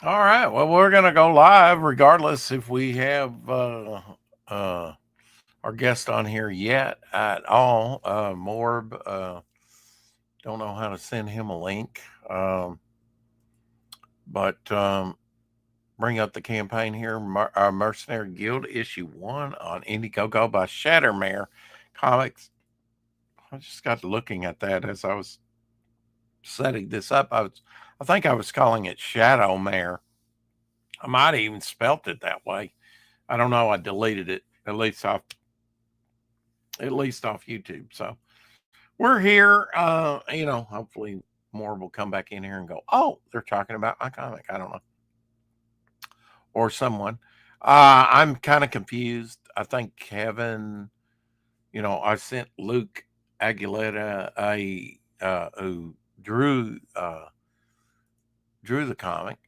All right. Well, we're going to go live regardless if we have uh, our guest on here yet at all. Morb, don't know how to send him a link, but bring up the campaign here. Mercenary Guild issue 1 on Indiegogo by Shattermare Comics. I just got looking at that as I was setting this up. I think I was calling it Shadowmare. I might have even spelt it that way. I don't know. I deleted it at least off YouTube. So we're here. Hopefully more will come back in here and go, oh, they're talking about my comic. I don't know. Or someone. I'm kind of confused. I think Kevin, I sent Luke Aguilera who drew the comic,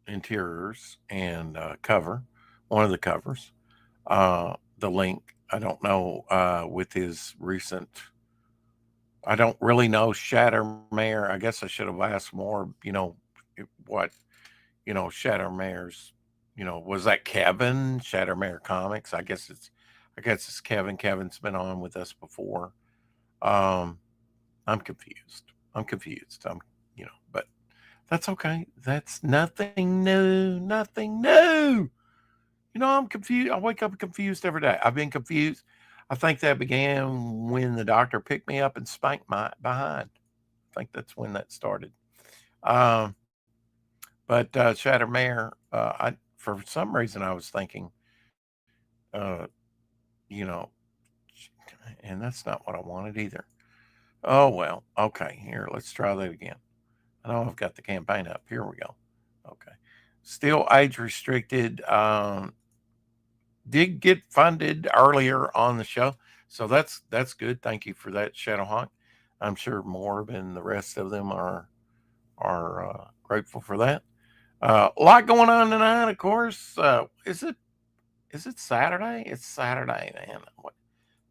interiors and cover, one of the covers. The link. I don't know with his recent. I don't really know Shattermare. I guess I should have asked more. What Shattermare's. Was that Kevin Shattermare Comics? I guess it's Kevin. Kevin's been on with us before. Um, I'm confused. But that's okay. That's nothing new. Nothing new. I'm confused. I wake up confused every day. I've been confused. I think that began when the doctor picked me up and spanked my behind. I think that's when that started. Um, but Shattermare, for some reason I was thinking, uh, you know, and that's not what I wanted either. Oh well. Okay, here let's try that again. I know I've got the campaign up. Here we go. Okay, still age restricted. Did get funded earlier on the show, so that's good. Thank you for that, Shadowhawk. I'm sure Morb and the rest of them are grateful for that. A lot going on tonight, of course. Is it Saturday? It's Saturday, man. What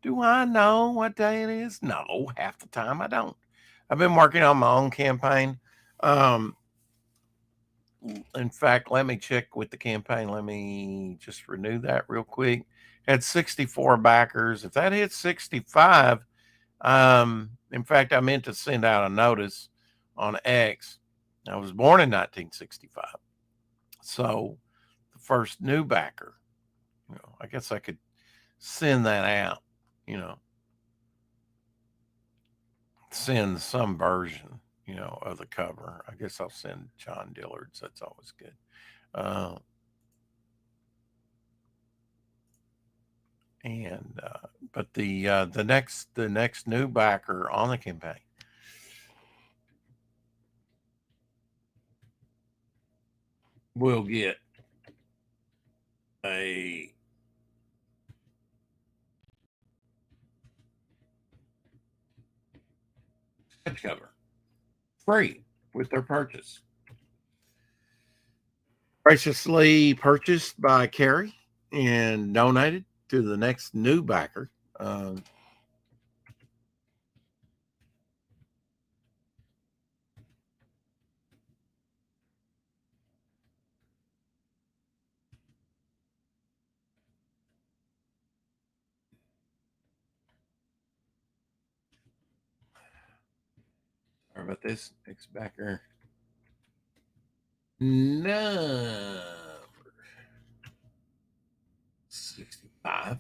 do I know what day it is? No, half the time I don't. I've been working on my own campaign. Um, in fact, let me check with the campaign. Let me just renew that real quick. Had 64 backers. If that hits 65, in fact, I meant to send out a notice on X. I was born in 1965. So the first new backer, I guess I could send that out, you know, send some version, of the cover. I guess I'll send John Dillard's. That's always good. Uh, and but the next new backer on the campaign will get a sketch cover free with their purchase. Graciously purchased by Carrie and donated to the next new backer. Sorry about this. Next backer number 65.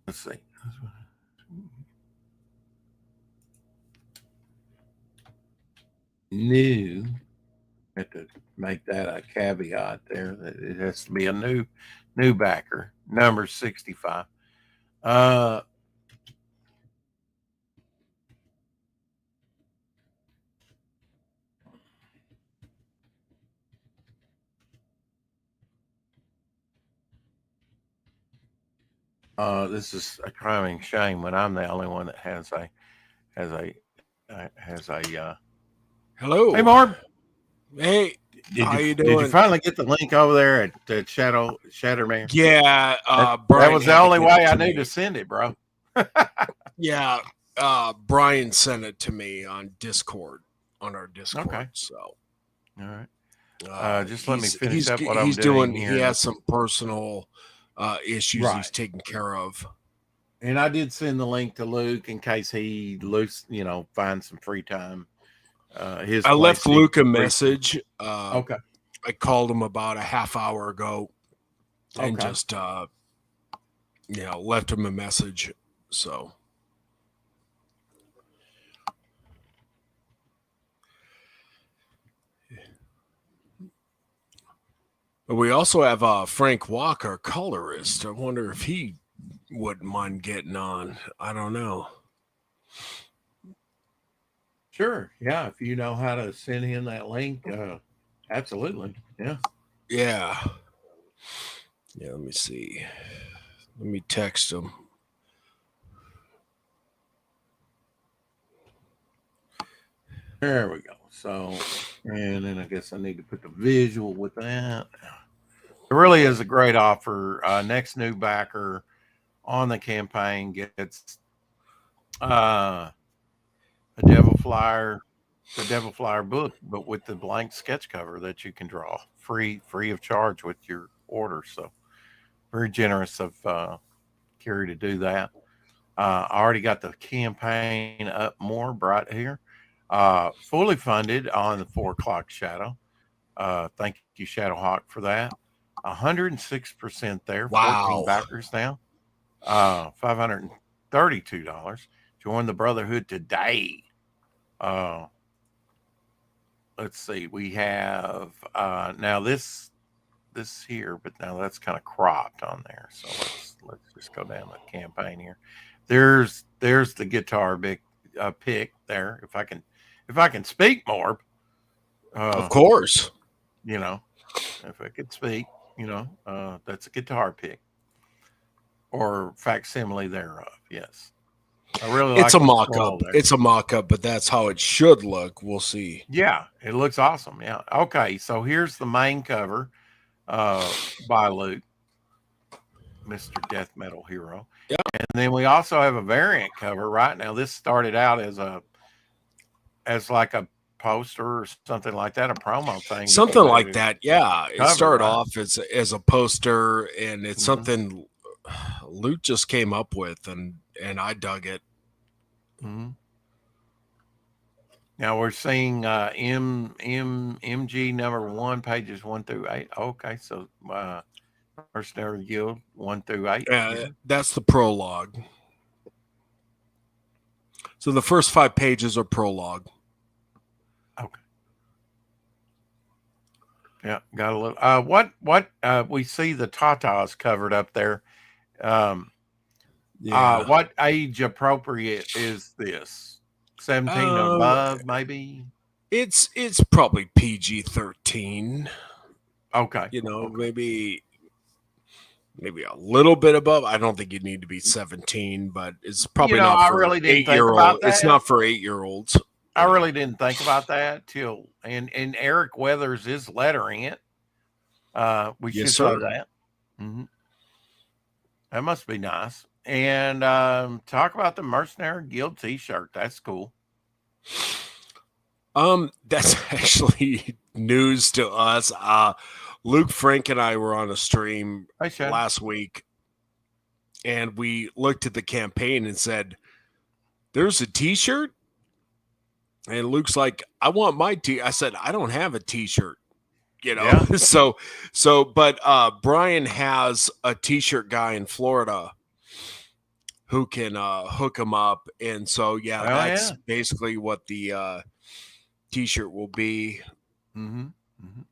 Let's see. New. Have to make that a caveat there that it has to be a new backer. Number 65. Uh, this is a crowning shame when I'm the only one that has a has a. Hey, Hello. Marv, Hey, did how you you did you doing? finally get the link over there at Shattermare? Yeah, That Brian was the had to only get it way I to knew to me. send it, bro. Yeah, Brian sent it to me on Discord, on our Discord. Okay. So, All right. Just let me He's finish he's up what I'm he's doing doing. He here. has some personal issues Right. he's taking care of. And I did send the link to Luke in case he finds some free time. His I place left needs Luke a recent. message. Okay. I called him about a half hour ago and Okay. just left him a message. So but we also have Frank Walker, colorist. I wonder if he wouldn't mind getting on. I don't know. Sure. Yeah. If you know how to send him that link, absolutely. Yeah. Yeah. Yeah, let me see. Let me text him. There we go. So, and then I guess I need to put the visual with that. It really is a great offer. Next new backer on the campaign gets a Devil Flyer, the Devil Flyer book, but with the blank sketch cover that you can draw free of charge with your order. So very generous of Kerry to do that. I already got the campaign up more bright here. Fully funded on the 4 o'clock shadow. Thank you, Shadowhawk, for that. 106% there, 14 Wow. backers now. $532. Join the Brotherhood today. Let's see. We have now this here, but now that's kind of cropped on there. So let's just go down the campaign here. There's the guitar big pick there. If I can speak more, Of course. if I could speak, that's a guitar pick or facsimile thereof. Yes. I really It's like a the mock scroll up. there. It's a mock up, but that's how it should look. We'll see. Yeah, it looks awesome. Yeah. Okay, so here's the main cover by Luke, Mr. Death Metal Hero. Yeah. And then we also have a variant cover right now. This started out as like a poster or something like that, a promo thing. Something like that. Yeah. It Cover, started right? off as a poster, and it's Mhm. something Luke just came up with, and I dug it. Mhm. Now we're seeing MG number 1, pages 1 through 8. Okay, so Mercenary Guild 1 through 8. That's the prologue. So the first 5 pages are prologue. Okay. Yeah, got a little. What we see the tatas covered up there. What age appropriate is this? 17 or above, maybe. It's probably PG-13. Okay. Okay. Maybe a little bit above. I don't think you need to be 17, but it's probably not I for really didn't think 8-year-old. about that. It's not for 8-year-olds. I really didn't think about that till and Eric Weathers is lettering it. We should say that. Mm-hmm. That must be nice. And talk about the Mercenary Guild T-shirt. That's cool. That's actually news to us. Luke, Frank, and I were on a stream last week, and we looked at the campaign and said, "There's a T-shirt." And Luke's like, "I want my T." I said, "I don't have a T-shirt." Yeah. But Brian has a T-shirt guy in Florida who can hook him up, and so that's basically what the T-shirt will be. Mm-hmm. Mm-hmm.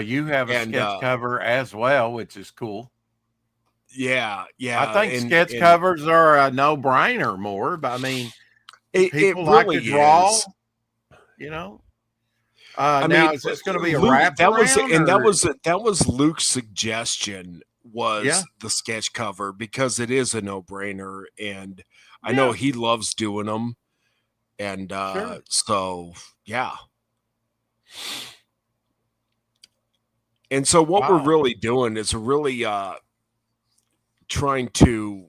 You have a sketch cover as well, which is cool. Yeah. I think sketch covers are a no-brainer more, but I mean, people like to draw. Is. Now is this going to be a wrap that was Luke's suggestion was the sketch cover because it is a no-brainer, and I know he loves doing them, and so yeah. And so what we're really doing is really trying to.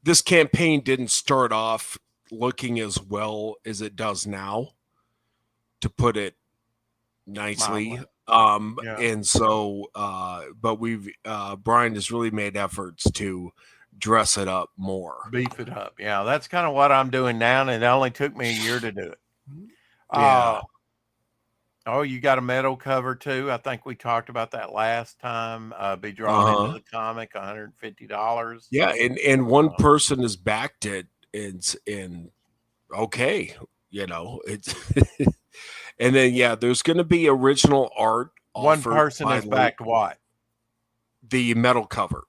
This campaign didn't start off looking as well as it does now. to put it nicely. And so, but Brian has really made efforts to dress it up more, beef it up. Yeah, that's kind of what I'm doing now, and it only took me a year to do it. Yeah. Oh, you got a metal cover too. I think we talked about that last time. Be drawn into the comic, $150. Yeah, and one person has backed it, and okay, it's and then there's going to be original art. One person has backed what? The metal cover.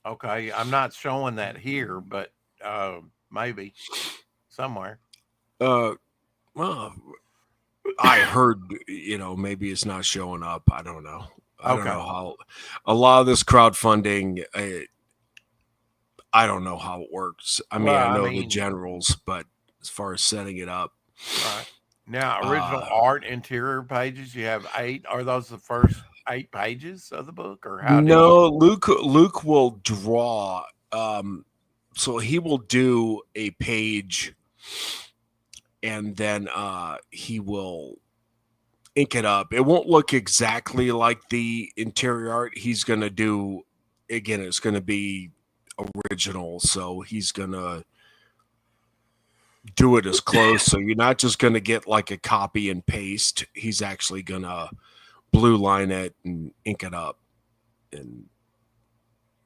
Okay, I'm not showing that here, but maybe somewhere. Well, I heard, maybe it's not showing up. I don't know. I don't know how a lot of this crowdfunding. I don't know how it works. I mean, I know the generals, but as far as setting it up, right now, original art, interior pages. You have 8. Are those the first 8 pages of the book, or how? No, Luke will draw. So he will do a page, and then he will ink it up. It won't look exactly like the interior art. He's going to do, again, it's going to be original. So he's going to do it as close. So you're not just going to get like a copy and paste. He's actually going to blue line it and ink it up. And,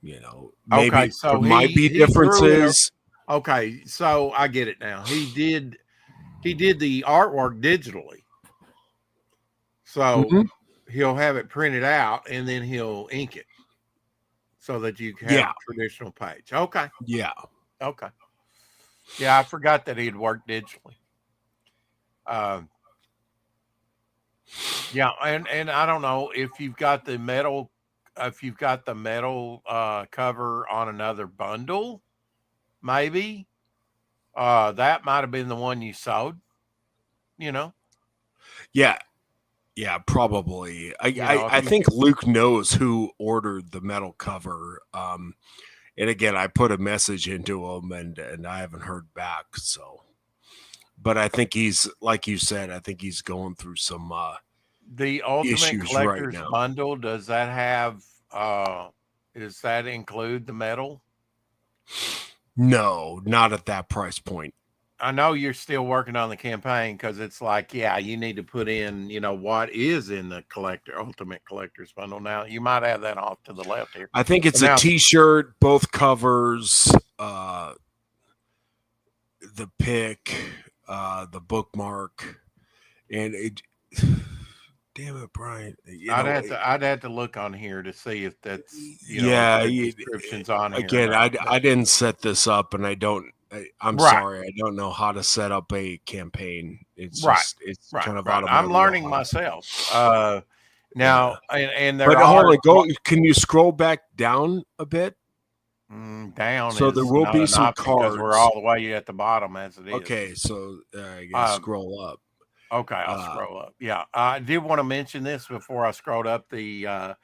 maybe so there might be differences. Okay. So I get it now. He did the artwork digitally. So he'll have it printed out and then he'll ink it so that you can have a traditional page. Okay. Yeah. Okay. Yeah, I forgot that he'd worked digitally. Yeah, and I don't know if you've got the metal cover on another bundle, maybe. That might have been the one you sold, Yeah. Yeah, probably. I think Luke knows who ordered the metal cover. And again, I put a message into him and I haven't heard back. So, but I think he's, like you said, I think he's going through some the Ultimate Collector's Bundle. Does that have, does that include the metal? No, not at that price point. I know you're still working on the campaign because it's like, you need to put in, what is in the Ultimate Collector's Bundle. Now, you might have that off to the left here. I think it's a T-shirt, both covers, the pick, the bookmark, and it. Damn it, Brian! I'd have to look on here to see if that's descriptions on here. Again, I didn't set this up, and I don't. I'm sorry, I don't know how to set up a campaign. It's just it's kind of out of my I'm learning myself. Now and there. But hold on, go. Can you scroll back down a bit? Down. So there will be some cards. We're all the way at the bottom as it is. Okay, so I guess scroll up. Okay, I'll scroll up. Yeah, I did want to mention this before I scrolled up. The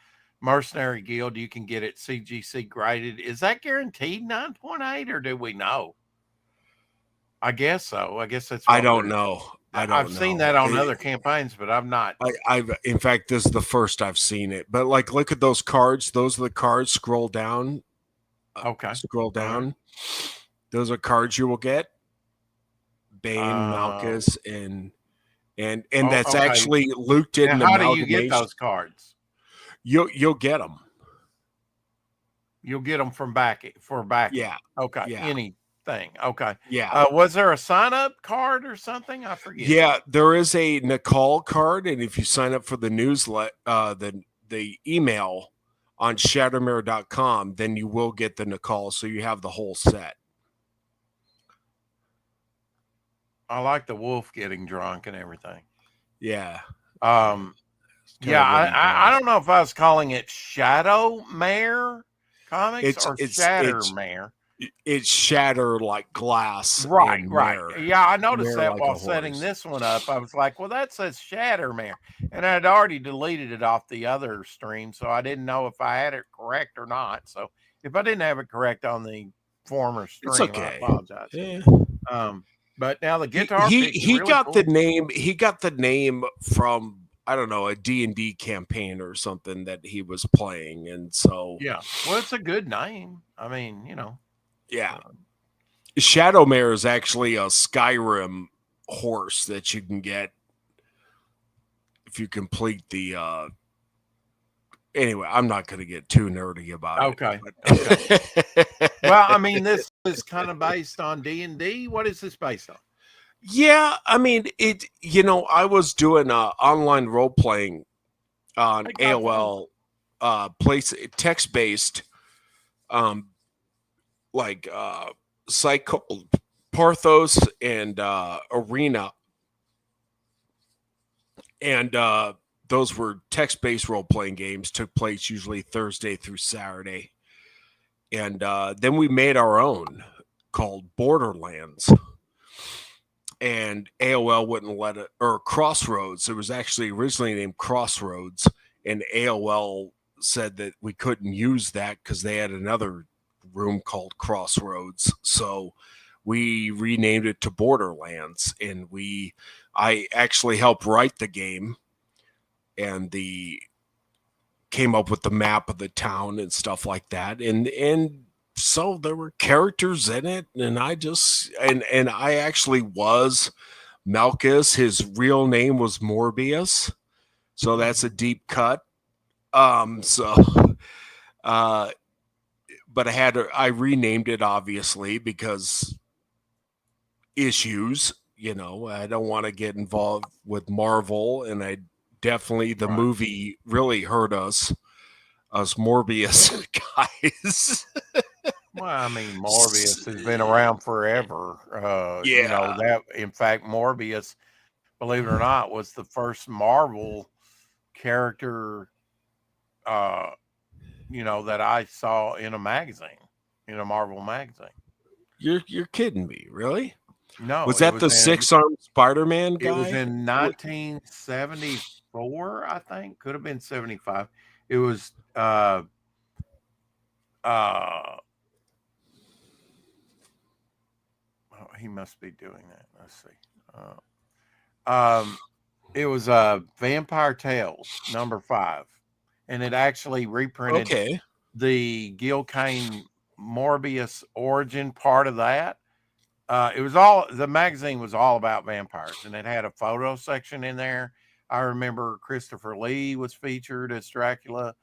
Mercenary Guild, you can get it CGC graded. Is that guaranteed 9.8, or do we know? I guess so. I guess that's. I don't know. I've seen that on other campaigns, but I've not. I've in fact, this is the first I've seen it. But like, look at those cards. Those are the cards. Scroll down. Okay. Scroll down. Those are cards you will get. Bane, Malchus, and that's actually Luke did. How do you get those cards? You'll get them. You'll get them from back. Yeah. Okay. Yeah. Anything. Okay. Yeah. Was there a sign up card or something? I forget. Yeah, there is a Nicole card, and if you sign up for the newsletter, the email on Shattermare.com, then you will get the Nicole, so you have the whole set. I like the wolf getting drunk and everything. Yeah. I don't know if I was calling it Shadowmare comics or Shattermare. It's shatter like glass. Right. Yeah, I noticed that while setting this one up. I was like, well, that says Shattermare. And I'd already deleted it off the other stream, so I didn't know if I had it correct or not. So if I didn't have it correct on the former stream, it's okay. I apologize. Yeah. But now the guitar he really got cool. the name. He got the name from, I don't know, a D&D campaign or something that he was playing, and so yeah. Well, it's a good name. I mean, yeah. Shadowmare is actually a Skyrim horse that you can get if you complete the. Anyway, I'm not going to get too nerdy about it. Okay. Well, I mean, this is kind of based on D&D. What is this based on? Yeah, I mean, it. I was doing online role playing on AOL, place text based, like site called Parthos and Arena, and those were text based role playing games. Took place usually Thursday through Saturday, and then we made our own called Borderlands. And AOL wouldn't let it, or Crossroads. It was actually originally named Crossroads, and AOL said that we couldn't use that because they had another room called Crossroads. So we renamed it to Borderlands, and I actually helped write the game, and came up with the map of the town and stuff like that, and so there were characters in it, and I actually was Malchus. His real name was Morbius, so that's a deep cut. But I renamed it obviously because issues. I don't want to get involved with Marvel, and I definitely the movie really hurt us Morbius guys. Well, I mean, Morbius has been around forever. That in fact, Morbius, believe it or not, was the first Marvel character, that I saw in a magazine, in a Marvel magazine. You're kidding me, really? No, was that the 6-armed Spider-Man guy? It was in 1974, I think. Could have been 75. It was he must be doing that. Let's see. It was Vampire Tales #5, and it actually reprinted the Gil Kane Morbius origin part of that. The magazine was all about vampires, and it had a photo section in there. I remember Christopher Lee was featured as Dracula.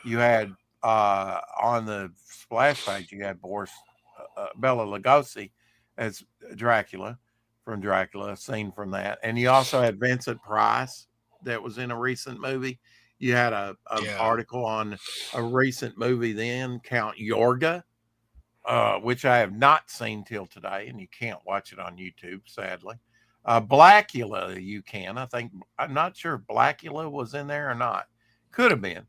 You had on the splash page, you had Bela Lugosi as Dracula from Dracula, a scene from that. And you also had Vincent Price that was in a recent movie. You had an article on a recent movie then, Count Yorga, which I have not seen till today, and you can't watch it on YouTube, sadly. Blackula, you can. I'm not sure if Blackula was in there or not. Could have been.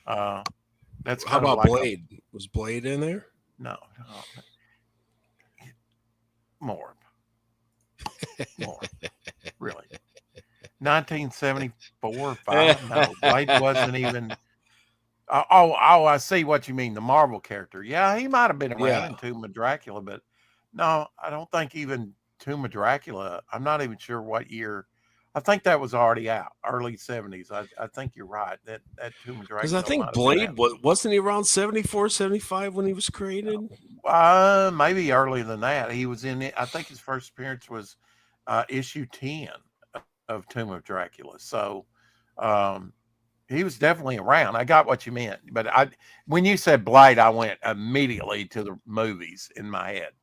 That's how about Blade? Was Blade in there? No. Morb. Really. 1974, 5. No, Blade wasn't even. I see what you mean. The Marvel character. Yeah, he might have been around in Tomb of Dracula, but no, I don't think even Tomb of Dracula. I'm not even sure what year. I think that was already out, early 70s. I think you're right. That Tomb of Dracula. Because I think Blade wasn't he around 74, 75 when he was created? Maybe earlier than that. He was in it. I think his first appearance was issue 10 of Tomb of Dracula. So he was definitely around. I got what you meant, but when you said Blade, I went immediately to the movies in my head.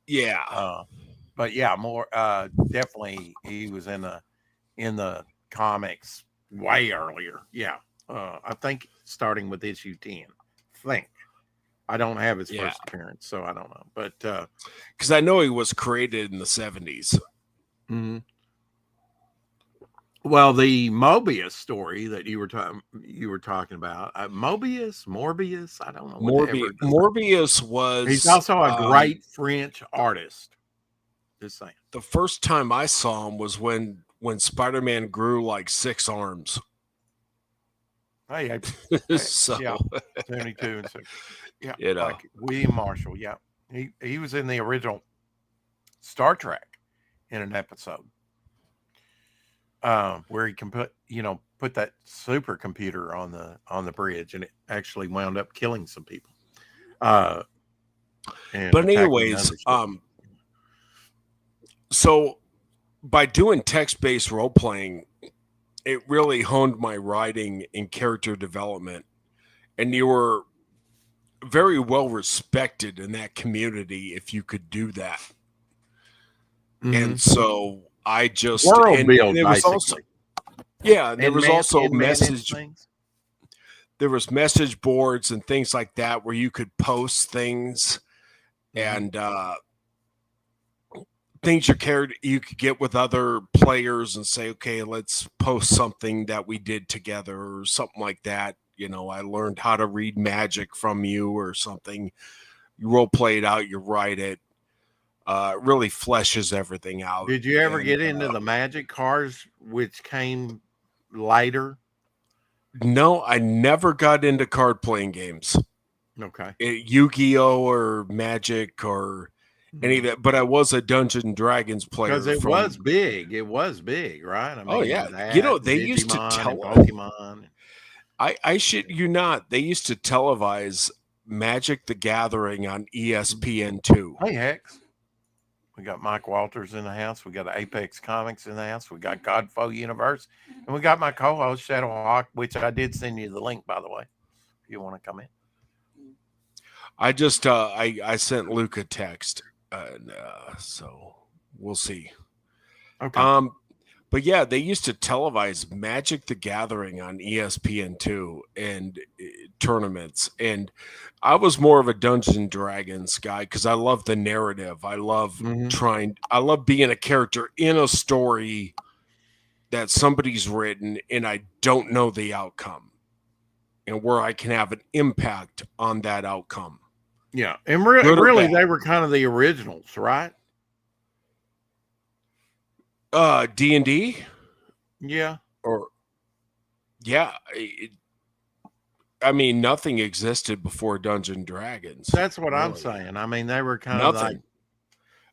Yeah. But yeah, more definitely he was in the comics way earlier. Yeah, I think starting with issue 10. I don't have his first appearance, so I don't know. But because I know he was created in the 70s. Mm-hmm. Well, the Mobius story that you were talking about, Morbius, I don't know. Morbius was. He's also a great French artist. Just saying. The first time I saw him was when Spider-Man grew like 6 arms. Hey, so yeah, 72 and 6. Yeah, like William Marshall. Yeah, he was in the original Star Trek. in an episode, where he can put that supercomputer on the bridge, and it actually wound up killing some people. But anyways, so by doing text-based role playing, it really honed my writing and character development, and you were very well respected in that community if you could do that. Mm-hmm. And so I just world build, there was also, yeah, and there was also message. There was message boards and things like that where you could post things, mm-hmm. and things you could get with other players and say, okay, let's post something that we did together or something like that. You know, I learned how to read magic from you or something. You role play it out, you write it. It really fleshes everything out. Did you ever get into the magic cards, which came later? No, I never got into card playing games. Okay. Yu-Gi-Oh or Magic or any of that, but I was a Dungeons and Dragons player. Because it was big. It was big, right? I mean, yeah. They Digimon used to tell Pokemon. I shit you not. They used to televise Magic the Gathering on ESPN2. Hey, Hex. We got Mike Walters in the house. We got Apex Comics in the house. We got Godfoe Universe. And we got my co-host, Shadowhawk, which I did send you the link, by the way, if you want to come in. I just I sent Luke a text, and so we'll see. Okay. But yeah, they used to televise Magic the Gathering on ESPN2 and tournaments, and I was more of a Dungeons and Dragons guy because I love the narrative. I love I love being a character in a story that somebody's written, and I don't know the outcome, and where I can have an impact on that outcome. Yeah, and really, they were kind of the originals, right? D&D? Yeah. I mean, nothing existed before Dungeons and Dragons. That's what I'm saying. I mean, they were kind of like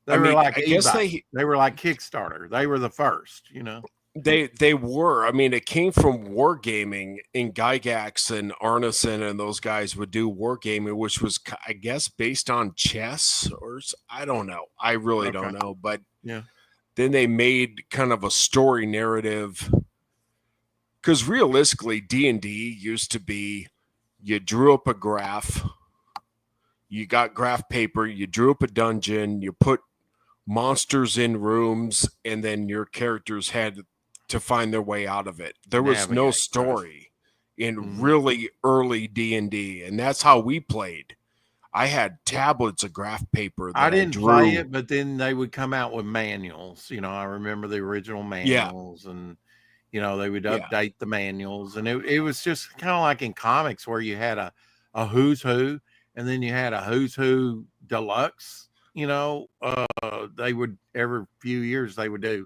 they were like Kickstarter. They were the first, you know. They were. I mean, it came from wargaming, and Gygax and Arneson and those guys would do wargaming, which was, I guess, based on chess, or I don't know. I really don't know, but yeah. Then they made kind of a story narrative, because realistically, D&D used to be you drew up a graph, you got graph paper, you drew up a dungeon, you put monsters in rooms, and then your characters had to find their way out of it. There was no story in really early D&D, and that's how we played. I had tablets of graph paper that I didn't play it, but then they would come out with manuals. You know, I remember the original manuals, and you know, they would update the manuals, and it was just kind of like in comics where you had a who's who, and then you had a who's who deluxe. You know, they would every few years they would do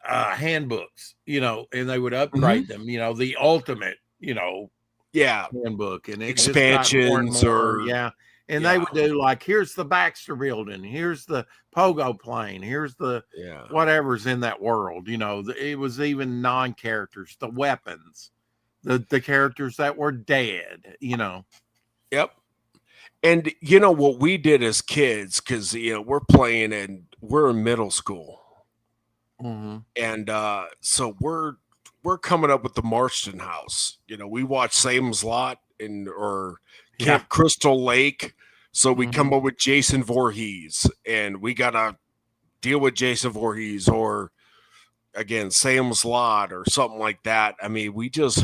handbooks. You know, and they would upgrade them. You know, the ultimate. You know. Handbook and expansions and they would do like, here's the Baxter building, here's the pogo plane, here's the whatever's in that world. You know, it was even non-characters, the weapons, the characters that were dead, you know. Yep. And you know what we did as kids, because you know we're playing and we're in middle school, and so we're coming up with the Marston House. You know, we watch Salem's Lot or Camp Crystal Lake. So we come up with Jason Voorhees, and we got to deal with Jason Voorhees, or again, Salem's Lot or something like that. I mean, we just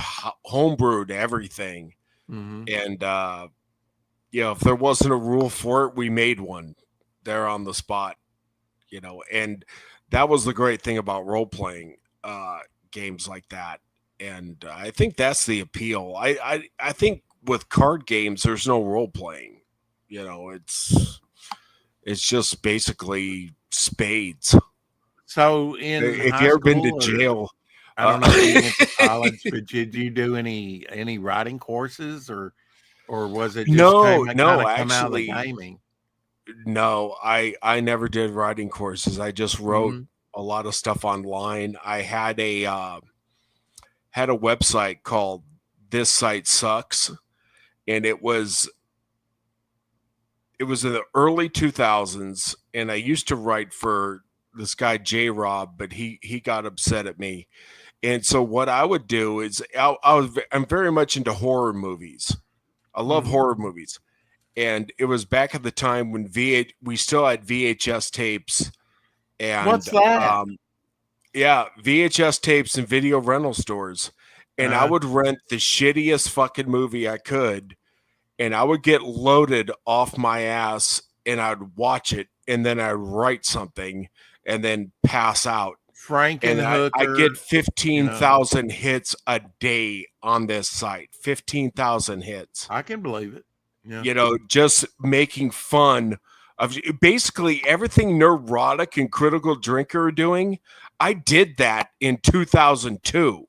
homebrewed everything. And, you know, if there wasn't a rule for it, we made one there on the spot, you know, and that was the great thing about role-playing games like that. And I think that's the appeal. I think with card games, there's no role playing. You know, it's just basically spades. So if you ever been to jail, I don't know if you went to college, but did you do any writing courses or was it just no, come out of actually the gaming? No, I never did writing courses. I just wrote a lot of stuff online. I had a website called This Site Sucks, and it was in the early 2000s, and I used to write for this guy J Rob, but he got upset at me. And so what I would do is I'm very much into horror movies. I love horror movies. And it was back at the time when we still had VHS tapes. And what's that? Yeah, VHS tapes and video rental stores. And I would rent the shittiest fucking movie I could, and I would get loaded off my ass, and I'd watch it, and then I'd write something, and then pass out. Frankenhooker. I get 15,000 hits a day on this site. 15,000 hits. I can believe it. Yeah. You know, just making fun of basically everything Neurotic and Critical Drinker are doing. I did that in 2002.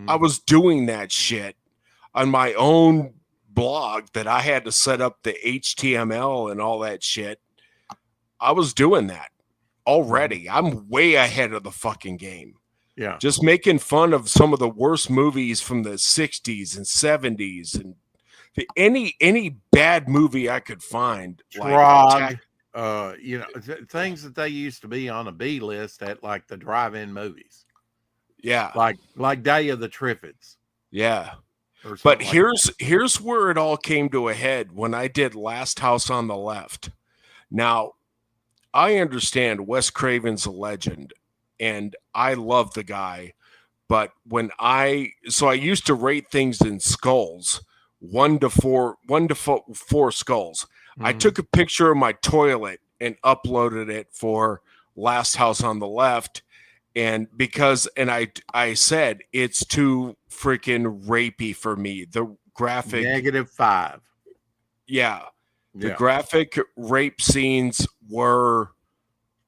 I was doing that shit on my own blog that I had to set up the HTML and all that shit. I was doing that already. I'm way ahead of the fucking game. Yeah. Just making fun of some of the worst movies from the 60s and 70s and any bad movie I could find. Trog, you know, things that they used to be on a B list at like the drive-in movies. Yeah. Like Day of the Triffids. Yeah. But here's where it all came to a head when I did Last House on the Left. Now, I understand Wes Craven's a legend, and I love the guy. But I used to rate things in skulls, 1 to 4 skulls. I took a picture of my toilet and uploaded it for Last House on the Left. And I said it's too freaking rapey for me. The graphic -5. Yeah. The graphic rape scenes were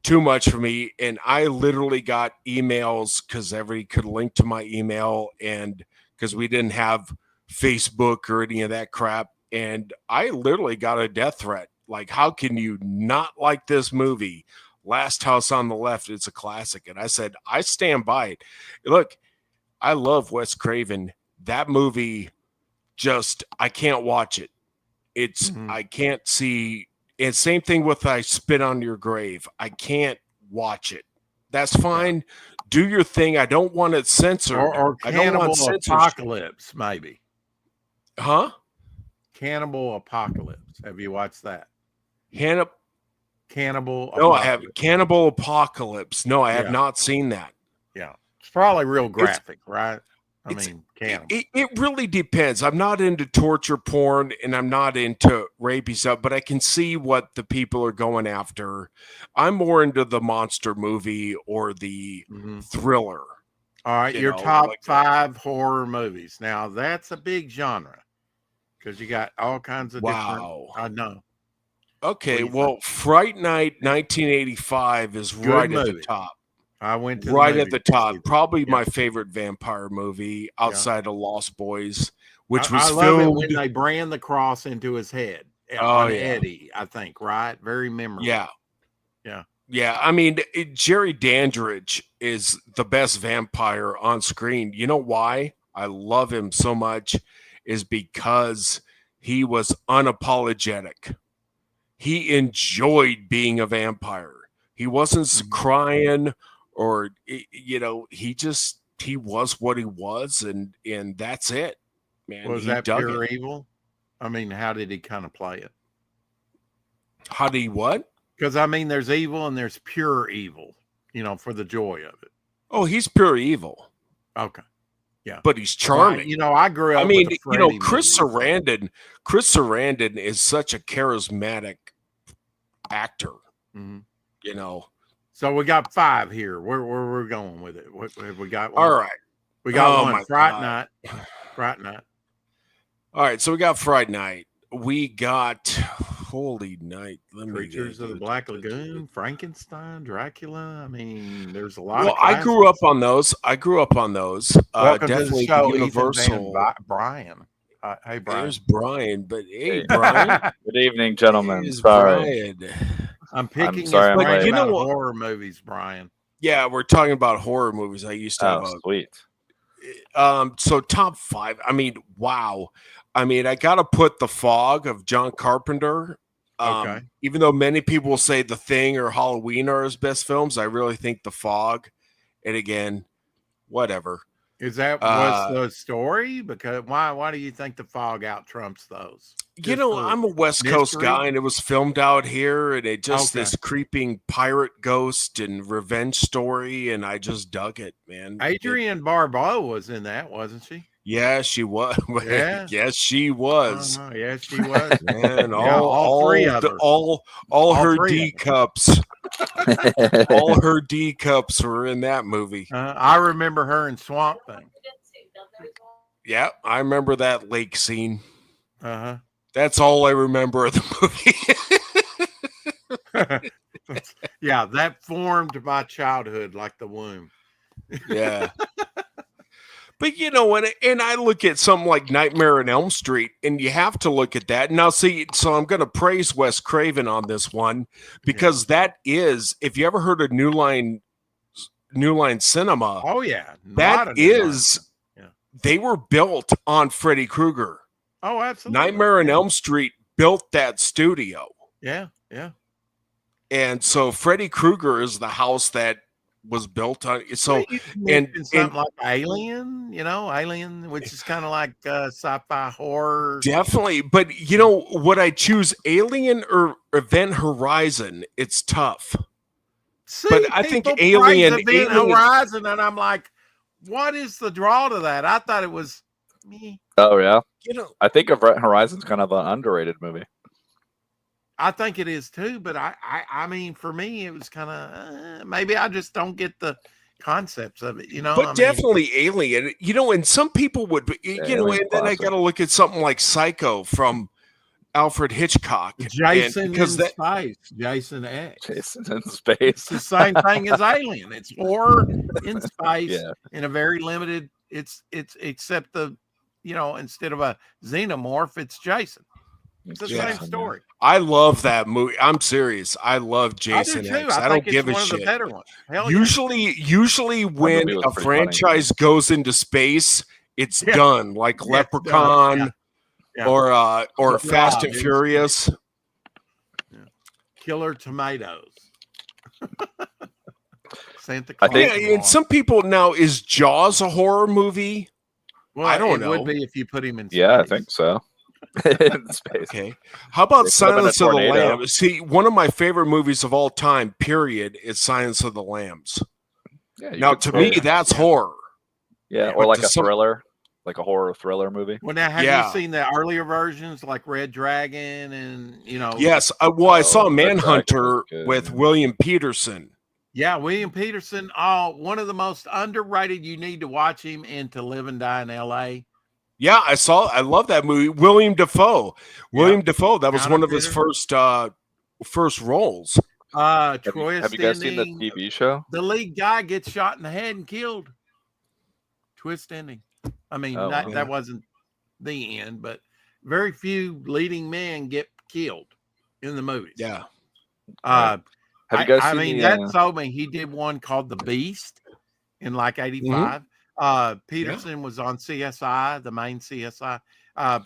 too much for me. And I literally got emails because everybody could link to my email, and because we didn't have Facebook or any of that crap. And I literally got a death threat. Like, how can you not like this movie? Last House on the Left, it's a classic. And I said, I stand by it. Look, I love Wes Craven. That movie, I can't watch it. I can't see. And same thing with I Spit on Your Grave. I can't watch it. That's fine. Do your thing. I don't want it censored. Or Cannibal Apocalypse, maybe. Huh? Cannibal Apocalypse. Have you watched that? Cannibal No, I haven't. Cannibal Apocalypse. No, I have not seen that. Yeah. It's probably real graphic, right? I mean, cannibal. It really depends. I'm not into torture porn, and I'm not into rapey stuff, but I can see what the people are going after. I'm more into the monster movie or the thriller. All right, your top 5 horror movies. Now, that's a big genre because you got all kinds of different. I know. Okay, well, Fright Night 1985 is right at the top. I went to right at the top. Probably my favorite vampire movie outside of Lost Boys, which was filmed. I love it when they brand the cross into his head. On Eddie, I think, right? Very memorable. Yeah. Yeah. Yeah. I mean, Jerry Dandridge is the best vampire on screen. You know why I love him so much is because he was unapologetic. He enjoyed being a vampire. He wasn't crying or, you know, he was what he was, and that's it, man. Was that pure evil? I mean, how did he kind of play it? How did he what? Because, I mean, there's evil and there's pure evil, you know, for the joy of it. Oh, he's pure evil. Okay. Yeah. But he's charming. Well, you know, I grew up with you know, Chris Sarandon is such a charismatic actor. You know. So we got 5 here. Where we're going with it? What have we got? All right. We got one. Fright Night. Fright Night. All right. So we got Fright Night. We got Holy Night. Creatures of the Black Lagoon, Frankenstein, Dracula. I mean, there's a lot. Well, I grew up on those. Welcome definitely to the show, Universal. Brian. Hey, Brian. There's Brian, but hey, Brian. Good evening, gentlemen. Here's Sorry. Brian. I'm picking sorry, his brain you know about what? horror movies, Brian. Yeah, we're talking about horror movies. I used to have a Sweet. so top 5. I mean, wow. I mean, I gotta put The Fog of John Carpenter. Okay. Even though many people will say The Thing or Halloween are his best films, I really think The Fog. And again, whatever. Is that was the story? Because why do you think The Fog out trumps those? You know, I'm a West Coast guy, and it was filmed out here, and it just this creeping pirate ghost and revenge story, and I just dug it, man. Adrienne Barbeau was in that, wasn't she? Yeah, she was. Yeah. Yes, she was. Yes, she was. And all three of her. All her D cups. All her D cups were in that movie. I remember her in Swamp Thing. Yeah, I remember that lake scene. Uh-huh. That's all I remember of the movie. Yeah, that formed my childhood like the womb. Yeah. But you know, and I look at something like Nightmare on Elm Street, and you have to look at that. Now, see, so I'm going to praise Wes Craven on this one because that is, if you ever heard of New Line Cinema, oh yeah, that is, they were built on Freddy Krueger. Oh, absolutely. Nightmare on Elm Street built that studio. Yeah, yeah. And so Freddy Krueger is the house that was built on. So and something like Alien, Alien, which is kind of like sci-fi horror. Definitely, but you know, would I choose Alien or Event Horizon? It's tough. See, but I think Alien Horizon, and I'm like, what is the draw to that? I thought it was me. Oh yeah, I think Event Horizon's kind of an underrated movie. I think it is too, but I mean, for me, it was kind of maybe I just don't get the concepts of it, But definitely Alien, and some people would, and then I got to look at something like Psycho from Alfred Hitchcock. Jason in Space, Jason X. Jason in Space. It's the same thing as Alien. It's horror in space in a very limited. It's except the, instead of a xenomorph, it's Jason. It's the same story. I love that movie. I'm serious. I love Jason X. I don't give a shit. The better ones. Usually when a franchise goes into space, it's done. Like Leprechaun or Fast and Furious. Killer Tomatoes. Santa Claus. And some people now, is Jaws a horror movie? Well, I don't know. It would be if you put him in space. Yeah, I think so. In space. Okay. How about Silence of the Lambs? See, one of my favorite movies of all time, period, is Silence of the Lambs. Yeah, now, to me, that's horror. Yeah, or like a thriller, like a horror thriller movie. Well, now, have you seen the earlier versions, like Red Dragon and, Yes. I saw Manhunter with William Peterson. Yeah, William Peterson. One of the most underrated. You need to watch him in To Live and Die in L.A. Yeah, I love that movie. William Dafoe. That was one of his first roles. Have you guys seen the TV show? The lead guy gets shot in the head and killed. Twist ending. I mean, that wasn't the end, but very few leading men get killed in the movies. Yeah. Have you guys seen that told me he did one called The Beast in like 85. Peterson was on CSI, the main CSI.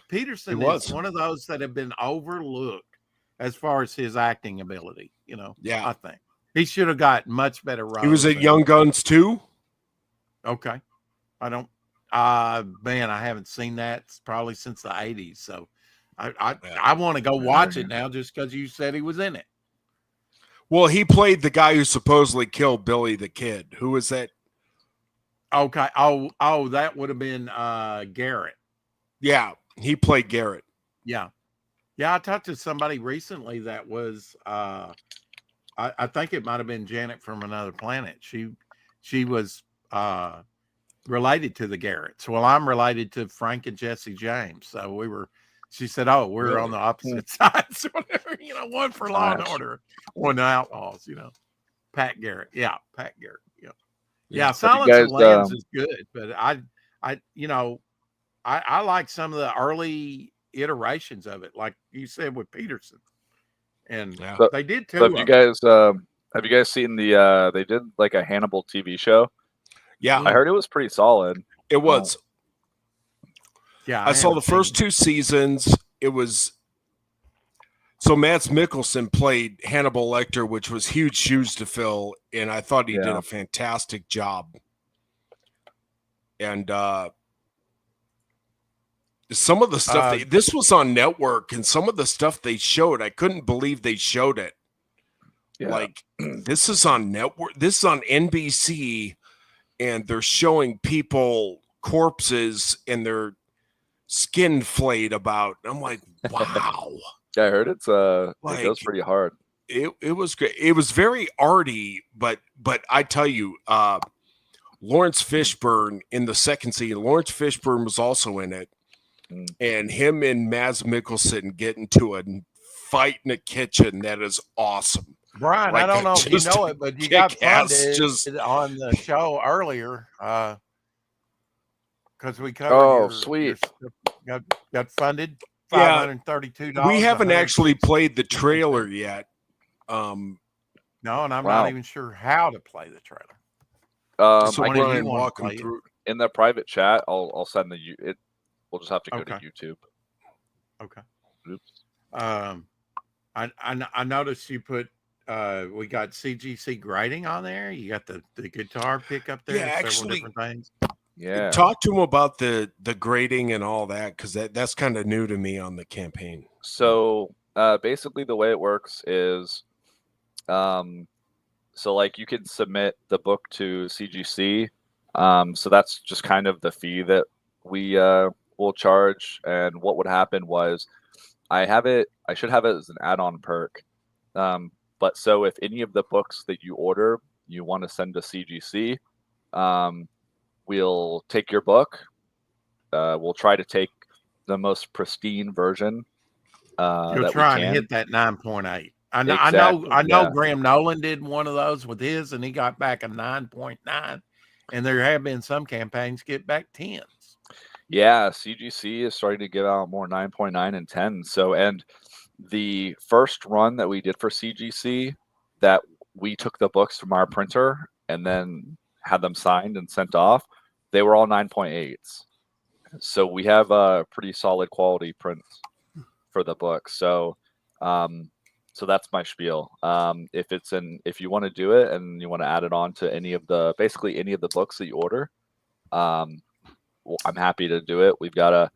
Peterson is one of those that have been overlooked as far as his acting ability. I think he should have got much better roles. He was at Young Guns too. Okay, I don't. Man, I haven't seen that probably since the 80s. So I want to go watch it now just because you said he was in it. Well, he played the guy who supposedly killed Billy the Kid. Who was that? Okay. Oh, that would have been Garrett. Yeah, he played Garrett. Yeah. I talked to somebody recently that was I think it might have been Janet from Another Planet. She was related to the Garretts. Well, I'm related to Frank and Jesse James. So she said, we're on the opposite sides, whatever, one for Law and Order, one Outlaws, Pat Garrett. Yeah, Pat Garrett. Yeah, Silence of the Lambs is good, but I I like some of the early iterations of it, like you said with Peterson, and they did too. Have you guys seen the? They did like a Hannibal TV show. Yeah, I heard it was pretty solid. It was. Yeah, I saw the first 2 seasons. It was. So Mads Mikkelsen played Hannibal Lecter, which was huge shoes to fill, and I thought he did a fantastic job. And some of the stuff this was on network, and some of the stuff they showed, I couldn't believe they showed it. Yeah. Like, this is on network, this is on NBC, and they're showing people corpses and their skin flayed about. I'm like, wow. Yeah, I heard it goes pretty hard. It was great. It was very arty, but I tell you, Lawrence Fishburne in the second season, Lawrence Fishburne was also in it. And him and Mads Mikkelsen get into a fight in a kitchen that is awesome. Brian, like, I don't know if you know it, but you got funded on the show earlier because we covered sweet. Got funded $532. We haven't actually played the trailer yet. No, and I'm not even sure how to play the trailer. So I can walk them through in the private chat. I'll send it. We'll just have to go to YouTube. Okay. Oops. I noticed you put we got CGC grading on there. You got the guitar pick up there. Yeah, actually, different things. Yeah. Talk to him about the grading and all that, because that's kind of new to me on the campaign. So basically, the way it works is, so like you can submit the book to CGC. So that's just kind of the fee that we will charge. And what would happen was, I should have it as an add-on perk. But so if any of the books that you order, you want to send to CGC, we'll take your book. We'll try to take the most pristine version. You'll try and hit that 9.8. I know Graham Nolan did one of those with his, and he got back a 9.9. And there have been some campaigns get back 10s. Yeah, CGC is starting to give out more 9.9 and 10. So, and the first run that we did for CGC, that we took the books from our printer and then had them signed and sent off, they were all 9.8s. So we have a pretty solid quality prints for the book. So, so that's my spiel. If you want to do it and you want to add it on to basically any of the books that you order, I'm happy to do it. We've got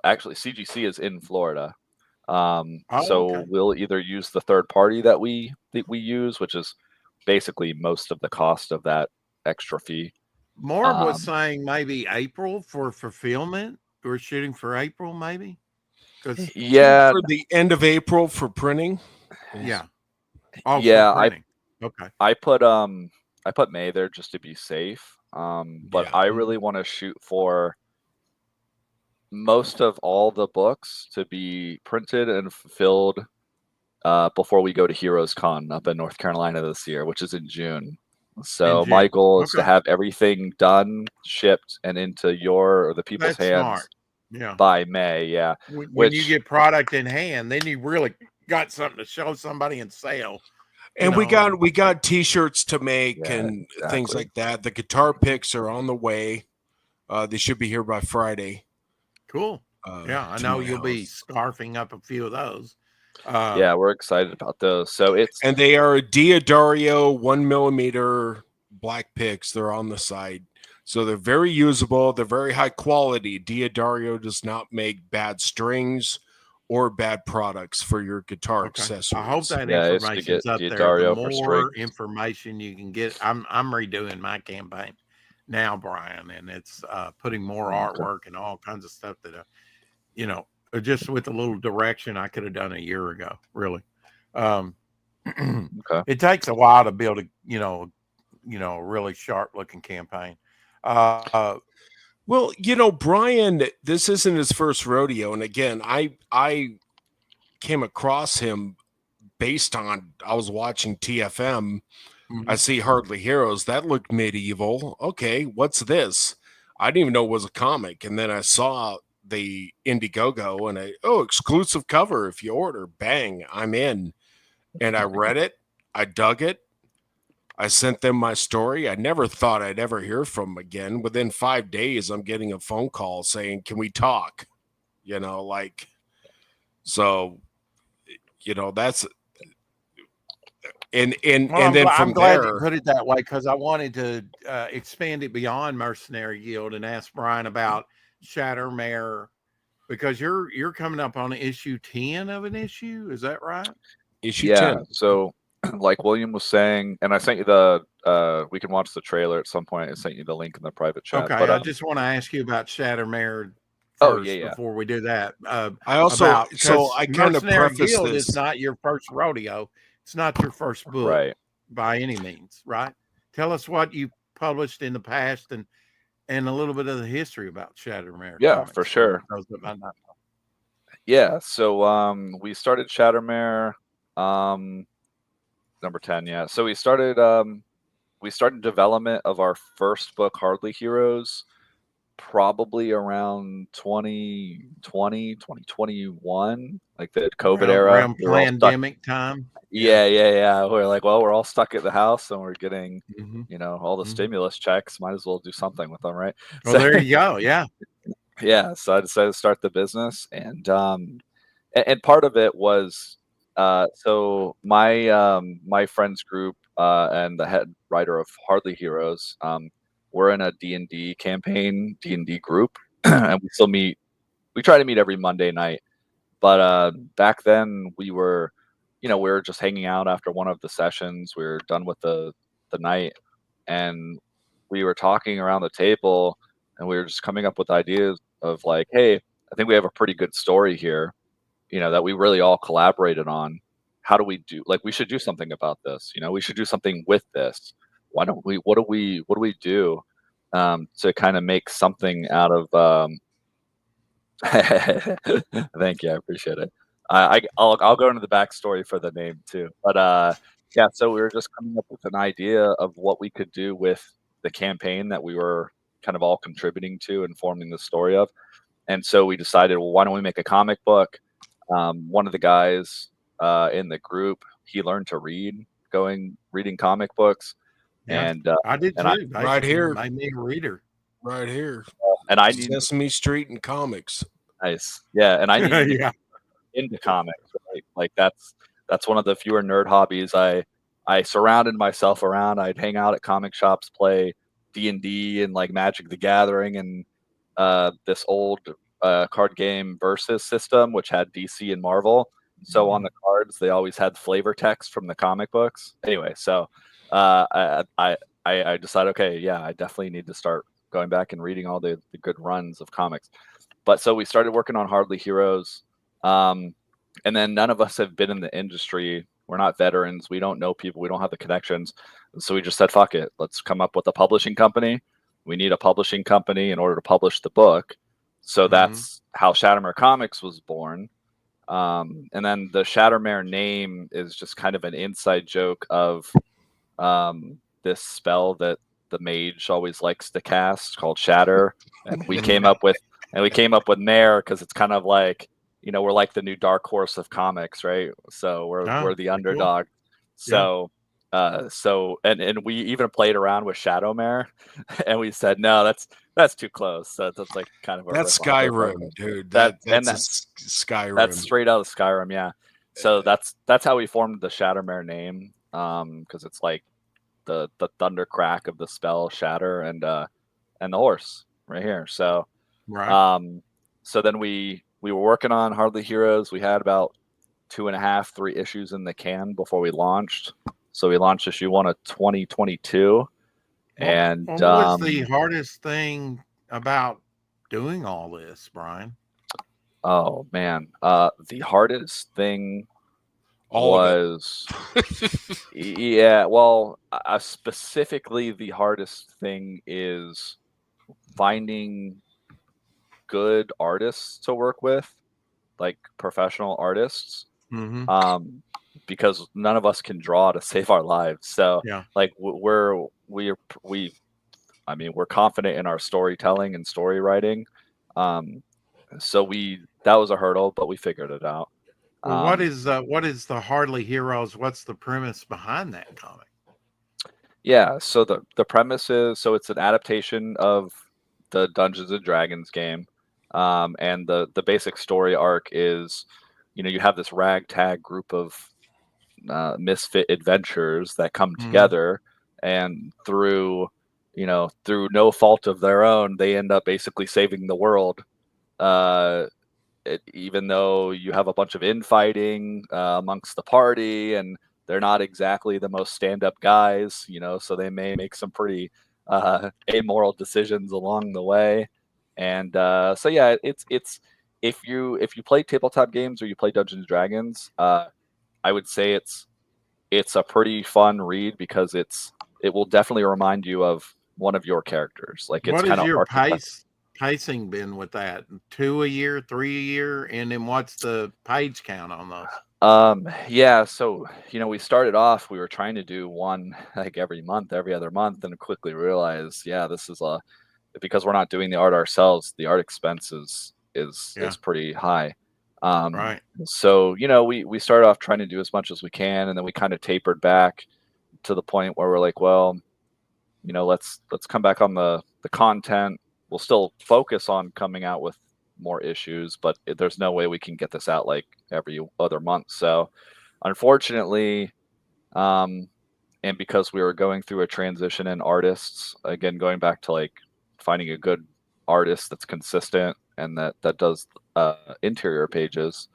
actually CGC is in Florida. So we'll either use the third party that we use, which is basically most of the cost of that extra fee. Morb was saying maybe April for fulfillment. We're shooting for April, maybe. For the end of April for printing. Yeah. Okay. I put May there just to be safe. But I really want to shoot for most of all the books to be printed and fulfilled before we go to Heroes Con up in North Carolina this year, which is in June. So my goal is to have everything done, shipped, and into the people's hands by May. Yeah. When you get product in hand, then you really got something to show somebody and sell. And we got T-shirts to make and things like that. The guitar picks are on the way. They should be here by Friday. Cool. I know you'll be scarfing up a few of those. We're excited about those. So and they are Diodario 1mm black picks. They're on the side, so they're very usable. They're very high quality. Diodario does not make bad strings or bad products for your guitar accessories. I hope that information's up there. The more information you can get, I'm redoing my campaign now, Brian, and it's putting more artwork and all kinds of stuff that, just with a little direction I could have done a year ago. Really, it takes a while to build a really sharp looking campaign. Well, Brian, this isn't his first rodeo. And again, I came across him based on, I was watching TFM. I see Hardly Heroes. That looked medieval. Okay, what's this? I didn't even know it was a comic. And then I saw the Indiegogo and exclusive cover. If you order, bang, I'm in. And I read it. I dug it. I sent them my story. I never thought I'd ever hear from them again. Within 5 days, I'm getting a phone call saying, "Can we talk?" So, that's and then from I'm glad there, you put it that way, because I wanted to expand it beyond Mercenary Guild and ask Brian about Shattermare, because you're coming up on issue 10 of an issue. Is that right? Issue 10. So like William was saying, and I sent you we can watch the trailer at some point. I sent you the link in the private chat. Okay, But I just want to ask you about Shattermare first before we do that. I also I kind of Mercenary preface Guild this. is not your first rodeo. It's not your first book, right, by any means, right? Tell us what you published in the past and a little bit of the history about Shattermare. Yeah, comics, for sure. those that might not know. Yeah, so we started Shattermare number 10, yeah. So we started development of our first book, Hardly Heroes, probably around 2020, 2021, like the COVID era. Around pandemic time. Yeah. We're like, well, we're all stuck at the house and we're getting, all the Mhm. stimulus checks. Might as well do something with them, right? Well, there you go. Yeah. Yeah. So I decided to start the business, and part of it was, so my friends group and the head writer of Hardly Heroes, we're in a D&D campaign, D&D group, and we try to meet every Monday night. But back then we were just hanging out after one of the sessions. We were done with the night, and we were talking around the table, and we were just coming up with ideas of like, hey, I think we have a pretty good story here, that we really all collaborated on. How do we do? Like, we should do something about this. We should do something with this. Why don't we? What do we do to kind of make something out of? Thank you, I appreciate it. I'll go into the backstory for the name too, but yeah. So we were just coming up with an idea of what we could do with the campaign that we were kind of all contributing to and forming the story of, and so we decided, well, why don't we make a comic book? One of the guys in the group, he learned to read reading comic books, and I did too. And right here, I made a reader. Right here, and I need Sesame Street and comics. Nice, yeah. And I need into comics, right? Like that's one of the fewer nerd hobbies I surrounded myself around. I'd hang out at comic shops, play D&D and like Magic the Gathering, and this old card game Versus system, which had DC and Marvel. So on the cards, they always had flavor text from the comic books. Anyway, so I decided, okay, yeah, I definitely need to start going back and reading all the good runs of comics. But so we started working on Hardly Heroes, and then none of us have been in the industry. We're not veterans. We don't know people. We don't have the connections. So we just said, fuck it. Let's come up with a publishing company. We need a publishing company in order to publish the book. So that's how Shattermare Comics was born. And then the Shattermare name is just kind of an inside joke of this spell that the mage always likes to cast called Shatter. And we came up with Mare because it's kind of like, we're like the new dark horse of comics, right? So we're the underdog. Cool. So and we even played around with Shadowmare, and we said, no, that's too close. So that's like kind of that's Skyrim, dude. That's Skyrim. That's straight out of Skyrim, yeah. So that's how we formed the Shattermare name, because it's like the thunder crack of the spell Shatter and the horse right here. So so then we were working on Hardly Heroes. We had about 2.5, 3 issues in the can before we launched. So we launched issue 1 of 2022. And what was the hardest thing about doing all this, Brian? Oh man, the hardest thing was yeah. Well, specifically, the hardest thing is finding good artists to work with, like professional artists. Because none of us can draw to save our lives. So like we I mean, we're confident in our storytelling and story writing. So that was a hurdle, but we figured it out. Well, what is the Hardly Heroes? What's the premise behind that comic? Yeah, so the premise is, so it's an adaptation of the Dungeons and Dragons game, and the basic story arc is, you have this ragtag group of misfit adventurers that come together, and through no fault of their own, they end up basically saving the world. Even though you have a bunch of infighting amongst the party, and they're not exactly the most stand-up guys, so they may make some pretty amoral decisions along the way. And so yeah, it's if you play tabletop games or you play Dungeons and Dragons, I would say it's a pretty fun read, because it will definitely remind you of one of your characters. Like, it's What kind is of your pacing been with that? 2 a year, 3 a year, and then what's the page count on those? Yeah, so we started off, we were trying to do one like every other month, and quickly realized, yeah, this is because we're not doing the art ourselves, the art expense is pretty high. Right. So we started off trying to do as much as we can, and then we kind of tapered back to the point where we're like, well, let's come back on the content. We'll still focus on coming out with more issues, but there's no way we can get this out like every other month. So unfortunately, and because we were going through a transition in artists, again, going back to like finding a good artist that's consistent and that does interior pages.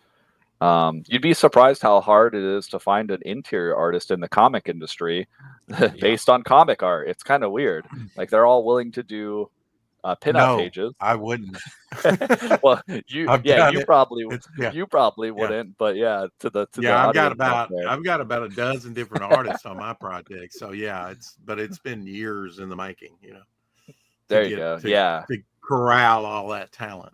You'd be surprised how hard it is to find an interior artist in the comic industry based on comic art. It's kind of weird. Like, they're all willing to do pinup pages. I wouldn't. Well, you probably wouldn't, but yeah, to the I've got about a dozen different artists on my project. So yeah, it's been years in the making, There you go. Yeah. To corral all that talent,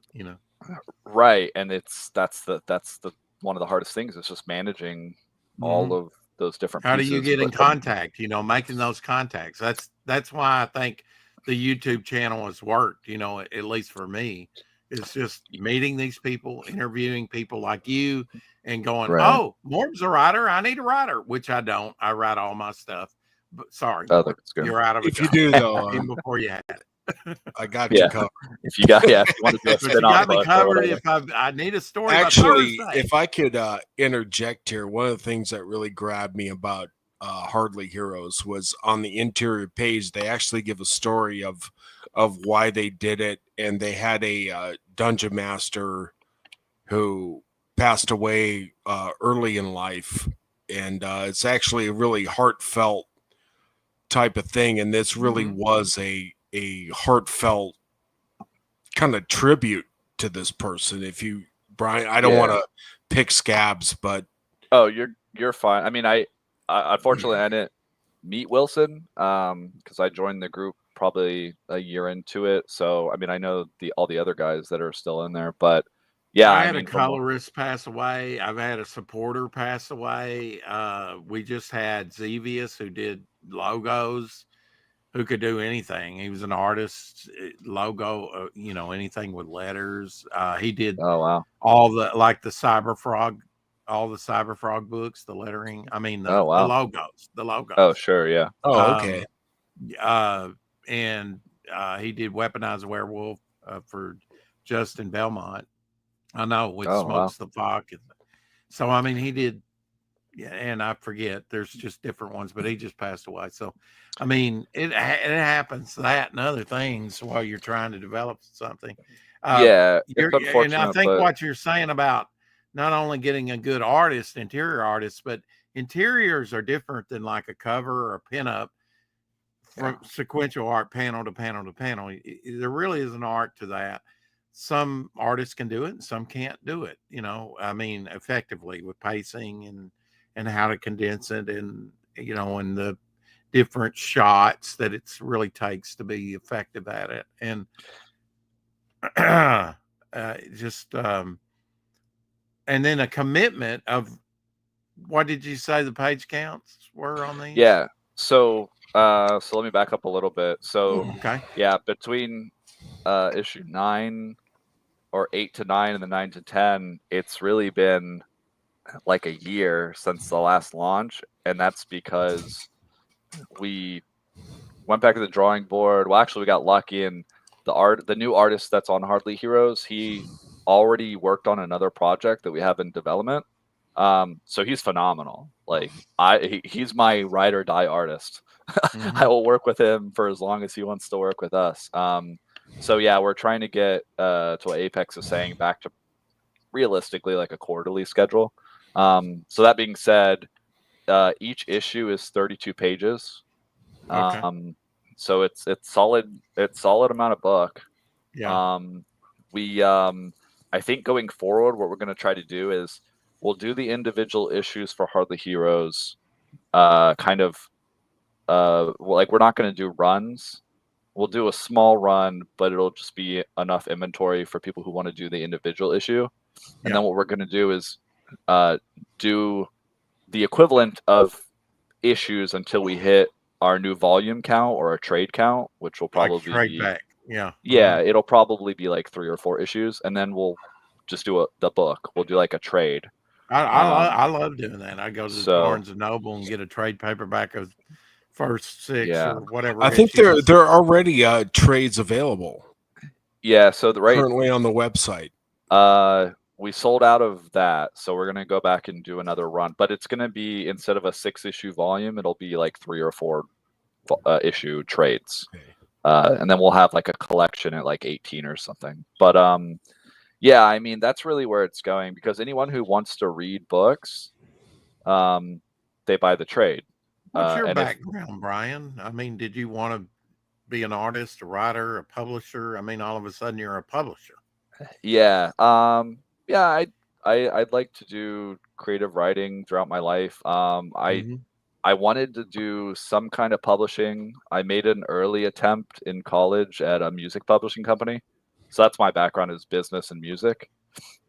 Right. And that's the one of the hardest things is just managing all of those different How pieces. do you get in contact, making those contacts? That's why I think the YouTube channel has worked, at least for me. It's just meeting these people, interviewing people like you, and going, right. Oh, Morb's a writer. I need a writer, which I don't. I write all my stuff. But sorry, you're out of it. If you do, though, even before you had it. I got you covered. If you want to do a spin-off, you got me covered. If I need a story, actually, if I could interject here, one of the things that really grabbed me about Hardly Heroes was on the interior page. They actually give a story of why they did it, and they had a dungeon master who passed away early in life, and it's actually a really heartfelt type of thing, and this really was a heartfelt kind of tribute to this person. Brian, I don't want to pick scabs, but you're fine. I mean, I unfortunately I didn't meet Wilson because I joined the group probably a year into it. So I mean, I know all the other guys that are still in there, but yeah, I had a colorist pass away. I've had a supporter pass away. We just had Zevius, who did logos, who could do anything. He was an artist, logo, anything with letters. He did all the Cyber Frog, all the Cyber Frog books, the lettering. I mean, the logos. Oh, sure, yeah. Oh, okay. And he did Weaponize Werewolf for Justin Belmont. I know, with Smokes the Fuck. So I mean, he did. Yeah, and I forget. There's just different ones, but he just passed away. So, I mean, it happens, that and other things while you're trying to develop something. It's unfortunate, and I think what you're saying about not only getting a good artist, interior artist, but interiors are different than like a cover or a pinup from sequential art, panel to panel to panel. There really is an art to that. Some artists can do it and some can't do it, I mean, effectively with pacing and how to condense it, and and the different shots that it really takes to be effective at it, and and then a commitment of, what did you say the page counts were on these? Yeah, so So let me back up a little bit. So Okay. yeah, between issue 9 or 8 to 9 and the 9 to 10, it's really been like a year since the last launch, and that's because we went back to the drawing board. Well, actually, we got lucky, and the new artist that's on Hardly Heroes, he already worked on another project that we have in development. So he's phenomenal. Like he's my ride or die artist. Mm-hmm. I will work with him for as long as he wants to work with us. So yeah, we're trying to get to what Apex is saying, back to realistically like a quarterly schedule. So that being said, each issue is 32 pages. Okay. So it's solid amount of book. Yeah. I think going forward, what we're going to try to do is we'll do the individual issues for Hardly Heroes, kind of like we're not going to do runs. We'll do a small run, but it'll just be enough inventory for people who want to do the individual issue. And then what we're going to do is do the equivalent of issues until we hit our new volume count or a trade count, which will probably like trade be back. Yeah. Yeah, it'll probably be like 3 or 4 issues, and then we'll just do the book. We'll do like a trade. I love doing that. I go to Barnes and Noble and get a trade paperback of first 6 or whatever. I think there are already trades available. Yeah, so currently on the website. We sold out of that, so we're gonna go back and do another run. But it's gonna be, instead of a 6-issue volume, it'll be like 3 or 4 issue trades. Okay. And then we'll have like a collection at like 18 or something. But yeah, I mean, that's really where it's going, because anyone who wants to read books, they buy the trade. What's your background, Brian? I mean, did you want to be an artist, a writer, a publisher? I mean, all of a sudden you're a publisher. Yeah. Yeah, I'd like to do creative writing throughout my life. I wanted to do some kind of publishing. I made an early attempt in college at a music publishing company. So that's my background, is business and music.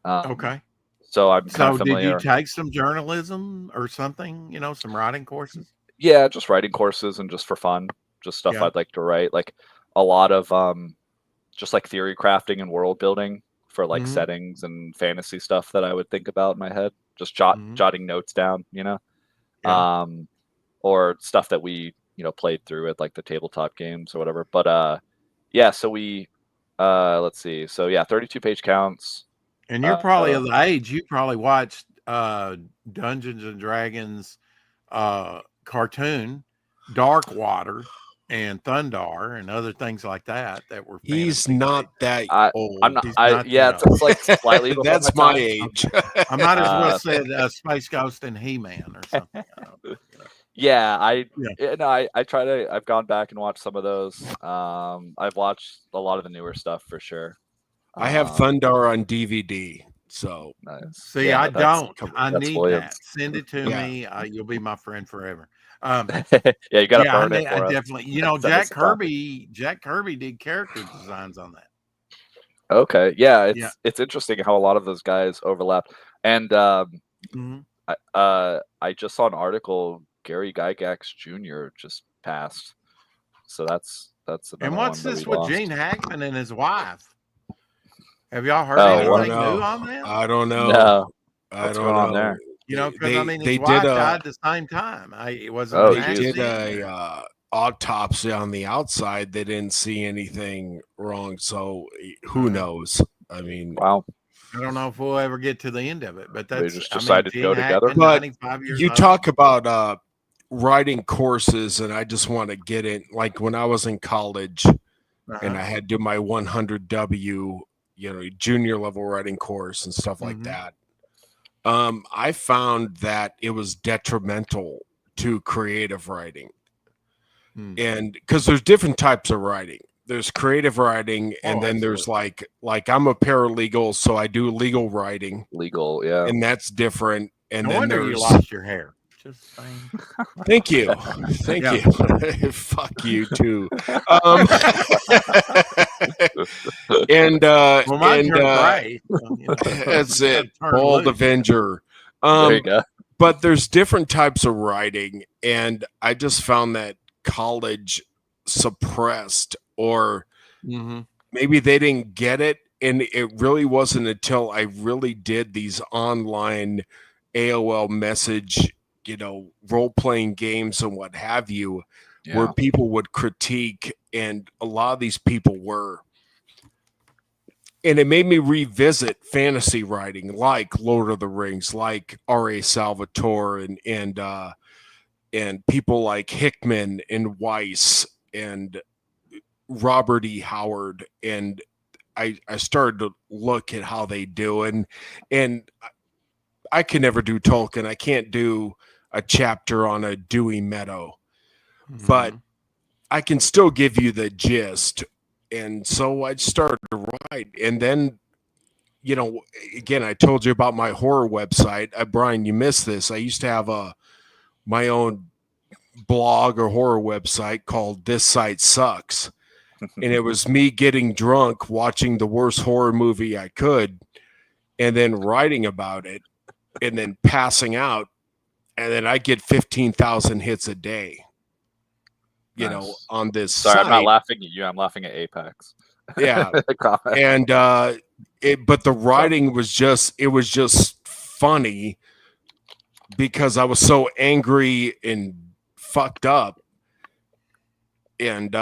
Okay. So I'm kind of familiar. Did you take some journalism or something, some writing courses? Yeah, just writing courses, and just for fun, just stuff I'd like to write. Like a lot of just like theory crafting and world building for like settings and fantasy stuff that I would think about in my head. Just jotting notes down, Yeah. Or stuff that we, played through at like the tabletop games or whatever. But yeah, so we let's see. So yeah, 32 page counts. And you're probably of the age, you probably watched Dungeons and Dragons cartoon, Dark Water and Thundar and other things like that were He's not that old. I'm not, yeah, it's like slightly that's my age. I might as well said Space Ghost and He-Man or something. Yeah, I try to. I've gone back and watched some of those. I've watched a lot of the newer stuff for sure. I have Thundar on DVD, so nice. See, I don't. I need that. Send it to me. You'll be my friend forever. Yeah, you got to burn it for us. Definitely. Jack Kirby did character designs on that. Okay, yeah, it's interesting how a lot of those guys overlap. And I just saw an article. Gary Gygax Jr. just passed, so that's and what's this with Gene Hackman and his wife? Have y'all heard anything new on that? I don't know. No, I don't know. On there? Because his wife died at the same time. It wasn't. Oh, they did a autopsy on the outside. They didn't see anything wrong. So who knows? I mean, wow. I don't know if we'll ever get to the end of it, but that's they just decided to go together. But you talk about writing courses, and I just want to get in. Like when I was in college, and I had to do my 100W, junior level writing course and stuff like that. I found that it was detrimental to creative writing, and because there's different types of writing. There's creative writing, and then there's like I'm a paralegal, so I do legal writing. Legal, yeah, and that's different. And no then you lost your hair. Just saying. Thank you. You. Fuck you too. And that's it. Bald Avenger. There you go. But there's different types of writing, and I just found that college suppressed, or maybe they didn't get it. And it really wasn't until I really did these online AOL message, role-playing games and what have you, where people would critique, and a lot of these people were. And it made me revisit fantasy writing like Lord of the Rings, like R.A. Salvatore, and people like Hickman and Weiss and Robert E. Howard. And I started to look at how they do. And I can never do Tolkien. I can't do a chapter on a dewy meadow. But I can still give you the gist. And so I started to write. And then, again, I told you about my horror website. Brian, you missed this. I used to have my own blog or horror website called This Site Sucks. And it was me getting drunk, watching the worst horror movie I could, and then writing about it, and then passing out. And then I get 15,000 hits a day. On this Sorry, site. I'm not laughing at you. I'm laughing at Apex. Yeah. And but the writing was just funny because I was so angry and fucked up. And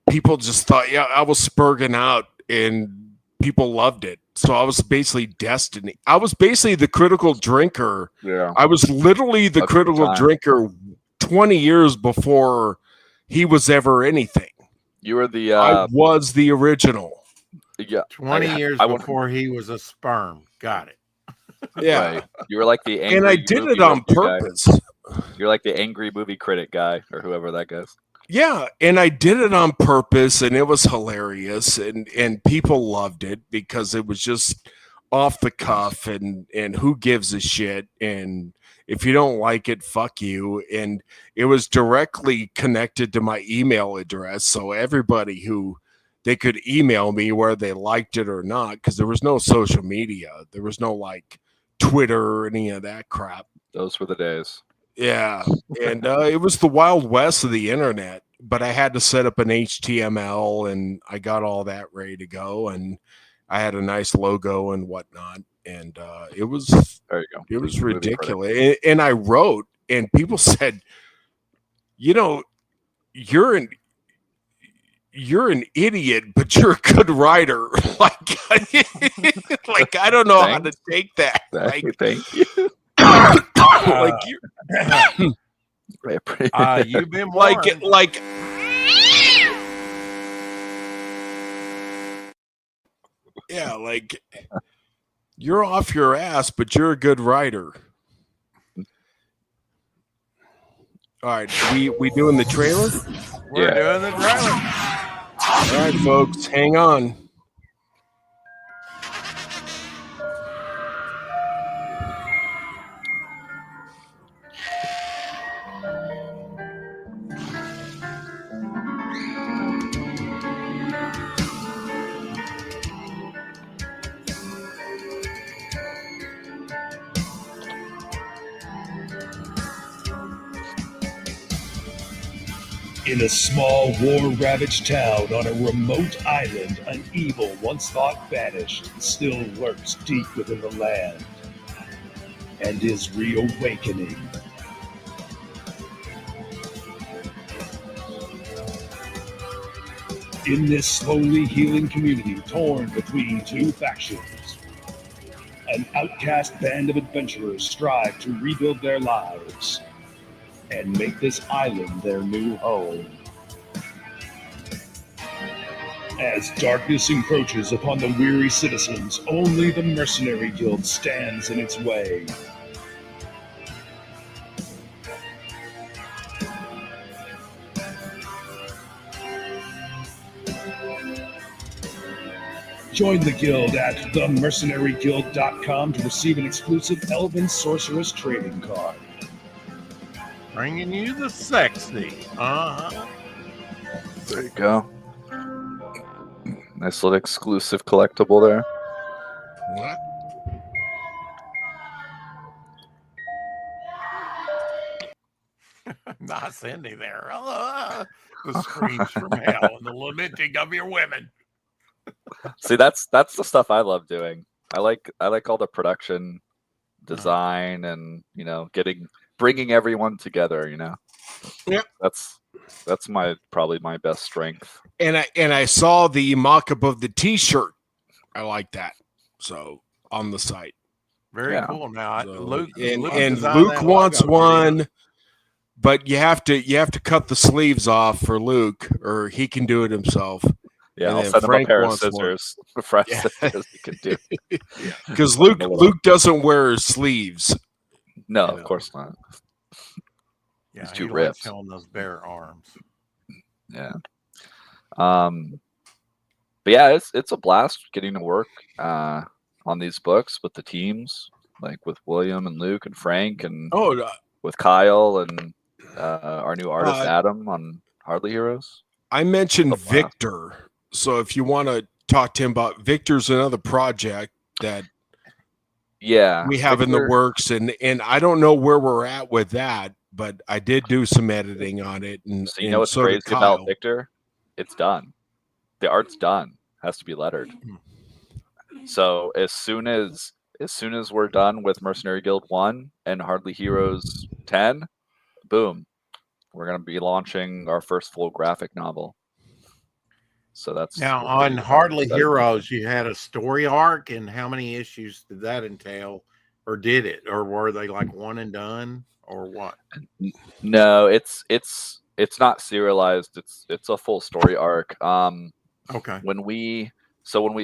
people just thought, I was spurging out, and people loved it. So I was basically destiny. I was basically the critical drinker. Yeah. I was literally the critical drinker 20 years before he was ever anything. You were the I was the original. Yeah. 20 years before he was a sperm. Got it. Yeah. Right. You were like the angry, and I did it on purpose. You're like the angry movie critic guy, or whoever that goes. Yeah, and I did it on purpose, and it was hilarious, and people loved it because it was just off the cuff, and who gives a shit, and if you don't like it, fuck you. And it was directly connected to my email address, so everybody they could email me where they liked it or not, because there was no social media. There was no like Twitter or any of that crap. Those were the days. Yeah, and it was the Wild West of the internet, but I had to set up an HTML, and I got all that ready to go, and I had a nice logo and whatnot, and it was there you go. It was ridiculous. And I wrote, and people said, you're an idiot, but you're a good writer. like I don't know how to take that. Thank you. You've been warned. Yeah, like you're off your ass, but you're a good writer. All right, we doing the trailer? We're doing the trailer. All right, folks, hang on. In a small, war-ravaged town on a remote island, an evil once thought banished still lurks deep within the land and is reawakening. In this slowly healing community torn between two factions, an outcast band of adventurers strive to rebuild their lives and make this island their new home. As darkness encroaches upon the weary citizens, only the Mercenary Guild stands in its way. Join the guild at themercenaryguild.com to receive an exclusive Elven Sorceress trading card. Bringing you the sexy. There you go. Nice little exclusive collectible there. What? Not Cindy there. The screams from hell and the lamenting of your women. See, that's the stuff I love doing. I like all the production design and bringing everyone together. Yep. That's probably my best strength. And I saw the mock-up of the T-shirt. I like that. So on the site. Very cool. Now so, Luke Luke wants one, but you have to cut the sleeves off for Luke, or he can do it himself. Yeah, I'll send him a pair of scissors. Fresh scissors he can do. Because Luke doesn't wear sleeves. No, of course not. Yeah, he's too ripped. Showing those bare arms. Yeah. But yeah, it's a blast getting to work on these books with the teams, like with William and Luke and Frank, and with Kyle and our new artist Adam on Hardly Heroes. I mentioned Victor, so if you want to talk to him about Victor's another project that we have in the works, and I don't know where we're at with that, but I did do some editing on it. And so what's crazy about Victor? It's done. The art's done. Has to be lettered. So as soon as we're done with Mercenary Guild 1 and Hardly Heroes 10, boom, we're going to be launching our first full graphic novel. So that's now on Hardly Heroes. You had a story arc, and how many issues did that entail, or did it, or were they like one and done, or what? No, it's not serialized. It's a full story arc. Okay. When we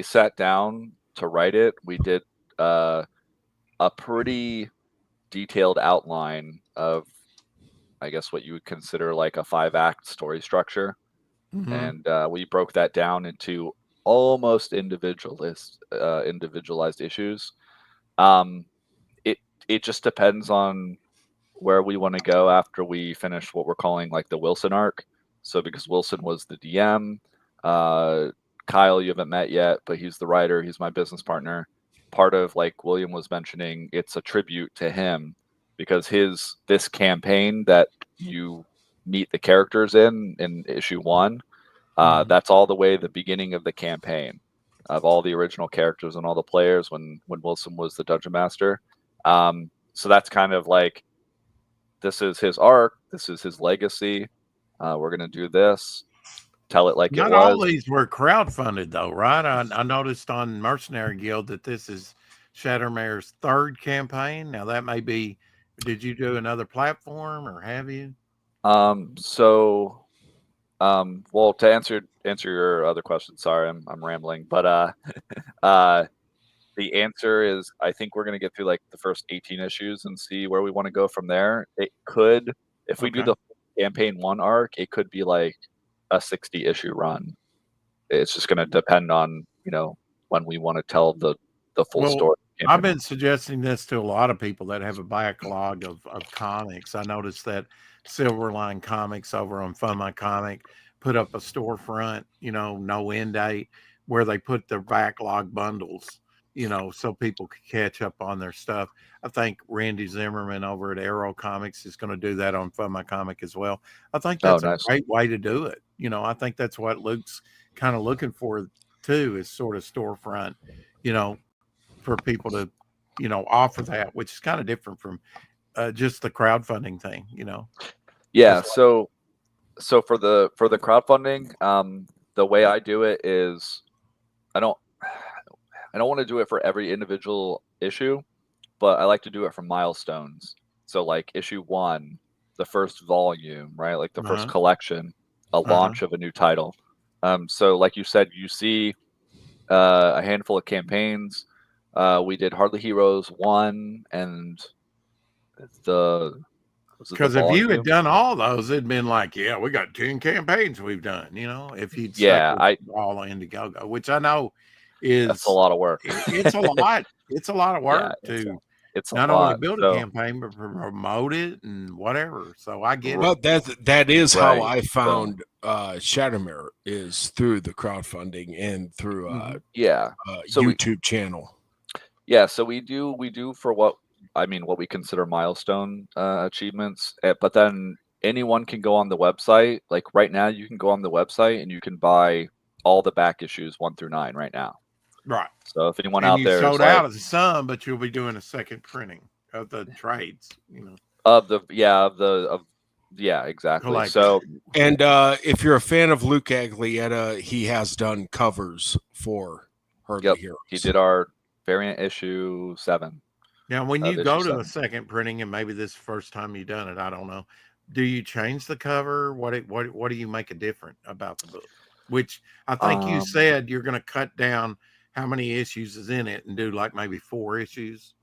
sat down to write it, we did a pretty detailed outline of, I guess, what you would consider like a 5-act story structure. Mm-hmm. And we broke that down into almost individualized issues. It just depends on where we want to go after we finish what we're calling like the Wilson arc. So because Wilson was the DM, Kyle you haven't met yet, but he's the writer. He's my business partner. Part of, like William was mentioning, it's a tribute to him because this campaign that you meet the characters in issue 1, that's all the way the beginning of the campaign of all the original characters and all the players when Wilson was the dungeon master. So that's kind of like, this is his arc, this is his legacy. We're gonna do this, tell it like Not it was. all these were crowdfunded though, right? I noticed on Mercenary Guild that this is Shattermare's 3rd campaign. Now that may be, did you do another platform or have you? Well, to answer your other question, sorry, I'm rambling, but the answer is I think we're gonna get through like the first 18 issues and see where we want to go from there. It could, if we do the campaign 1 arc, it could be like a 60 issue run. It's just gonna depend on when we want to tell the full story. I've been suggesting this to a lot of people that have a backlog of comics. I noticed that Silverline Comics over on Fund My Comic put up a storefront, no end date, where they put their backlog bundles, so people could catch up on their stuff. I think Randy Zimmerman over at Arrow Comics is going to do that on Fund My Comic as well. I think that's a great way to do it. I think that's what Luke's kind of looking for too, is sort of storefront, for people to, offer that, which is kind of different from just the crowdfunding thing, Yeah. So for the crowdfunding, the way I do it is I don't want to do it for every individual issue, but I like to do it for milestones. So like issue 1, the first volume, right? Like the first collection, a launch of a new title. So like you said, you see a handful of campaigns. We did Hardly Heroes 1 and because if you had done all those, it'd been like, yeah, we got 10 campaigns we've done, if you'd stuck with all Indiegogo, which I know that's a lot of work. It's a lot. It's a lot of work to not only build a campaign, but promote it and whatever. So I get it. That is how I found Shattermare, is through the crowdfunding and through YouTube channel. Yeah, so we do for what we consider milestone achievements, but then anyone can go on the website. Like right now, you can go on the website and you can buy all the back issues 1 through 9 right now. Right. So if anyone and out you there sold is like, out of some, but you'll be doing a second printing of the trades, exactly. Collected. So, and if you're a fan of Luke Aglietta, he has done covers for Hardly Heroes. He did our variant issue 7. Now, when you go to 7. a second printing, and maybe this is the first time you've done it, I don't know. Do you change the cover? What do you make a different about the book? Which I think you said you're going to cut down how many issues is in it and do like maybe 4 issues.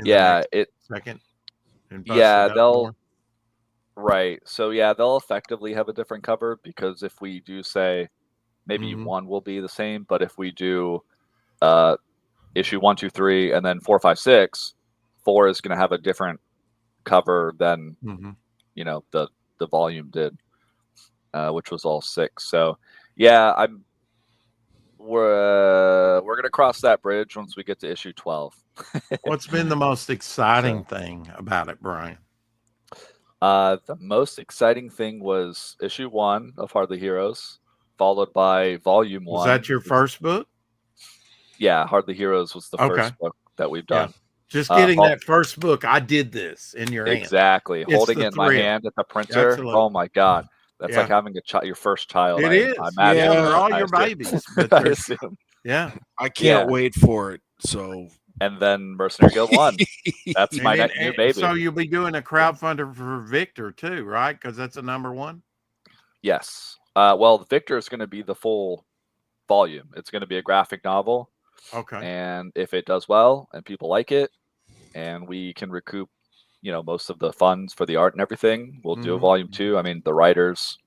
Second. And they'll right. So they'll effectively have a different cover, because if we do say maybe 1 will be the same, but if we do issue 1, 2, 3, and then 4, 5, 6, 4 is going to have a different cover than the volume did, which was all 6. So we're gonna cross that bridge once we get to issue 12. What's been the most exciting thing about it, Brian? The most exciting thing was issue 1 of Hardly Heroes, followed by volume 1. Was that your first book? Yeah, Hardly Heroes was the first book that we've done. Yeah. Just getting that first book, I did this in your hand. Exactly. Holding it in my hand at the printer. Absolutely. Oh my God. That's like having your first child. It is. I imagine. They're all your babies. But I can't wait for it. So. And then Mercenary Guild 1. That's my new baby. So you'll be doing a crowdfunder for Victor too, right? Because that's a number 1. Yes. Well, Victor is going to be the full volume. It's going to be a graphic novel. Okay. And if it does well and people like it, and we can recoup, most of the funds for the art and everything, we'll do a volume 2. I mean, the writers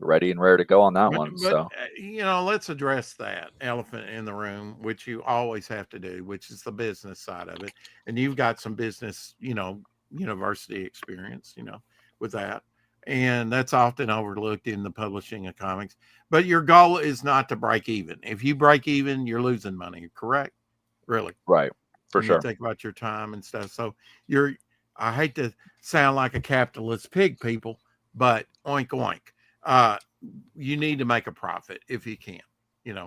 are ready and rare to go on that one. So, let's address that elephant in the room, which you always have to do, which is the business side of it. And you've got some business, university experience, with that. And that's often overlooked in the publishing of comics. But your goal is not to break even. If you break even, you're losing money, correct? Really? Right. For sure. You think about your time and stuff. So I hate to sound like a capitalist pig, people, but oink, oink. You need to make a profit if you can,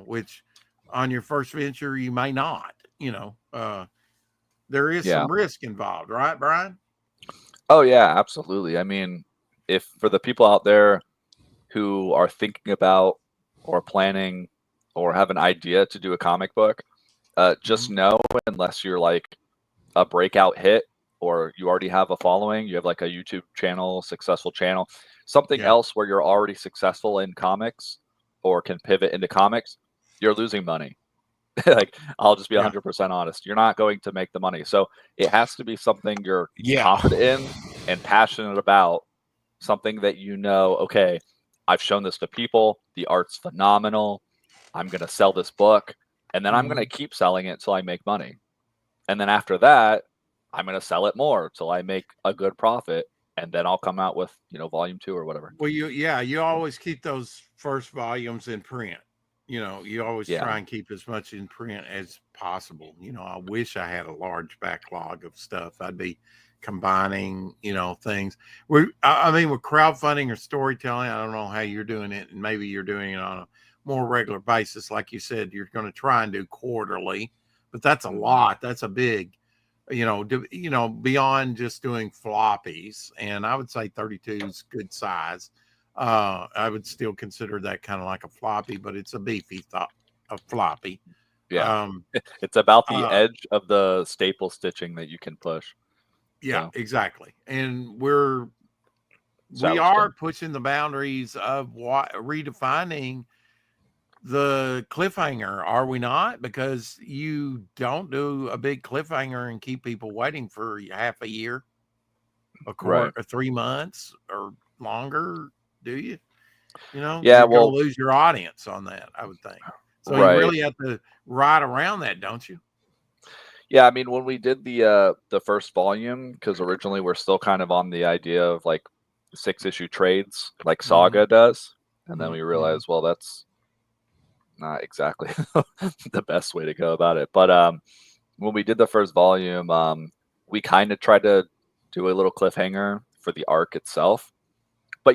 which on your first venture, you may not, there is some risk involved, right, Brian? Oh yeah, absolutely. I mean, if for the people out there who are thinking about or planning or have an idea to do a comic book, just know, unless you're like a breakout hit or you already have a following, you have like a YouTube channel, successful channel, something else where you're already successful in comics or can pivot into comics, you're losing money. Like, I'll just be 100% honest. You're not going to make the money. So it has to be something you're confident in and passionate about, something that okay, I've shown this to people. The art's phenomenal. I'm going to sell this book, and then I'm going to keep selling it till I make money. And then after that, I'm going to sell it more till I make a good profit. And then I'll come out with, volume 2 or whatever. Well, you always keep those first volumes in print. You always try and keep as much in print as possible. I wish I had a large backlog of stuff. I'd be combining, things. With crowdfunding or storytelling, I don't know how you're doing it, and maybe you're doing it on a more regular basis. Like you said, you're going to try and do quarterly, but that's a lot. That's a big, beyond just doing floppies. And I would say 32 is good size. I would still consider that kind of like a floppy, but it's a beefy a floppy. Yeah. It's about the edge of the staple stitching that you can push. Yeah, exactly. And we are pushing the boundaries of redefining the cliffhanger, are we not? Because you don't do a big cliffhanger and keep people waiting for half a year, a quarter, or 3 months or longer, do you? You're going to lose your audience on that, I would think. So you really have to ride around that, don't you? Yeah, I mean, when we did the first volume, because originally we're still kind of on the idea of like 6-issue trades, like Saga does, and then we realized, well, that's not exactly the best way to go about it. But when we did the first volume, we kind of tried to do a little cliffhanger for the arc itself,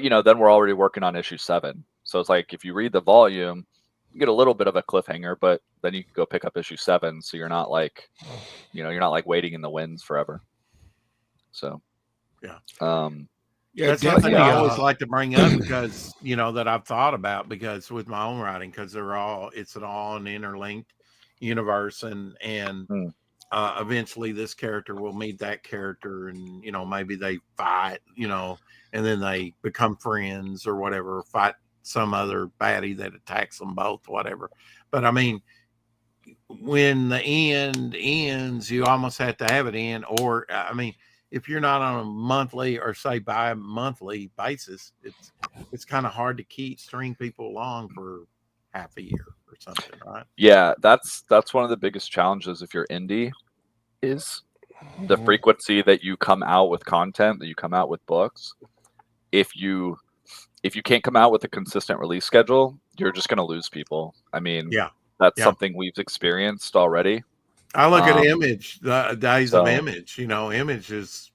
but then we're already working on issue 7. So it's like if you read the volume, you get a little bit of a cliffhanger, but then you can go pick up issue 7. So you're not like, you're not like waiting in the winds forever. So, yeah. Yeah, that's something I always like to bring up because, that I've thought about because with my own writing, because it's all an interlinked universe and eventually this character will meet that character and, maybe they fight, and then they become friends or whatever, fight some other baddie that attacks them both, whatever. But I mean, when the end ends, you almost have to have it end. Or, I mean, if you're not on a monthly or say bi-monthly basis, it's kind of hard to string people along for half a year or something, right? Yeah, that's one of the biggest challenges if you're indie is the frequency that you come out with content, that you come out with books. If you can't come out with a consistent release schedule, you're just going to lose people. I mean, that's something we've experienced already. I look at Image, the days of Image. Image is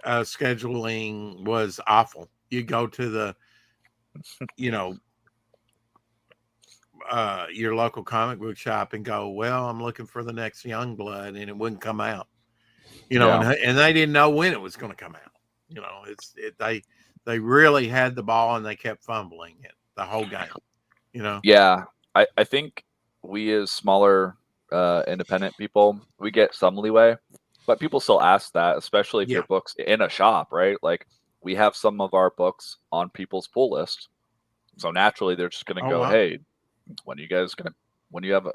scheduling was awful. You go to the, your local comic book shop and go, well, I'm looking for the next Youngblood, and it wouldn't come out. And they didn't know when it was going to come out. They really had the ball and they kept fumbling it the whole game. Yeah, I think we as smaller independent people, we get some leeway, but people still ask that, especially if your book's in a shop, right? Like we have some of our books on people's pull list, so naturally they're just going to go, wow. Hey, when are you guys gonna? When do you have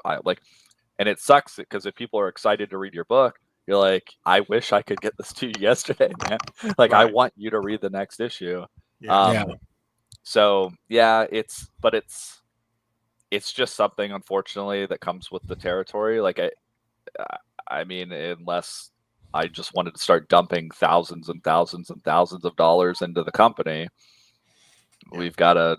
and it sucks because if people are excited to read your book, you're like, I wish I could get this to you yesterday, man. Like right. I want you to read the next issue. So yeah, it's just something, unfortunately, that comes with the territory. Like I mean, unless I just wanted to start dumping thousands and thousands and thousands of dollars into the company, we've got to,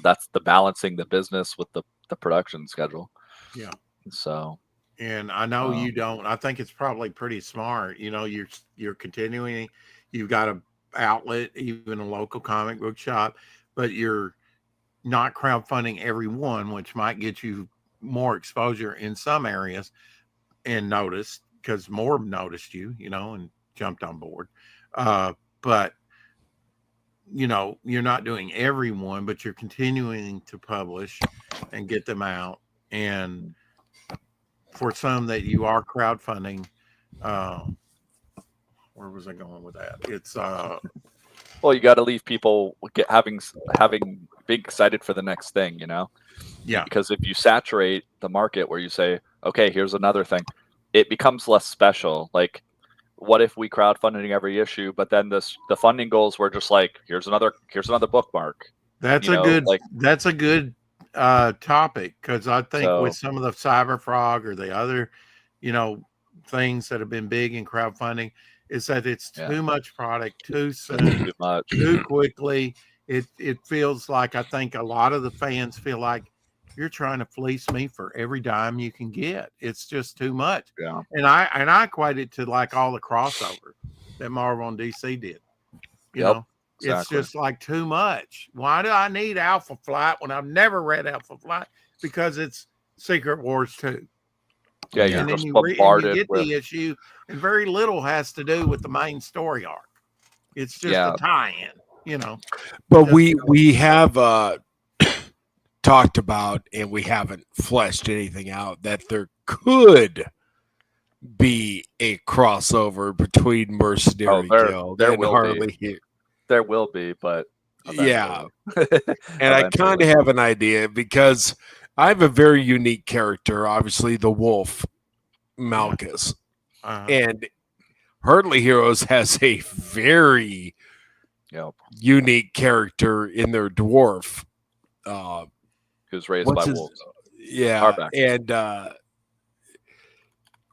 that's the balancing the business with the production schedule. Yeah. So. And I know you don't. I think it's probably pretty smart. You're continuing. You've got an outlet, even a local comic book shop, but you're not crowdfunding every one, which might get you more exposure in some areas and noticed because more noticed you, and jumped on board. But you're not doing every one, but you're continuing to publish and get them out. And for some that you are crowdfunding, where was I going with that? It's well, you got to leave people having being excited for the next thing, Yeah. Because if you saturate the market where you say, okay, here's another thing, it becomes less special. Like, what if we crowdfunding every issue, but then the funding goals were just like, here's another bookmark. That's a good topic, because I think with some of the Cyber Frog or the other, things that have been big in crowdfunding, is that it's too much product too soon, too quickly. It feels like, I think a lot of the fans feel like you're trying to fleece me for every dime you can get. It's just too much. Yeah. And I equate it to like all the crossovers that Marvel and DC did. You know, exactly. It's just like too much. Why do I need Alpha Flight when I've never read Alpha Flight? Because it's Secret Wars 2. Yeah, and then you get the issue, and very little has to do with the main story arc. It's just a tie-in, But we have talked about, and we haven't fleshed anything out, that there could be a crossover between Mercenary Guild and Harley here. There will be, but yeah. And I kind of have an idea, because I have a very unique character, obviously the Wolf, Malchus. And Hardly Heroes has a very unique character in their dwarf. Who's raised by wolves. Yeah. And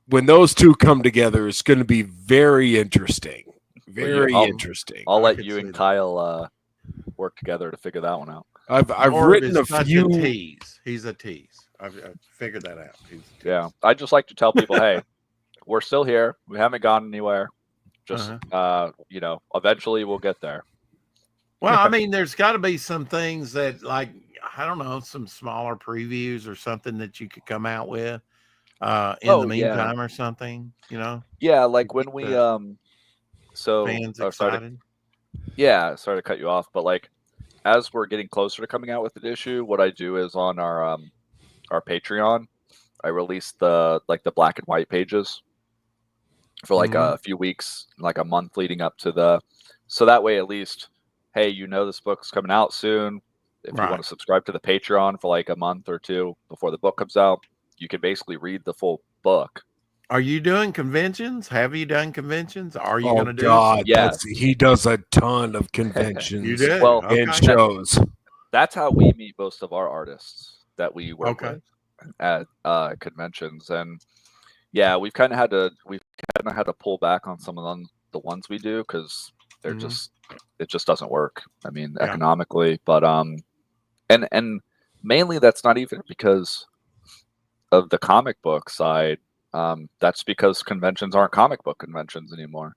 when those two come together, it's going to be very interesting. Very interesting. I'll let you and Kyle work together to figure that one out. I've written a few. He's a tease. I've figured that out. Yeah, I just like to tell people, hey, we're still here. We haven't gone anywhere. Just eventually we'll get there. Well, I mean, there's got to be some things that, like, I don't know, some smaller previews or something that you could come out with in the meantime or something, Yeah, like when we fans excited. Sorry to cut you off, but like as we're getting closer to coming out with the issue, what I do is on our Patreon, I release the black and white pages for like a few weeks, like a month leading up to so that way at least, hey, this book's coming out soon. If you want to subscribe to the Patreon for like a month or two before the book comes out, you can basically read the full book. Are you doing conventions? Have you done conventions? Are you going to do God, Yes. He does a ton of conventions. You do? Well, and shows. That's how we meet most of our artists that we work with at conventions. And yeah, we've kind of had to pull back on some of the ones we do because they're it just doesn't work. I mean, economically, but and mainly that's not even because of the comic book side. That's because conventions aren't comic book conventions anymore.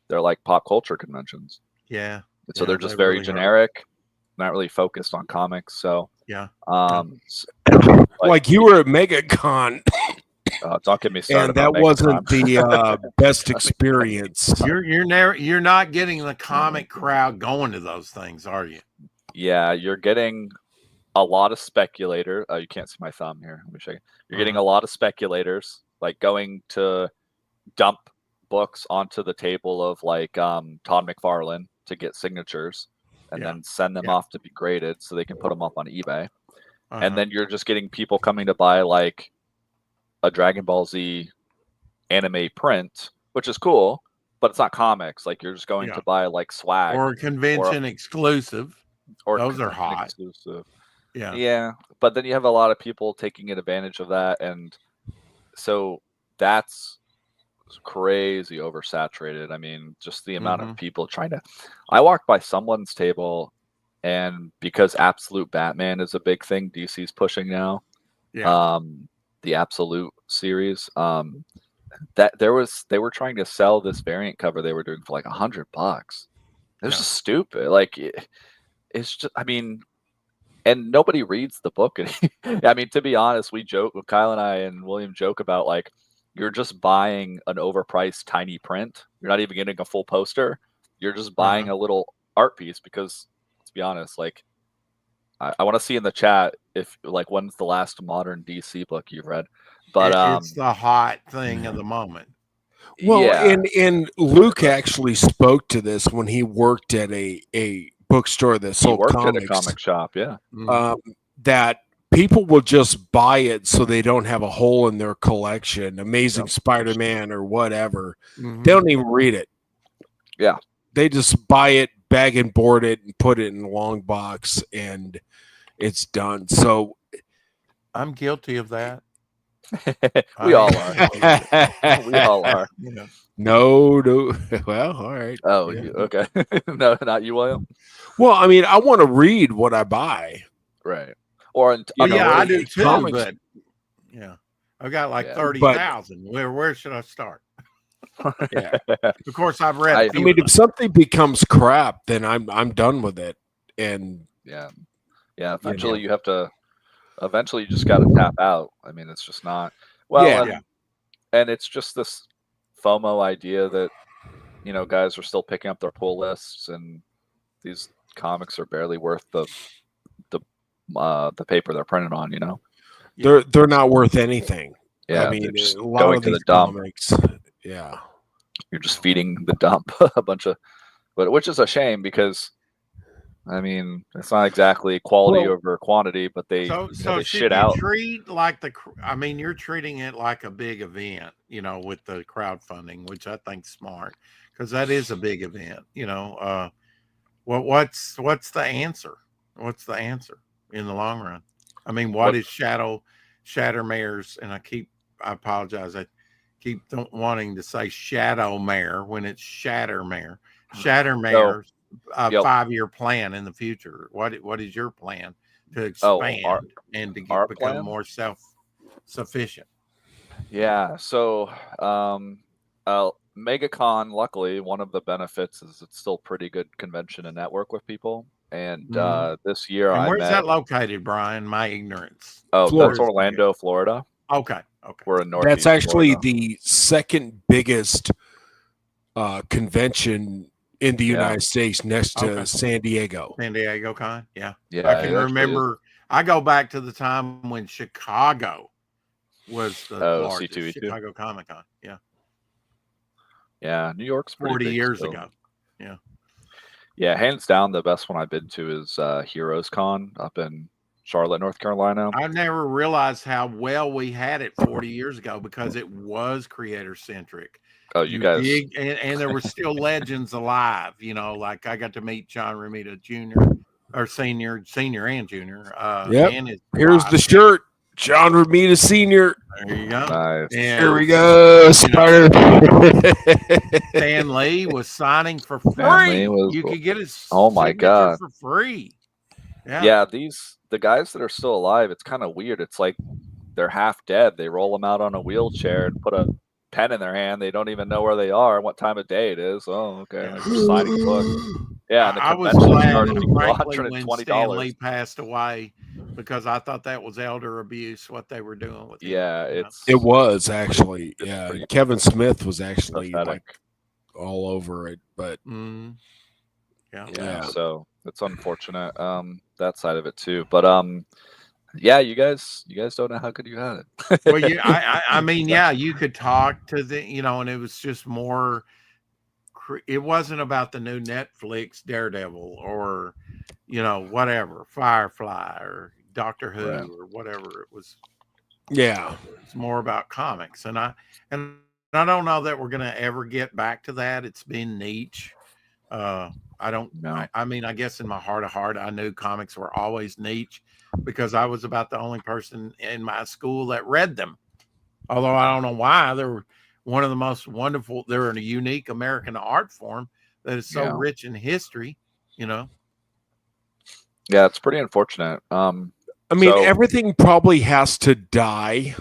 They're like pop culture conventions. Yeah. So they're just very generic, not really focused on comics. So like you were at MegaCon. Don't get me started. And that wasn't the best experience. You're not getting the comic crowd going to those things, are you? Yeah, you're getting a lot of speculator. Oh, you can't see my thumb here. Let me show you. You're getting a lot of speculators, like going to dump books onto the table of like Todd McFarlane to get signatures, and then send them off to be graded so they can put them up on eBay. And then you're just getting people coming to buy like a Dragon Ball Z anime print, which is cool, but it's not comics. Like you're just going to buy like swag or a convention exclusive. Or those are hot. Exclusive. Yeah. Yeah. But then you have a lot of people taking advantage of that. And so that's crazy oversaturated. I mean, just the amount of people I walked by someone's table, and because Absolute Batman is a big thing DC's pushing now. Yeah. The Absolute series, that they were trying to sell this variant cover they were doing for like $100. It's just stupid. Like it's just, I mean, and nobody reads the book. I mean, to be honest, we joke, Kyle and I and William joke about like, you're just buying an overpriced tiny print. You're not even getting a full poster. You're just buying a little art piece because, let's be honest, like I want to see in the chat if like when's the last modern DC book you've read. But it's the hot thing of the moment. Well, and Luke actually spoke to this when he worked at a bookstore that sold comics. At a comic shop, that people will just buy it so they don't have a hole in their collection. Amazing Spider-Man or whatever. They don't even read it. Yeah. They just buy it, bag and board it, and put it in a long box, and it's done. So I'm guilty of that. We all are. We all are. No. Well, all right. Oh, okay. No, not you, William. Well, I mean, I want to read what I buy. Right. Or I do too. Comics. But I've got like 30,000. Where should I start? Of course, I've read. I mean, if something becomes crap, then I'm done with it. And eventually you have to. Eventually, you just got to tap out. I mean, it's just not and it's just this FOMO idea that guys are still picking up their pull lists, and these comics are barely worth the paper they're printed on. They're not worth anything. Yeah, I mean, just a lot going of to these the dump. Comics, you're just feeding the dump a bunch of, which is a shame because, I mean, it's not exactly quality over quantity, but they they shit out. Treat like you're treating it like a big event, with the crowdfunding, which I think's smart because that is a big event. What's the answer? What's the answer in the long run? I mean, what is Shattermare's? And I apologize. I keep wanting to say Shadowmare when it's Shattermare. Shattermare's 5-year plan in the future. What is your plan to expand and to become more self-sufficient? Yeah. So MegaCon, luckily, one of the benefits is it's still pretty good convention and network with people. And this year And I where's met. that located, Brian? My ignorance. Oh, Florida. that's Orlando, Florida. Okay. We're in Northeast That's actually Florida. the second biggest convention in the United States, next to San Diego. San Diego Con. Yeah. Yeah. I can remember. I go back to the time when Chicago was the largest. C2E2. Chicago Comic Con. Yeah. Yeah. New York's pretty 40 big years still. ago. Yeah. Yeah. Hands down, the best one I've been to is Heroes Con up in Charlotte, North Carolina. I never realized how well we had it 40 years ago because it was creator centric. Oh, you guys. And there were still legends alive, like I got to meet John Romita Jr. or senior and junior. And here's the shirt. John Romita Sr. There you go. Nice. And, here we go. Spider. Stan Lee was signing for free. You could get his signature for free. Yeah, the guys that are still alive, it's kind of weird. It's like they're half dead. They roll them out on a wheelchair and put a pen in their hand. They don't even know where they are and what time of day it is. Oh, okay. Yeah. They're signing a book. Yeah, and the I was convention glad charged when $120. Stan Lee passed away because I thought that was elder abuse what they were doing with him. Yeah, it was actually. Yeah, Kevin Smith was actually pathetic. like all over it, but yeah. So it's unfortunate that side of it too. But yeah, you guys don't know how good you had it. Well, I mean, yeah, you could talk to the, and it was just more. It wasn't about the new Netflix Daredevil or, whatever, Firefly or Doctor Who or whatever it was. Yeah, it's more about comics, and I don't know that we're gonna ever get back to that. It's been niche. I don't know. I mean, I guess in my heart of heart, I knew comics were always niche because I was about the only person in my school that read them. Although I don't know why. They were one of the most wonderful. They're in a unique American art form that is so rich in history, Yeah, it's pretty unfortunate. I mean, everything probably has to die,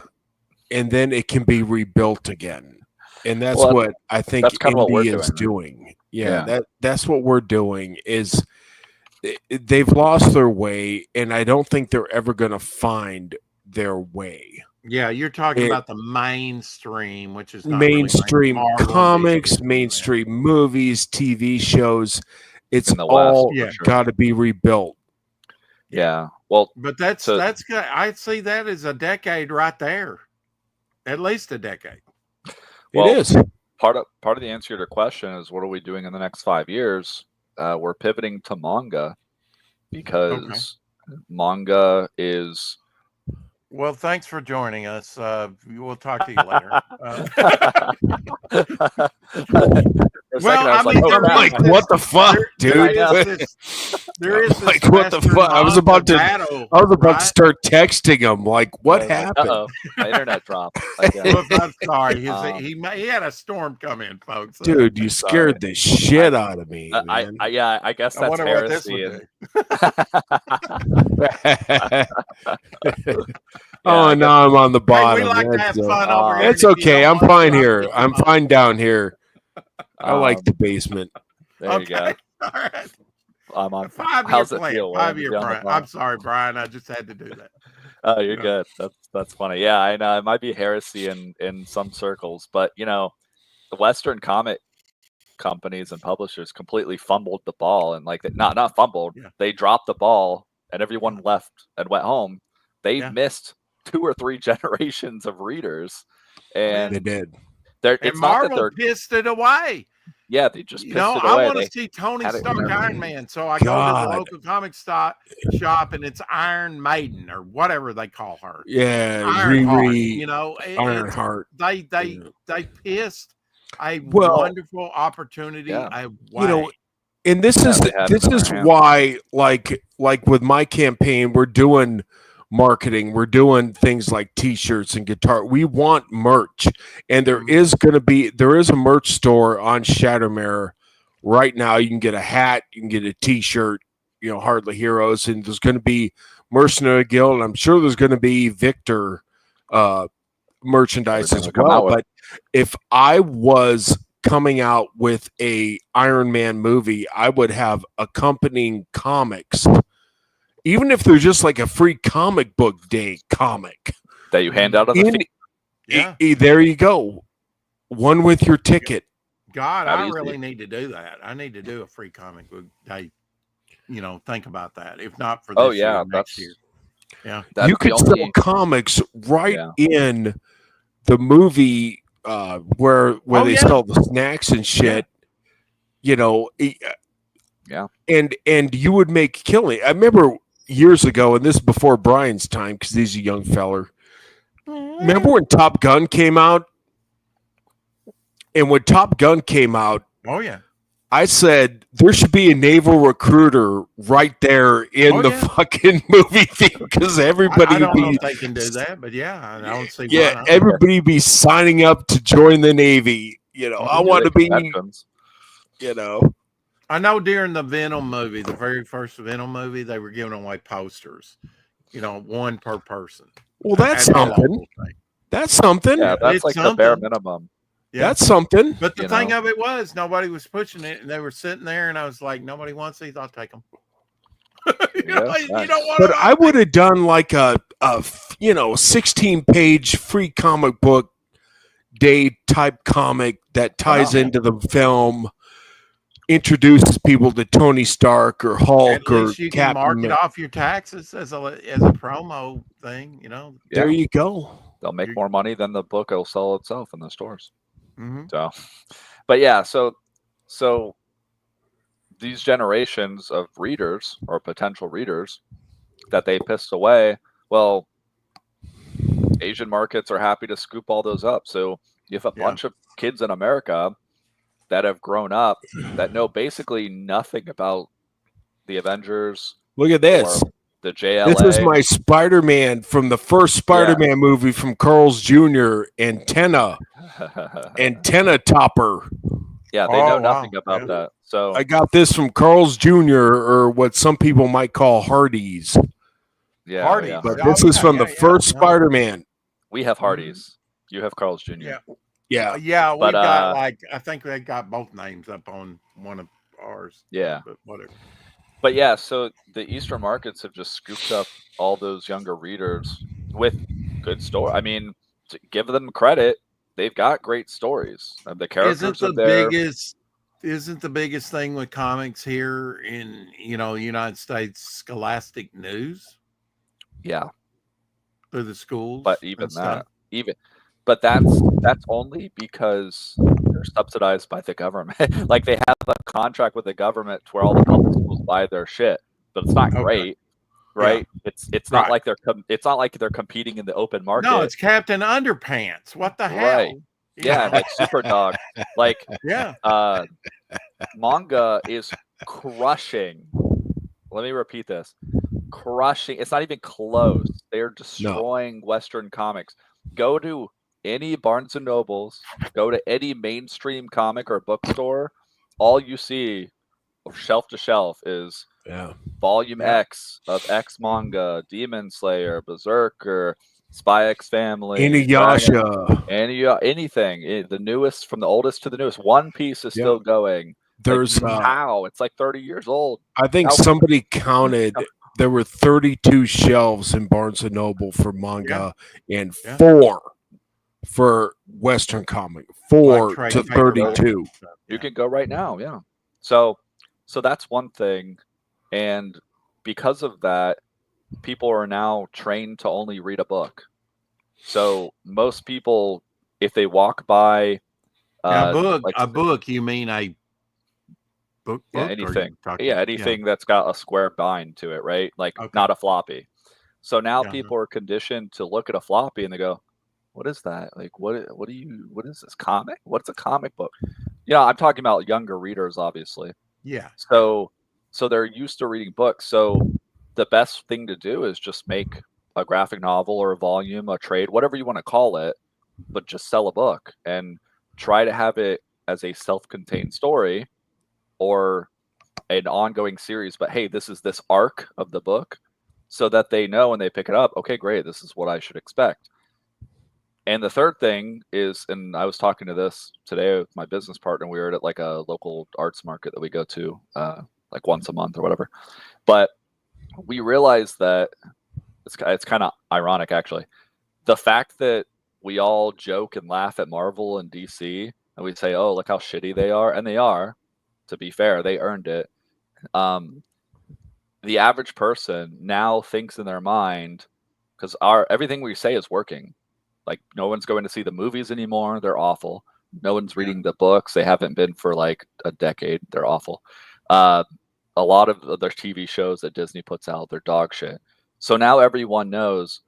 and then it can be rebuilt again. And that's what I think India is doing. Yeah, that's what we're doing. Is they've lost their way, and I don't think they're ever going to find their way. Yeah, you're talking about the mainstream, which is not mainstream really comics, mainstream movies, TV shows. It's all got to be rebuilt. Yeah, well, but that's good. I see that as a decade right there, at least a decade. Well, it is part of the answer to your question is what are we doing in the next 5 years? We're pivoting to manga because manga is. Well, thanks for joining us. We'll talk to you later. What the fuck, dude? There is like, what the fuck? I was about to start texting him. Like, what happened? My internet dropped. I'm sorry. He had a storm come in, folks. Dude, you scared the shit out of me. I guess that's heresy. Oh, now I'm on the bottom. Hey, we like to have fun over here. It's okay. I'm fine here. I'm fine down here. I like the basement. There you go. All right. I'm on 5-year plan. 5-year plan. I'm sorry, Brian. I just had to do that. Oh, you're good. That's funny. Yeah, I know it might be heresy in some circles, but the Western comic companies and publishers completely fumbled the ball, and not fumbled. Yeah. They dropped the ball, and everyone left and went home. They missed 2 or 3 generations of readers, and they did. And Marvel pissed it away. Yeah, they just pissed it away. I want to see Tony Stark Iron Man, so I go to the local comic shop, and it's Iron Maiden or whatever they call her. Yeah, Ironheart. They pissed a wonderful opportunity away. And this is why, like with my campaign, we're doing marketing, we're doing things like t-shirts and guitar. We want merch, and there is a merch store on Shattermare right now. You can get a hat, you can get a t-shirt, Hardly Heroes, and there's going to be Mercenary Guild, and I'm sure there's going to be Victor merchandise as well. But if I was coming out with a Iron Man movie, I would have accompanying comics, even if they're just like a free comic book day comic that you hand out on the feed. There you go. One with your ticket. God, I really need to do that. I need to do a free comic book day. Think about that. If not for this year, next year. Yeah. You could sell comics in the movie where they sell the snacks and shit. Yeah. And you would make killing. I remember years ago, and this is before Brian's time because he's a young feller. Remember when Top Gun came out? And when Top Gun came out, I said there should be a naval recruiter right there in the fucking movie theater because everybody. I don't know if they can do that, but I don't see. Yeah, everybody be signing up to join the Navy. I want to be. I know during the Venom movie, the very first Venom movie, they were giving away posters. One per person. Well, that's something. That's something. Yeah, that's like the bare minimum. Yeah. That's something. But the thing of it was, nobody was pushing it, and they were sitting there, and I was like, nobody wants these. I'll take them. You don't want. But I would have done like a 16-page free comic book day type comic that ties into the film, introduces people to Tony Stark or Hulk or you Captain. Can mark it off your taxes as a promo thing. There you go. They'll make more money than the book will sell itself in the stores. Mm-hmm. So, but yeah, so these generations of readers or potential readers that they pissed away, well, Asian markets are happy to scoop all those up. So you have a bunch of kids in America that have grown up that know basically nothing about the Avengers. Look at this. The JLA. This is my Spider-Man from the first Spider-Man movie from Carl's Jr. Antenna Topper. Yeah, they know nothing about that. So I got this from Carl's Jr. or what some people might call Hardee's. Yeah, Hardee's. But this is from the first Spider-Man. We have Hardee's. You have Carl's Jr. Yeah. We got I think they got both names up on one of ours. Yeah, but whatever. But yeah, so the Eastern markets have just scooped up all those younger readers with good story. I mean, to give them credit, they've got great stories. The characters are there. Isn't the biggest thing with comics here in United States Scholastic News? Yeah, through the schools. But but that's only because they're subsidized by the government. Like they have a contract with the government where all the public schools buy their shit, but it's not great, right? Yeah. It's not like they're competing in the open market. No, it's Captain Underpants. What the hell? Right. Yeah, like Super Dog. Like manga is crushing. Let me repeat this. Crushing. It's not even close. They're destroying Western comics. Go to any Barnes and Nobles, go to any mainstream comic or bookstore, all you see shelf to shelf is volume X of X manga, Demon Slayer, Berserker, Spy X Family, Inuyasha, anything. The newest, from the oldest to the newest. One Piece is still going. There's it's like 30 years old. I think somebody counted there were 32 shelves in Barnes and Noble for manga and 4 for Western comic. 4 to 32. You can go right now, So that's one thing, and because of that, people are now trained to only read a book. So most people, if they walk by a book, you mean a book? Anything. Anything that's got a square bind to it, right? Like not a floppy. So now people are conditioned to look at a floppy and they go, what is that? Like, what is this comic? What's a comic book? I'm talking about younger readers, obviously. Yeah. So they're used to reading books. So the best thing to do is just make a graphic novel or a volume, a trade, whatever you want to call it, but just sell a book and try to have it as a self-contained story or an ongoing series. But hey, this is this arc of the book, so that they know when they pick it up, okay, great, this is what I should expect. And the third thing is, and I was talking to this today with my business partner. We were at like a local arts market that we go to like once a month or whatever. But we realized that it's kind of ironic, actually. The fact that we all joke and laugh at Marvel and DC, and we say, "Oh, look how shitty they are," and they are. To be fair, they earned it. The average person now thinks in their mind, because everything we say is working. Like, no one's going to see the movies anymore. They're awful. No one's reading the books. They haven't been for like a decade. They're awful. A lot of their TV shows that Disney puts out, they're dog shit. So now everyone knows,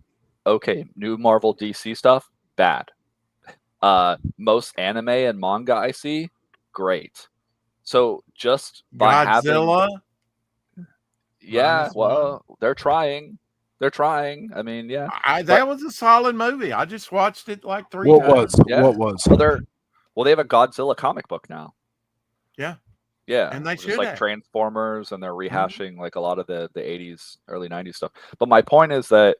okay, new Marvel DC stuff, bad. Most anime and manga I see, great. So just by Godzilla? Yeah, well, they're trying. They're trying. I mean, yeah. That was a solid movie. I just watched it like 3 times. What was? Well, they have a Godzilla comic book now. Yeah. Yeah. And they should like have. Transformers, and they're rehashing like a lot of the 80s, early 90s stuff. But my point is that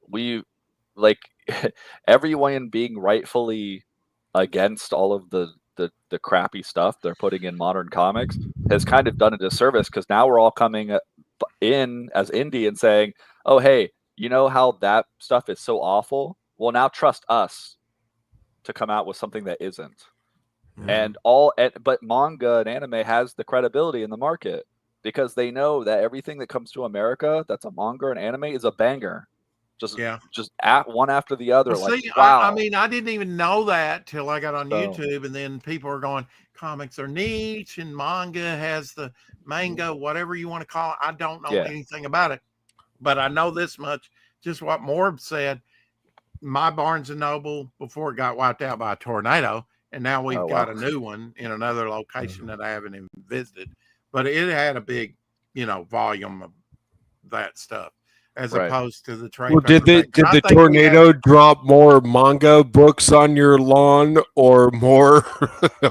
we like everyone being rightfully against all of the crappy stuff they're putting in modern comics has kind of done a disservice, because now we're all coming in as indie and saying, oh, hey, you know how that stuff is so awful? Well, now trust us to come out with something that isn't. But manga and anime has the credibility in the market, because they know that everything that comes to America that's a manga and anime is a banger. Just at one after the other. Well, like, wow. I mean, I didn't even know that till I got on YouTube, and then people are going, comics are niche and manga has the manga, whatever you want to call it. I don't know anything about it, but I know this much, just what Morb said. My Barnes and Noble, before it got wiped out by a tornado, and now we've got a new one in another location that I haven't even visited, but it had a big, volume of that stuff. As opposed to the trade. Well, did the tornado drop more manga books on your lawn or more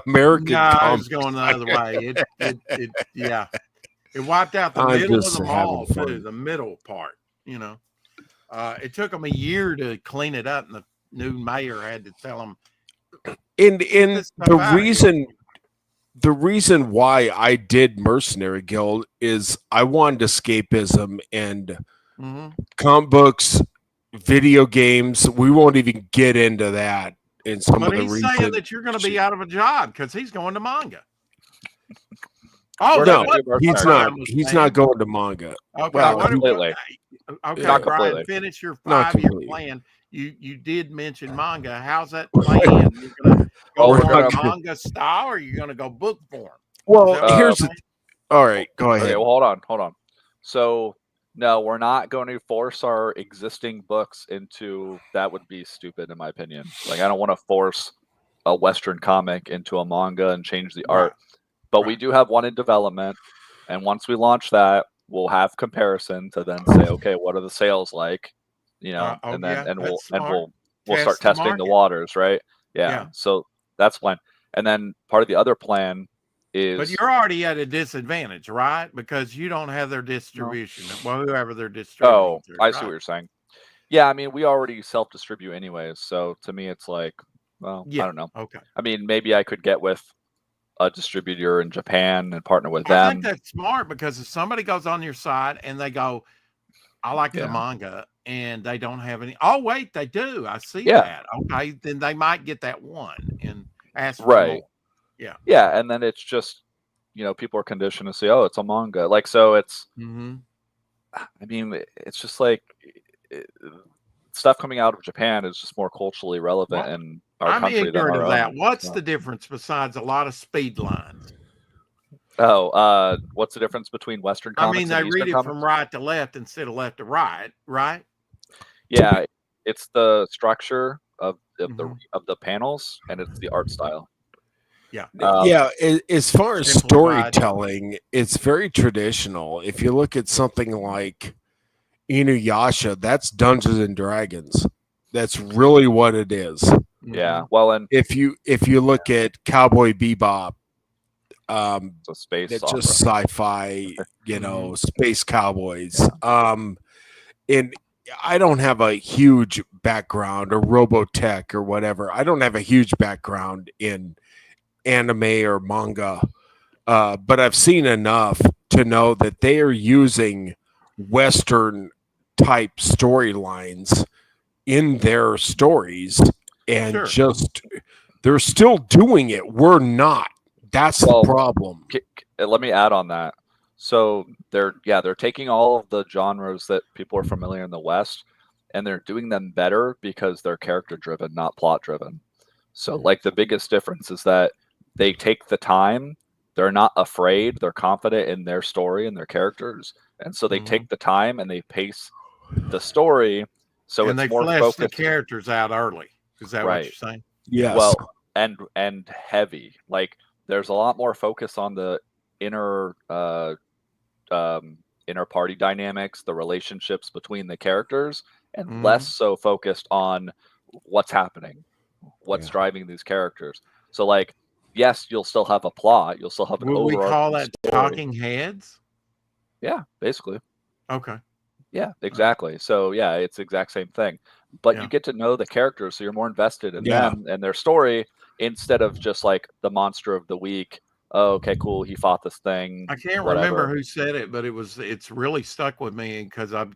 American? No, I was going the other way. It wiped out the middle of the mall too, the middle part. It took them a year to clean it up, and the new mayor had to tell them. And the reason why I did Mercenary Guild is I wanted escapism and. Comic books, video games. We won't even get into that. In some of the he's reasons saying that you're going to be out of a job because he's going to manga. No, he's not. He's not going to manga. Okay, well, completely. Okay, not Brian, completely. finish your 5-year plan. You did mention manga. How's that plan? You're going to go manga style, or you're going to go book form? Well, here's all right. Go ahead. Okay, well, hold on. So. No, we're not going to force our existing books into that. Would be stupid, in my opinion. Like, I don't want to force a Western comic into a manga and change the art. But we do have one in development, and once we launch that, we'll have comparison to then say, okay, what are the sales like? And we'll start testing the waters, right? Yeah. So that's the plan. And then part of the other plan is, but you're already at a disadvantage, right? Because you don't have their distribution. Well, whoever they're distributing. Oh, I see what you're saying. Yeah, I mean, we already self-distribute anyways. So to me, it's like, well, I don't know. Okay. I mean, maybe I could get with a distributor in Japan and partner with them. I think that's smart, because if somebody goes on your site and they go, I like the manga, and they don't have any. Oh, wait, they do. I see that. Okay, then they might get that one and ask for more. Yeah, and then it's just, people are conditioned to say, oh, it's a manga. Like, so it's, I mean, it's just like stuff coming out of Japan is just more culturally relevant in our country than our own. That. What's the difference besides a lot of speed lines? Oh, what's the difference between Western comics? I mean, they read it from right to left instead of left to right, right? Yeah, it's the structure of the panels, and it's the art style. Yeah. As far as storytelling, it's very traditional. If you look at something like Inuyasha, that's Dungeons and Dragons. That's really what it is. Yeah. Well, and if you look at Cowboy Bebop, it's space it's opera. just sci-fi, space cowboys. And I don't have a huge background, or Robotech or whatever. I don't have a huge background in anime or manga, but I've seen enough to know that they are using Western type storylines in their stories, and just they're still doing it. We're not. That's the problem. Let me add on that. So they're taking all of the genres that people are familiar in the West, and they're doing them better because they're character driven, not plot driven. So like the biggest difference is that they take the time, they're not afraid, they're confident in their story and their characters, and so they take the time and they pace the story so and it's they more flesh focused. the characters out early. Is that what you're saying? Yes. Well, and heavy. Like there's a lot more focus on the inner party dynamics, the relationships between the characters, and less so focused on what's happening, what's driving these characters. So like, yes, you'll still have a plot, you'll still have an overarching we call that story. talking heads? Yeah, basically. Okay. Yeah, exactly. So yeah, it's the exact same thing. But you get to know the characters, so you're more invested in them and their story instead of just like the monster of the week. Oh, okay, cool. He fought this thing. I can't remember who said it, but it's really stuck with me because I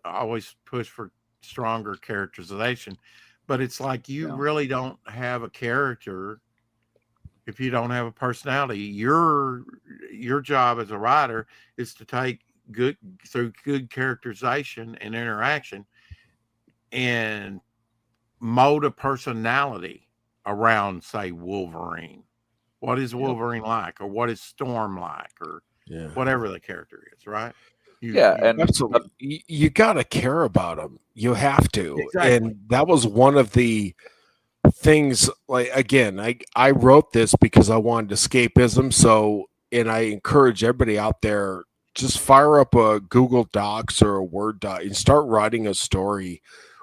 always push for stronger characterization. But it's like you really don't have a character if you don't have a personality. Your job as a writer is to take good characterization and interaction and mold a personality around, say, Wolverine. What is Wolverine like, or what is Storm like, or whatever the character is, right? Absolutely. You got to care about them. You have to. Exactly. And that was one of the things, like, again, I wrote this because I wanted escapism. So, and I encourage everybody out there, just fire up a Google Docs or a Word doc and start writing a story,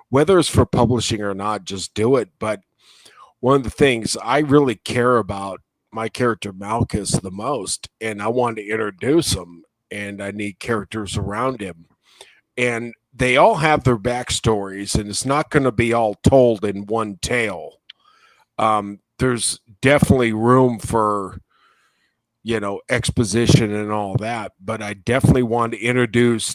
whether it's for publishing or not, just do it. But one of the things I really care about my character Malchus the most, and I want to introduce him, and I need characters around him, and they all have their backstories, and it's not going to be all told in one tale. There's definitely room for exposition and all that, but I definitely want to introduce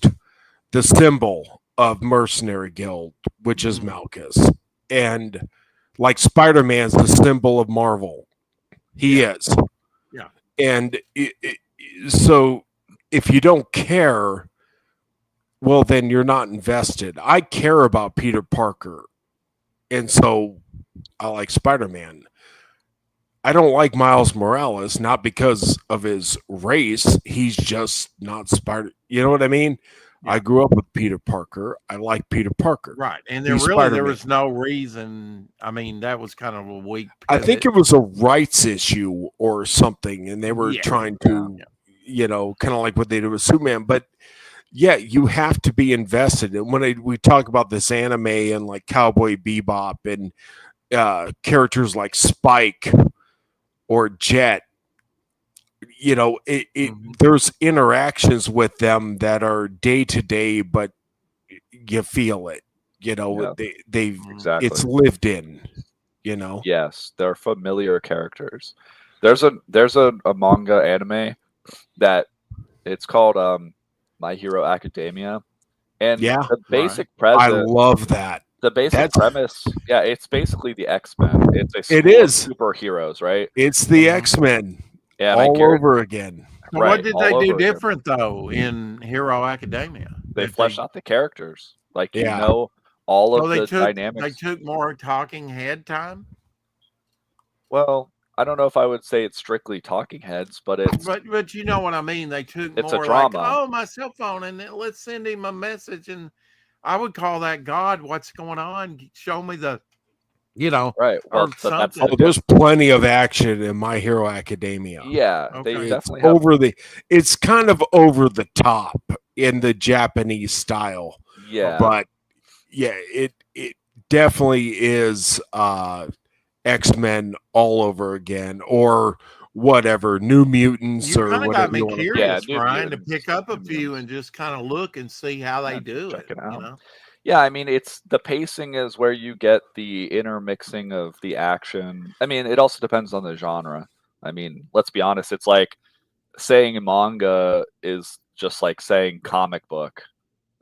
the symbol of Mercenary Guild, which is Malchus, and like Spider-Man's the symbol of Marvel. He is. Yeah. And so if you don't care, well, then you're not invested. I care about Peter Parker. And so I like Spider-Man. I don't like Miles Morales, not because of his race. He's just not Spider. You know what I mean? Yeah. I grew up with Peter Parker. I like Peter Parker. Right. And there was no reason. I mean, that was kind of a weak pivot. I think it was a rights issue or something, and they were trying to, kind of like what they did with Superman. But yeah, you have to be invested. And when we talk about this anime and like Cowboy Bebop and characters like Spike or Jet, there's interactions with them that are day to day, but you feel it. They've exactly. It's lived in. Yes, they're familiar characters. There's a manga anime that it's called My Hero Academia, and the basic premise. I love that. The basic premise, it's basically the X-Men. It's a school of superheroes, right? It's the X-Men all over again. So what did they do different though in Hero Academia? They fleshed out the characters, like all of the dynamics. They took more talking head time. Well, I don't know if I would say it's strictly talking heads, but it's but you know what I mean. They took it's more a drama. Like, oh, my cell phone, and let's send him a message, and I would call that God. What's going on? Show me the, right. Well, something. There's plenty of action in My Hero Academia. Yeah, they definitely it's kind of over the top in the Japanese style. Yeah, but it definitely is X-Men all over again, or whatever, New Mutants You or kind of got whatever me you want to. curious, New Brian, to Mutants. pick up a New few Mutants. and just kind of look and see how they do check it. it out. You know? Yeah, I mean, it's the pacing is where you get the intermixing of the action. I mean, it also depends on the genre. I mean, let's be honest, it's like saying manga is just like saying comic book.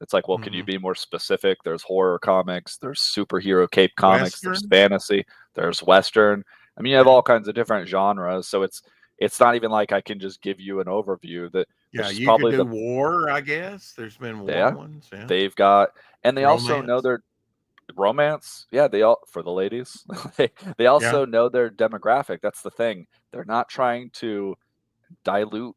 It's like, well, can you be more specific? There's horror comics, there's superhero cape comics, there's Western? fantasy, there's Western. I mean, you have all kinds of different genres, so it's not even like I can just give you an overview. That Yeah, this is you probably could do war, I guess. There's been war yeah, ones. Yeah. they've got, and they also know Romance. their romance. Yeah, they all for the ladies. they also know their demographic. That's the thing. They're not trying to dilute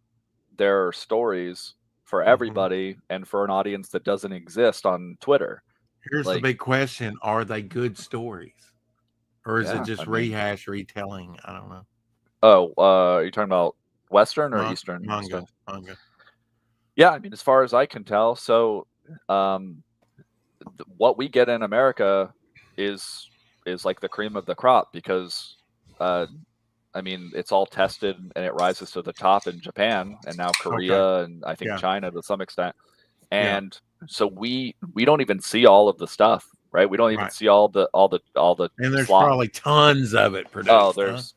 their stories for everybody and for an audience that doesn't exist on Twitter. Here's the Like, big question: are they good stories, or is it yeah, just I mean, rehash retelling? I don't know. oh, are you talking about Western or Mon- Eastern manga, stuff? manga. Yeah, I mean, as far as I can tell, so what we get in America is like the cream of the crop because I mean, it's all tested and it rises to the top in Japan and now Korea and I think Yeah. China to some extent. Yeah. And so we don't even see all of the stuff, right? We don't even Right. see all the And there's slot. probably tons of it produced. Oh, there's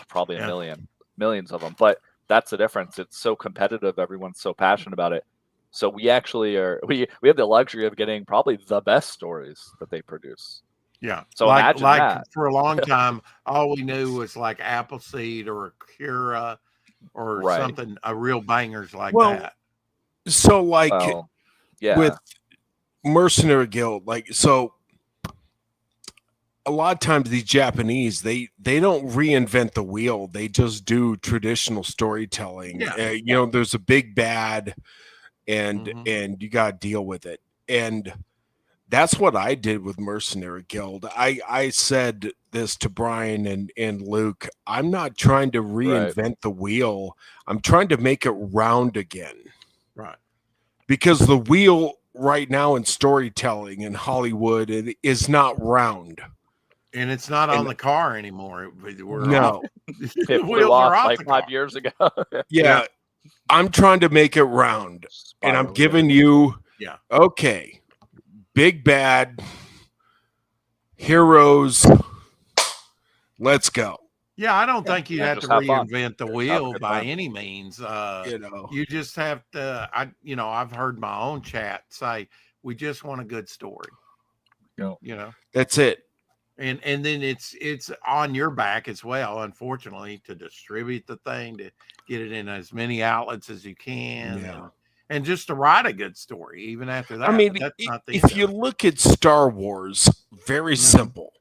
probably a millions of them. But that's the difference. It's so competitive. Everyone's so passionate about it. So we actually are we have the luxury of getting probably the best stories that they produce. Yeah. So imagine that. For a long time, all we knew was like Appleseed or Akira or Right. something, real bangers like Well, that. So like yeah, with Mercenary Guild, like so a lot of times these Japanese they don't reinvent the wheel. They just do traditional storytelling. Yeah. You know, there's a big bad and you got to deal with it. And that's what I did with Mercenary Guild. I said this to Brian and Luke. I'm not trying to reinvent the wheel. I'm trying to make it round again. Right. Because the wheel right now in storytelling in Hollywood it is not round. And it's not on the car anymore. No. It flew off like 5 years ago. Yeah. I'm trying to make it round. And I'm giving you okay. Big bad heroes. Let's go. Yeah, I don't think you have to reinvent the wheel by any means. You just have to. I've heard my own chat say we just want a good story. You know, that's it. And then it's on your back as well, unfortunately, to distribute the thing, to get it in as many outlets as you can. And just to write a good story, even after that. I mean, that's not the if you look at Star Wars, very simple.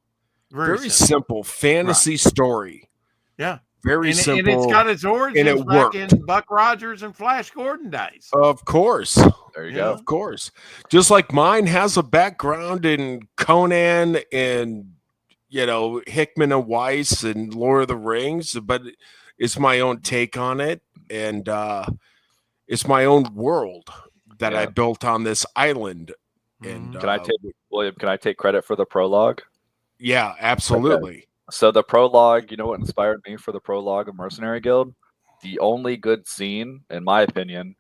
Very simple fantasy story. Yeah. Very simple. And it's got its origins back in Buck Rogers and Flash Gordon days. Of course. There you go. Of course. Just like mine has a background in Conan and, Hickman and Weiss and Lord of the Rings, but it's my own take on it. And it's my own world that I built on this island. And Can I take credit for the prologue? Yeah, absolutely. Okay. So the prologue, you know what inspired me for the prologue of Mercenary Guild? The only good scene, in my opinion,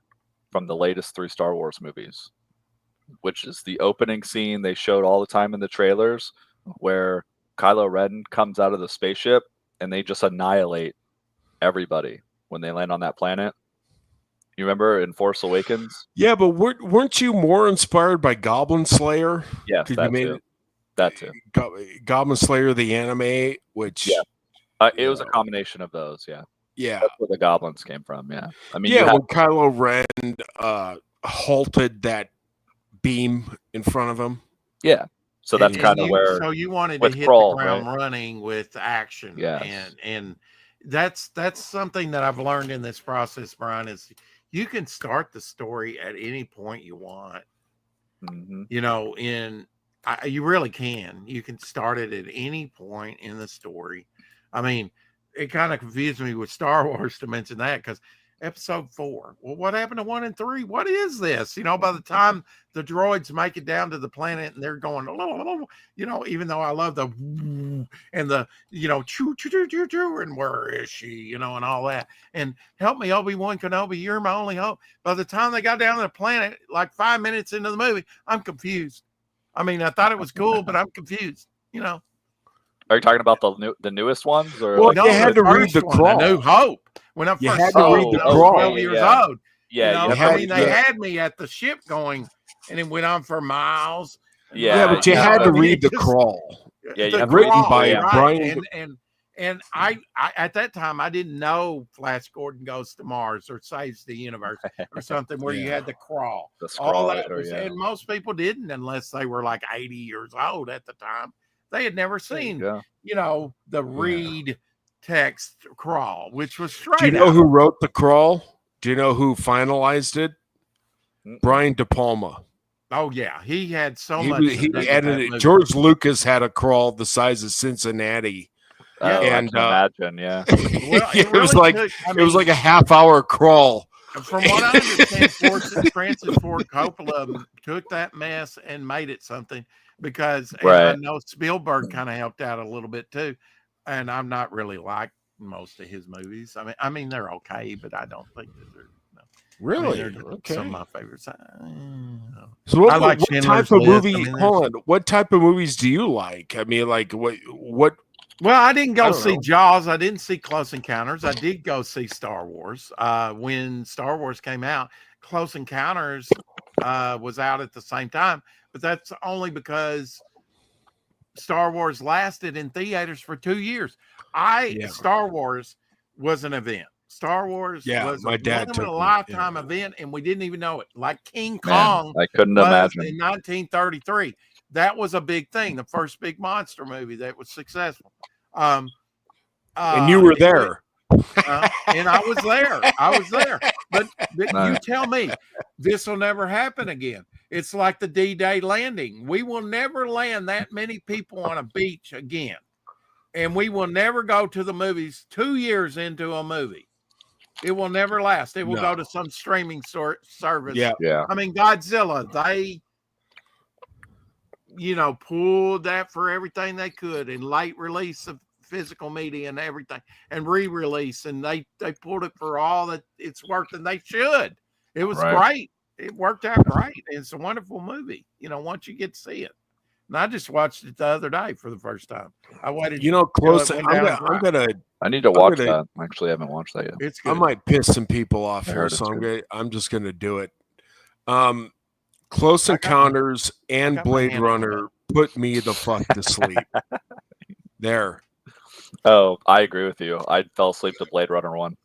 from the latest 3 Star Wars movies, which is the opening scene they showed all the time in the trailers, where Kylo Ren comes out of the spaceship and they just annihilate everybody when they land on that planet. You remember in Force Awakens? Yeah, but weren't you more inspired by Goblin Slayer? Yes, that too. Goblin Slayer, the anime, which it was a combination of those. Yeah, that's where the goblins came from. Yeah, I mean, when Kylo Ren halted that beam in front of him. Yeah, so that's kind of where. So you wanted to hit the ground running with action, and that's something that I've learned in this process, Brian. Is you can start the story at any point you want. You really can. You can start it at any point in the story. I mean, it kind of confused me with Star Wars to mention that, because episode 4. Well, what happened to 1 and 3? What is this? By the time the droids make it down to the planet and they're going, even though I love the and the, choo, choo, choo, choo, choo, and where is she, and all that. And help me, Obi-Wan Kenobi, you're my only hope. By the time they got down to the planet, like 5 minutes into the movie, I'm confused. I mean, I thought it was cool, but I'm confused, Are you talking about the newest ones? Or well, you had to read the crawl. A New Hope. When I you first had saw to read the crawl. 12 years old. Yeah, they had me at the ship going, and it went on for miles. Yeah, but you had to read the crawl. Yeah, written by right. Brian. And I at that time I didn't know Flash Gordon Goes to Mars or Saves the Universe or something where you had the crawl. All that and most people didn't unless they were like 80 years old at the time. They had never seen, the read text crawl, which was straight. Do you know who wrote the crawl? Do you know who finalized it? Brian De Palma. Oh yeah, he had so much. He edited it. George Lucas had a crawl the size of Cincinnati. Yeah, and I can imagine. Yeah, well, it was like it was like a half-hour crawl. From what I understand, Francis Ford Coppola took that mess and made it something because I know Spielberg kind of helped out a little bit too. And I'm not really like most of his movies. I mean, they're okay, but I don't think that they're really okay. Some of my favorites. So what type of movie? Hold on. What type of movies do you like? I mean, like what? Well, I didn't go see Jaws. I didn't see Close Encounters. I did go see Star Wars. When Star Wars came out, Close Encounters was out at the same time, but that's only because Star Wars lasted in theaters for 2 years. Star Wars was an event. Star Wars was my dad a lifetime event, and we didn't even know it. Like King Kong, I couldn't imagine in 1933. That was a big thing. The first big monster movie that was successful. And you were there. And I was there. But you tell me, this will never happen again. It's like the D-Day landing. We will never land that many people on a beach again. And we will never go to the movies 2 years into a movie. It will never last. It will go to some streaming service. Yeah. I mean, Godzilla, they, pulled that for everything they could in late release of physical media and everything and re-release. And they pulled it for all that it's worth, and they should. It was great. It worked out great. It's a wonderful movie, once you get to see it. And I just watched it the other day for the first time. I waited. Close. I need to watch that. I actually haven't watched that yet. It's good. I might piss some people off here, so I'm just gonna do it. Close Encounters and Blade Runner put me the fuck to sleep. There. Oh, I agree with you. I fell asleep to Blade Runner 1.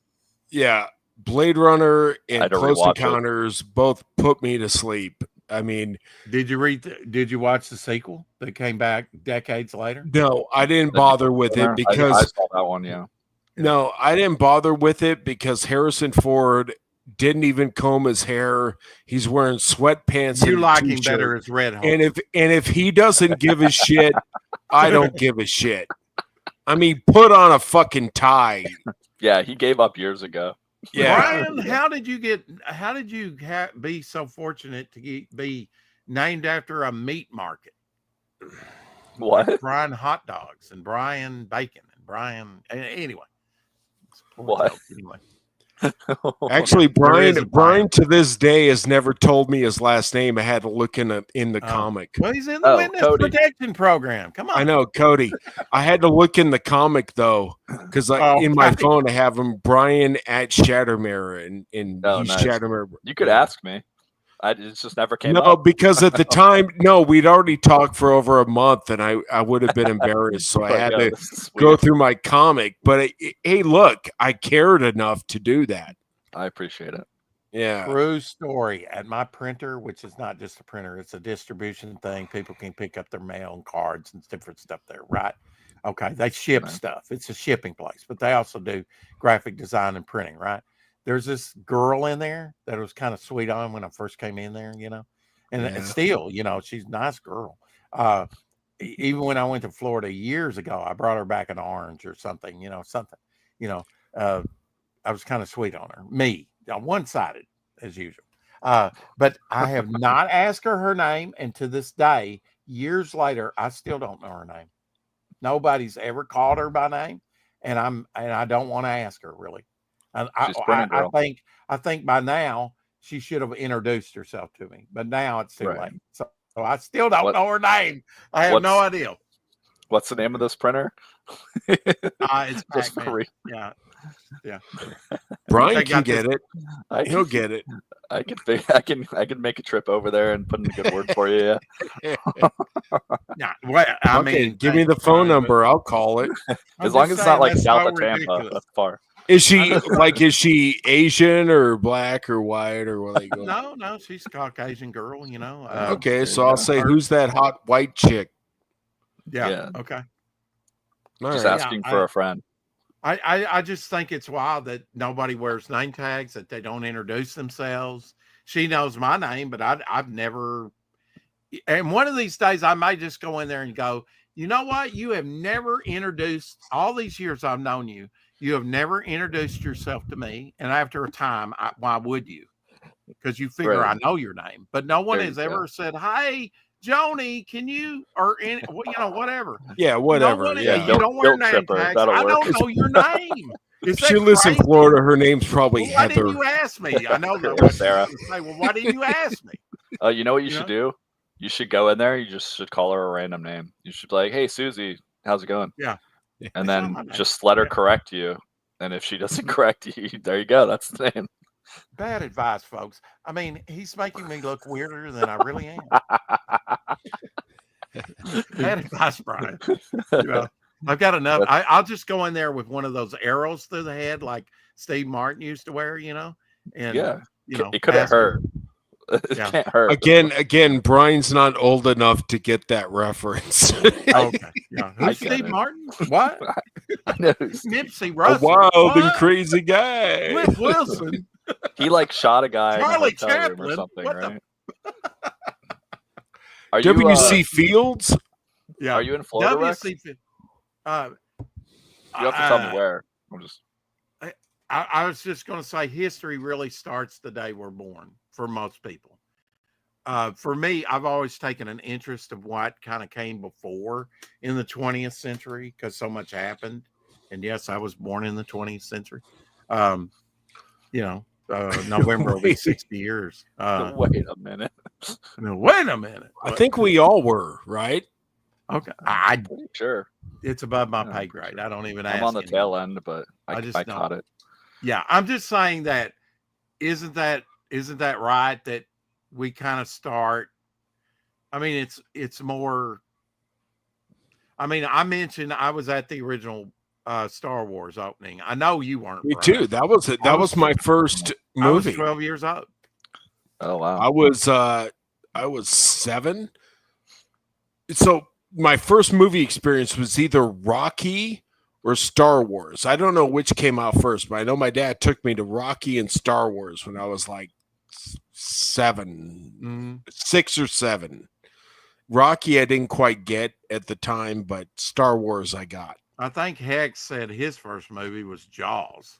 Yeah. Blade Runner and Close Encounters both put me to sleep. I mean, did you watch the sequel that came back decades later? No, I didn't bother with it because I saw that one. Yeah. No, I didn't bother with it because Harrison Ford didn't even comb his hair. He's wearing sweatpants. You like him better as Red Hulk. And if he doesn't give a shit, I don't give a shit. I mean, put on a fucking tie. Yeah, he gave up years ago. Yeah, Brian, how did you be so fortunate to be named after a meat market? What? Like Brian hot dogs and Brian bacon and Brian anyway. What? Anyway. Actually, Brian to this day has never told me his last name. I had to look in the comic. Well, he's in the witness protection program. Come on. I know, Cody. I had to look in the comic though, because in my phone I have him Brian at Shattermare, and he's nice. Shattermare. You could ask me. It just never came up. No, because at the time, we'd already talked for over a month, and I would have been embarrassed, so I had to go through my comic. But hey, look, I cared enough to do that. I appreciate it. Yeah, true story. At my printer, which is not just a printer, it's a distribution thing. People can pick up their mail and cards and different stuff there, right? Okay, they ship stuff. It's a shipping place, but they also do graphic design and printing, right? There's this girl in there that was kind of sweet on when I first came in there, and still, she's a nice girl. Even when I went to Florida years ago, I brought her back an orange or something, of sweet on her. Me, one-sided as usual. But I have not asked her name, and to this day, years later, I still don't know her name. Nobody's ever called her by name, and I don't want to ask her really. I think by now she should have introduced herself to me, but now it's too late. So I still don't know her name. I have no idea. What's the name of this printer? It's just yeah. Brian can get it. He'll get it. I can make a trip over there and put in a good word for you. Yeah. I mean, give me the phone number. I'll call it. As long as it's not like south of Tampa, that's far. Is she Asian or black or white or what? No, she's a Caucasian girl. Okay, so I'll say, who's that hot white chick? Yeah. Okay. Just asking for a friend. I just think it's wild that nobody wears name tags, that they don't introduce themselves. She knows my name, but I've never. And one of these days, I may just go in there and go, you know what? You have never introduced, all these years I've known you, you have never introduced yourself to me. And after a time, why would you? Because you figure I know your name. But no one has ever said, hey, Joni, can you, or whatever. Yeah, whatever. You don't wear name tags. I don't know your name. She lives in Florida. Her name's probably Heather. Why didn't you ask me? I know that. Sarah. Say, well, why didn't you ask me? You know what you should do? You should go in there. You just should call her a random name. You should be like, hey, Susie, how's it going? Yeah. And then just let her correct you. And if she doesn't correct you, there you go. That's the name. Bad advice, folks. I mean, he's making me look weirder than I really am. Bad advice, Brian. I've got enough. I'll just go in there with one of those arrows through the head like Steve Martin used to wear, and it could have hurt. It can't hurt. Again, Brian's not old enough to get that reference. Okay. Yeah. Who's Steve Martin? What? Nipsey Russell. A wild and crazy guy. Flip Wilson. He shot a guy Charlie in a hotel room or Chaplin. something, What right? W.C. Fields? Yeah. Are you in Florida, Rex? You have to tell me where. I was just going to say history really starts the day we're born for most people. For me, I've always taken an interest of what kind of came before in the 20th century because so much happened. And yes, I was born in the 20th century. November will be 60 years. Wait a minute. Wait a minute. I think we all were, right? Okay. I'm pretty sure. It's above my pay grade. I don't even ask. I'm on the tail end, but I caught it. Yeah, I'm just saying that isn't that right that we kind of start. I mean, it's more. I mean, I mentioned I was at the original Star Wars opening. I know you weren't. Me too. That was it. That was my first movie. I was 12 years old. Oh wow. I was 7. So my first movie experience was either Rocky or Star Wars. I don't know which came out first, but I know my dad took me to Rocky and Star Wars when I was like 7, 6 or 7. Rocky I didn't quite get at the time, but Star Wars I got. I think Hex said his first movie was Jaws.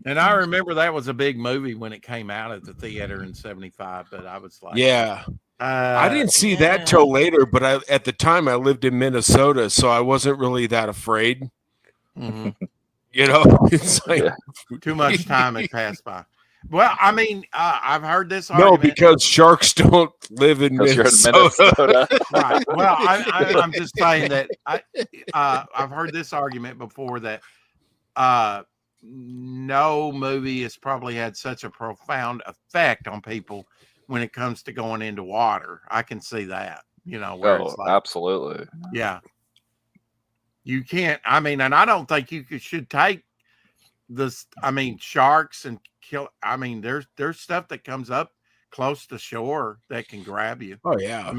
And I remember that was a big movie when it came out at the theater in 75, but I was like, yeah. I didn't see that till later, but at the time I lived in Minnesota, so I wasn't really that afraid. Mm-hmm. It's like too much time had passed by. Well, I mean, I've heard this argument. No, because sharks don't live in Minnesota. Right. Well, I'm just saying that I've heard this argument before that no movie has probably had such a profound effect on people when it comes to going into water. I can see that, where it's like, absolutely. Yeah. You can't, and I don't think you should take this, sharks and kill. There's stuff that comes up close to shore that can grab you. Oh yeah.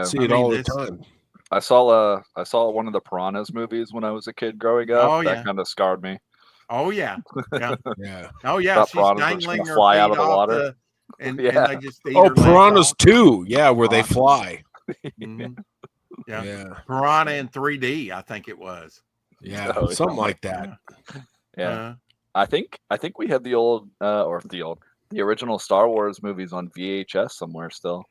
See it all the time. I saw one of the Piranhas movies when I was a kid growing up. Oh, that kind of scarred me. Oh yeah. Yeah. Yeah. Oh yeah. She's dangling her fly out of the water. And they just eat Piranhas 2. Yeah, where they fly. Mm-hmm. Yeah. Piranha in 3D, I think it was. Yeah, something like that. Yeah. I think we had the original Star Wars movies on VHS somewhere still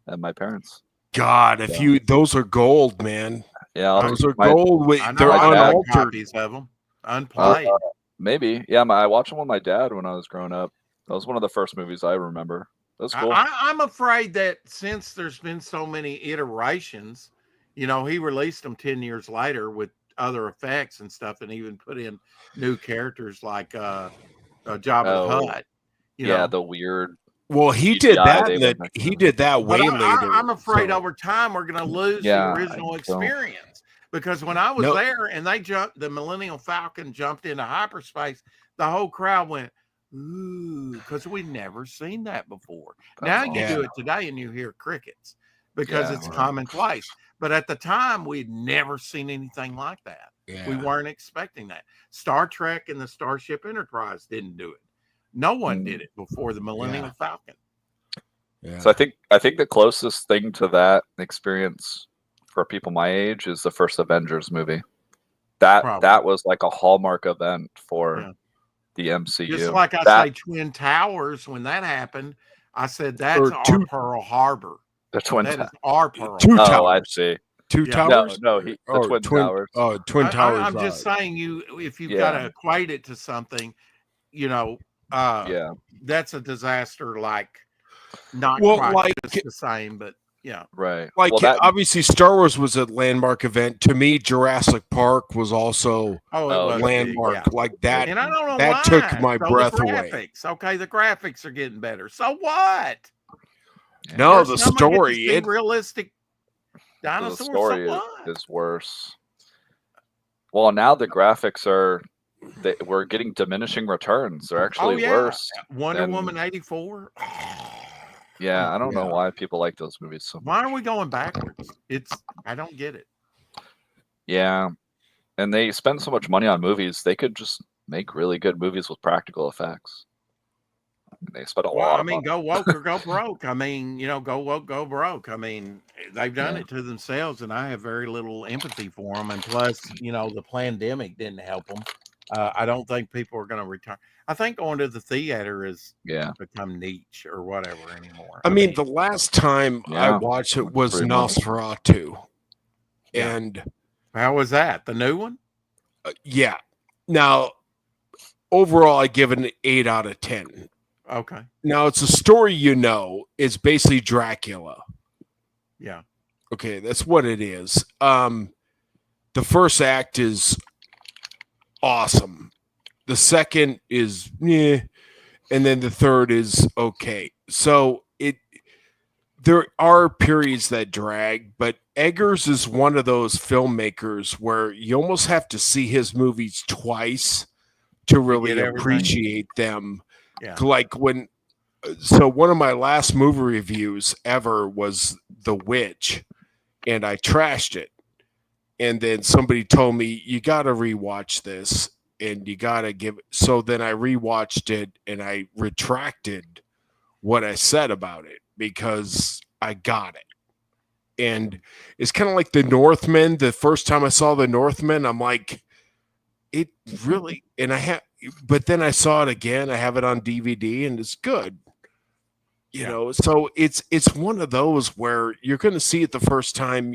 at my parents. God, those are gold, man. Yeah, those are gold. They're unaltered. Copies of them, unplayed. Maybe, yeah. I watched them with my dad when I was growing up. That was one of the first movies I remember. That's cool. I'm afraid that since there's been so many iterations, he released them 10 years later with other effects and stuff, and even put in new characters like Jabba the Hutt. The weird. Well, he did that. He did that way later. I'm afraid over time we're going to lose the original experience, because when I was there and the Millennium Falcon jumped into hyperspace, the whole crowd went, ooh, because we've never seen that before. Now you do it today and you hear crickets because it's commonplace. But at the time, we'd never seen anything like that. Yeah. We weren't expecting that. Star Trek and the Starship Enterprise didn't do it. No one did it before the Millennium Falcon. Yeah. So I think the closest thing to that experience for people my age is the first Avengers movie. That was like a hallmark event for the MCU. Just like I say Twin Towers, when that happened, I said that's our Pearl Harbor. The Twin Towers. Our Pearl Harbor. I see. Towers? No, the Twin Towers. Oh, Twin Towers. I'm just saying, if you've got to equate it to something, that's a disaster. Like, not quite just the same, but right. Like, obviously, Star Wars was a landmark event. To me, Jurassic Park was also a landmark. Like that. And I don't know that why. took my breath away. Okay, the graphics are getting better. So what? No, the story. Realistic dinosaurs. The story is worse. Well, now the graphics we're getting diminishing returns. They're actually worse. Wonder Woman 84. Yeah, I don't know why people like those movies so much. Why are we going backwards? I don't get it. Yeah, and they spend so much money on movies. They could just make really good movies with practical effects. They spend a lot. I mean, go woke or go broke. I mean, go woke, go broke. I mean, they've done it to themselves, and I have very little empathy for them. And plus, the pandemic didn't help them. I don't think people are going to return. I think going to the theater is become niche or whatever anymore. I mean, the last time I watched it was Nosferatu. And how was that? The new one? Yeah. Now, overall, I give it an 8 out of 10. Okay. Now, it's a story it's basically Dracula. Yeah. Okay, that's what it is. The first act is awesome. The second is and then the third is okay. So there are periods that drag, but Eggers is one of those filmmakers where you almost have to see his movies twice to really appreciate them. Yeah. Like one of my last movie reviews ever was The Witch, and I trashed it. And then somebody told me, you got to rewatch this and you got to give it. So then I rewatched it and I retracted what I said about it because I got it. And it's kind of like The Northman. The first time I saw The Northman, I'm like, it really, but then I saw it again. I have it on DVD and it's good. So it's one of those where you're going to see it the first time.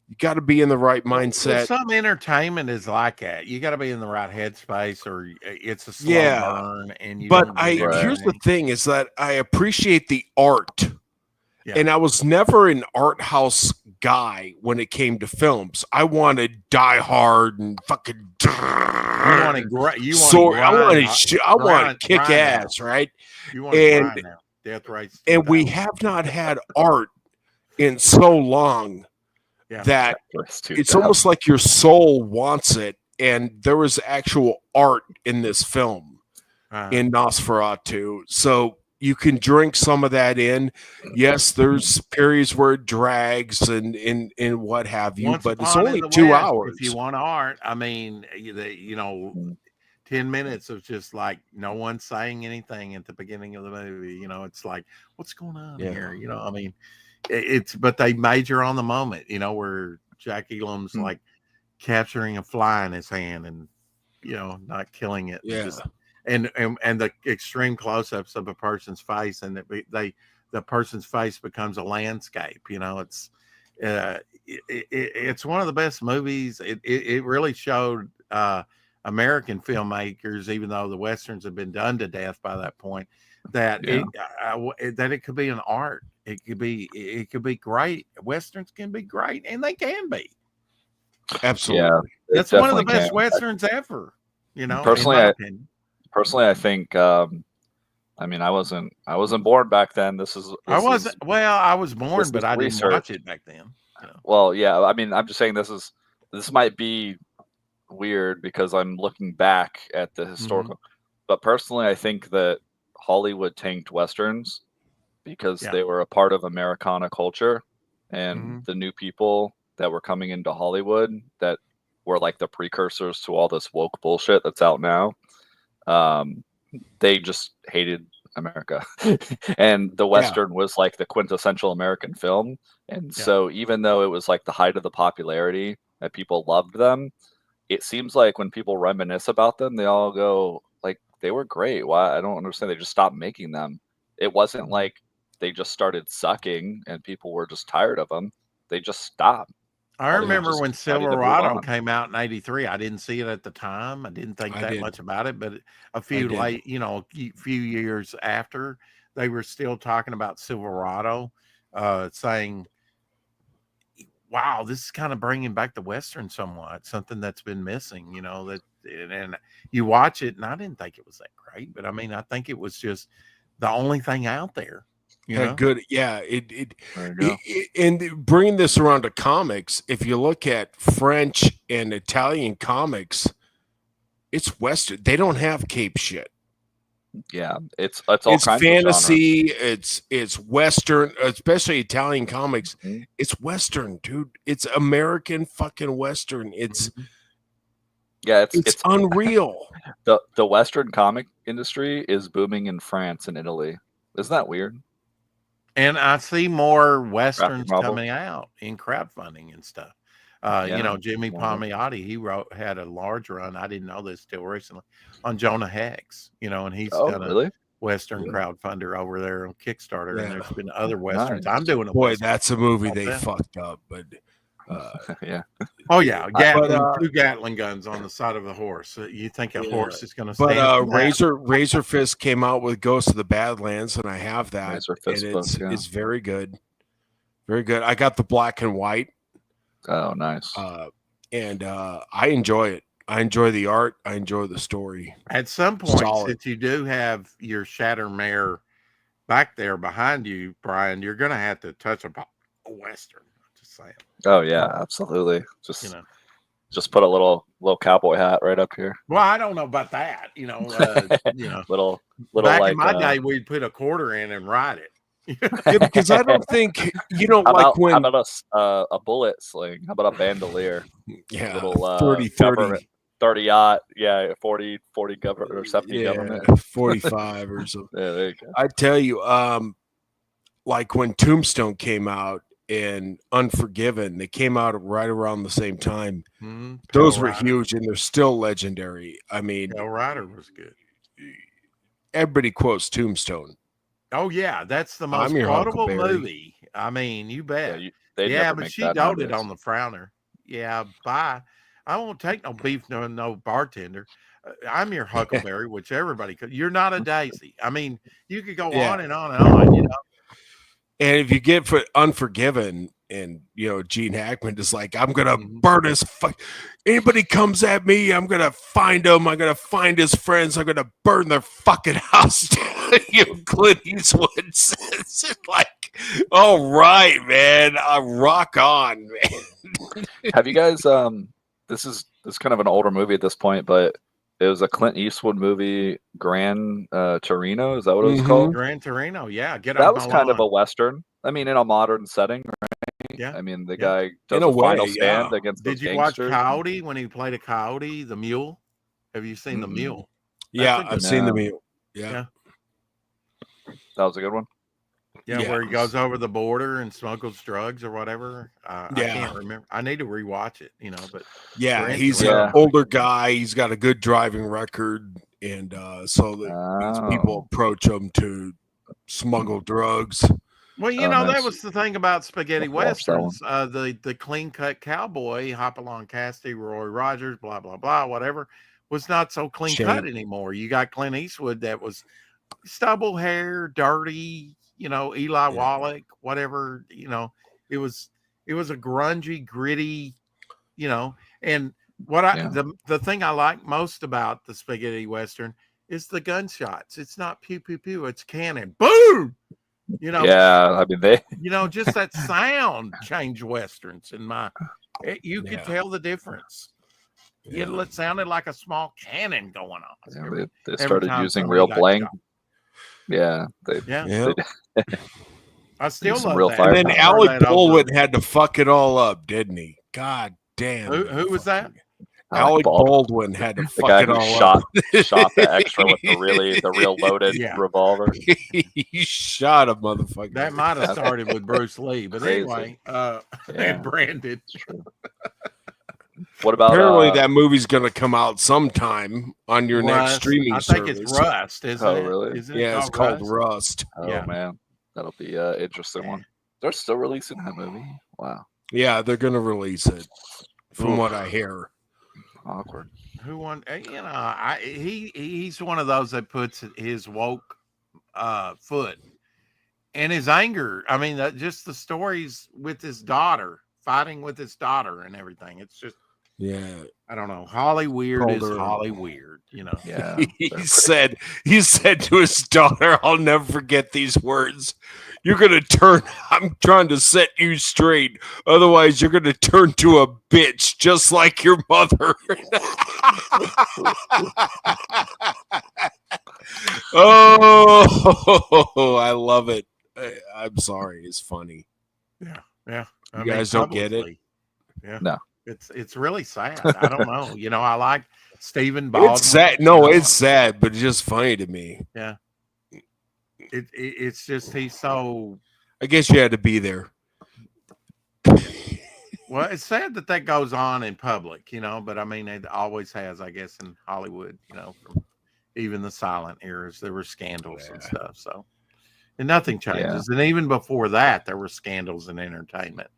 You got to be in the right mindset. Well, some entertainment is like that. You got to be in the right headspace, or it's a slow burn. And here's the thing: is that I appreciate the art, and I was never an art house guy when it came to films. I wanted Die Hard and fucking. I want to kick ass, right? You want to now. Death race. And we have not had art in so long. Yeah. That it's almost like your soul wants it, and there was actual art in this film in Nosferatu, so you can drink some of that in. Yes, there's periods where it drags and what have you, but it's only 2 hours. If you want art, I mean, 10 minutes of just like no one saying anything at the beginning of the movie. It's like, what's going on here? I mean. But they major on the moment, where Jack Elam's like capturing a fly in his hand and, not killing it. Yeah. Just and the extreme close-ups of a person's face, and the person's face becomes a landscape. It's one of the best movies. It really showed American filmmakers, even though the westerns have been done to death by that point, that it could be an art. It could be great. Westerns can be great, and they can be. Absolutely. Yeah, that's one of the best westerns ever. Personally, I think. I mean, I wasn't born back then. I was born, but I didn't watch it back then. Well, yeah. I mean, I'm just saying this might be weird because I'm looking back at the historical. But personally, I think that Hollywood tanked westerns because they were a part of Americana culture, and the new people that were coming into Hollywood that were like the precursors to all this woke bullshit that's out now. They just hated America, and the Western was like the quintessential American film. And so even though it was like the height of the popularity that people loved them, it seems like when people reminisce about them, they all go like, they were great. Why? I don't understand. They just stopped making them. It wasn't like they just started sucking and people were just tired of them. They just stopped. I remember when Silverado came out in '83. I didn't see it at the time. I didn't think that much about it, but a few few years after, they were still talking about Silverado, saying, "Wow, this is kind of bringing back the Western somewhat, something that's been missing." And you watch it, and I didn't think it was that great, but I mean, I think it was just the only thing out there. Good. Yeah. And bringing this around to comics, if you look at French and Italian comics, it's Western. They don't have cape shit. Yeah, it's all kinds fantasy. It's Western, especially Italian comics. It's Western, dude. It's American fucking Western. It's it's unreal. The Western comic industry is booming in France and Italy. Isn't that weird? And I see more Westerns coming out in crowdfunding and stuff. Jimmy Palmiotti, he had a large run. I didn't know this till recently on Jonah Hex, and he's got a Western crowdfunder over there on Kickstarter. And there's been other Westerns. Nice. I'm doing a Western. That's a movie they fucked up, but Oh yeah, two Gatling guns on the side of a horse. You think a horse is going to stand? But Razor Fist came out with Ghost of the Badlands, and I have that. Razor Fist it's very good, very good. I got the black and white. Oh, nice. And I enjoy it. I enjoy the art. I enjoy the story. At some point, since you do have your Shattermare back there behind you, Brian, you're going to have to touch a Western. Saying. Oh yeah, absolutely. Just put a little cowboy hat right up here. Well, I don't know about that. little. Back like, in my day, we'd put a quarter in and ride it. Because I don't think how about a bullet sling? How about a bandolier? Yeah, little 30 30 yeah, 40 government or 70 government, 45 or something. Yeah, there you go. I tell you, like when Tombstone came out and Unforgiven, they came out right around the same time. Those were huge, and they're still legendary. I mean, Hell Rider was good. Everybody quotes Tombstone. Oh yeah, that's the most quotable movie. I mean, you bet. But she doted on the frowner. Yeah, bye. I won't take no beef, no bartender. I'm your Huckleberry, which everybody could. You're not a Daisy. I mean, you could go on and on and on. And if you get for Unforgiven, and Gene Hackman is like, I'm gonna burn his anybody comes at me, I'm gonna find him. I'm gonna find his friends. I'm gonna burn their fucking house down. Clint Eastwood says, like, all right, man, rock on, man. Have you guys? This is kind of an older movie at this point, but it was a Clint Eastwood movie, Gran Torino. Is that what it was called? Gran Torino, yeah. That was kind of a Western. I mean, in a modern setting, right? Yeah. I mean, the guy does a final stand against the gangsters. Did you watch Coyote when he played a coyote, the mule? Have you seen the mule? Yeah, I've seen the mule. Yeah. That was a good one. Yeah, where he goes over the border and smokes drugs or whatever. I can't remember. I need to rewatch it, but he's an older guy. He's got a good driving record, and so these people approach them to smuggle drugs. Well, that was the thing about spaghetti westerns. The clean-cut cowboy, Hopalong Cassidy, Roy Rogers, blah, blah, blah, whatever, was not so clean-cut anymore. You got Clint Eastwood that was stubble hair, dirty, Eli Wallach, whatever, it was a grungy, gritty, and what the thing I like most about the spaghetti western is the gunshots. It's not pew pew pew, it's cannon. Boom! I mean they just that sound changed westerns you could tell the difference. It sounded like a small cannon going on. They started using real blank. I still love real that. fire. And then Alec Baldwin had to fuck it all up, didn't he? God damn. Who was that? Alec Baldwin had to fuck it all up. Shot the extra with the real loaded revolver. He shot a motherfucker. That might have started with Bruce Lee, but anyway, and Brandon. What about apparently that movie's going to come out sometime on your next streaming service. I think it's Rust, isn't it? Oh, really? Isn't it it's called Rust. Oh man, that'll be an interesting one. They're still releasing that movie. Wow. Yeah, they're going to release it, from what I hear. Awkward. Who won? He's one of those that puts his woke foot and his anger. I mean, just the stories with his daughter, fighting with his daughter and everything. It's just, I don't know. Hollyweird is Hollyweird, Yeah. he said to his daughter, "I'll never forget these words. You're going to turn, I'm trying to set you straight. Otherwise, you're going to turn to a bitch just like your mother." Oh, I love it. I'm sorry. It's funny. Yeah. You guys don't get it? Yeah. No. It's really sad. I don't know. I like Stephen Baldwin. It's sad. No, it's sad, but it's just funny to me. Yeah. It's just he's so. I guess you had to be there. Well, it's sad that goes on in public, but I mean, it always has, I guess, in Hollywood, from even the silent eras, there were scandals and stuff. So, and nothing changes. And even before that, there were scandals in entertainment.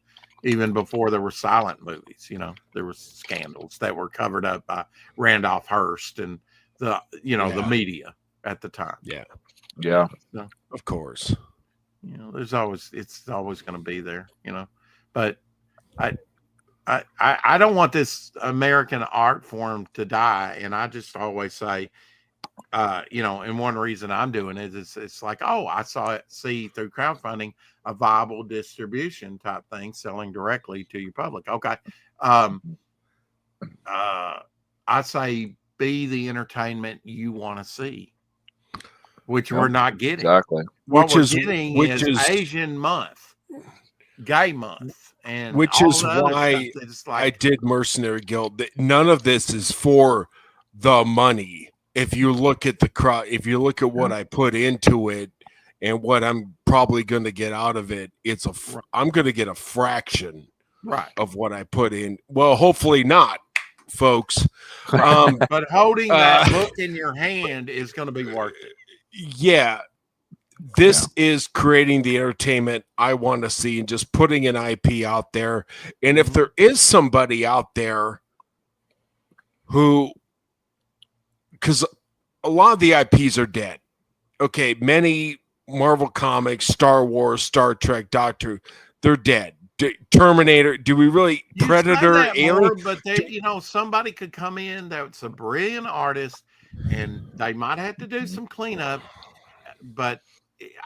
Even before there were silent movies, there were scandals that were covered up by Randolph Hearst and the media at the time. Yeah. Yeah. So, of course. It's always going to be there, but I don't want this American art form to die. And I just always say, and one reason I'm doing it is it's like, I see through crowdfunding a viable distribution type thing, selling directly to your public. Okay. I say be the entertainment you want to see, which we're not getting. Exactly. What we're getting is Asian month, gay month. And which is why I did Mercenary Guild. None of this is for the money. If you look at if you look at what I put into it and what I'm probably going to get out of it, I'm going to get a fraction of what I put in. Well, hopefully not, folks. But holding that book in your hand is going to be worth it. Yeah. This is creating the entertainment I want to see and just putting an IP out there. And if there is somebody out there because a lot of the IPs are dead. Okay, many Marvel Comics, Star Wars, Star Trek, Doctor, they're dead. Terminator, do we really? Predator, Alien? But somebody could come in that's a brilliant artist and they might have to do some cleanup, but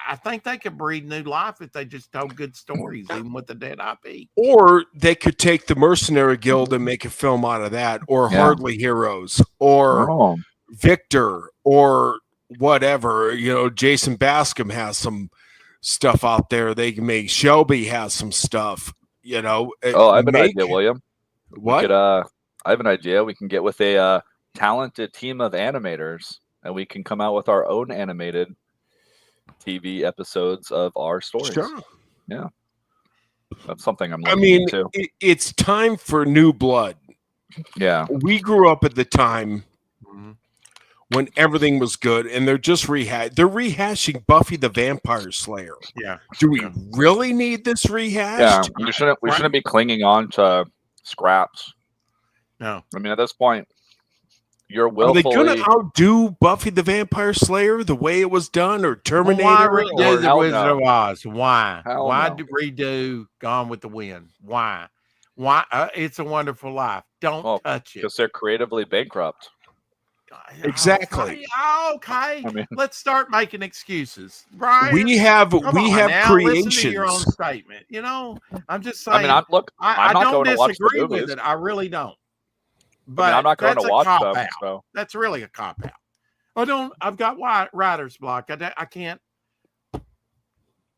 I think they could breathe new life if they just told good stories, even with the dead IP. Or they could take the Mercenary Guild and make a film out of that, or Hardly Heroes, or Victor, or whatever. Jason Bascom has some stuff out there. They can make. Shelby has some stuff. I have an idea, William. What? I have an idea. We can get with a talented team of animators, and we can come out with our own animated TV episodes of our stories. Sure. Yeah. That's something I'm looking into. It's time for new blood. Yeah. We grew up at the time when everything was good, and they're just rehashing Buffy the Vampire Slayer. Yeah. Do we really need this rehashed? Yeah, we shouldn't be clinging on to scraps. No. I mean, at this point, you're Are willfully. they going to outdo Buffy the Vampire Slayer the way it was done, or Terminator? Why redo the Hell Wizard no. of Oz? Why? Hell Why no. redo Gone with the Wind? Why? Why? It's a Wonderful Life. Don't touch it. Because they're creatively bankrupt. Exactly. Okay. I mean- Let's start making excuses, Brian. We have Come on now, creations. Listen to your own statement. You know, I'm just saying. I mean, I'm I not don't going to watch the disagree with movies. it. I really don't. I But mean, I'm not going that's to a watch cop them. out. So That's really a cop out. I've got writer's block. I can't.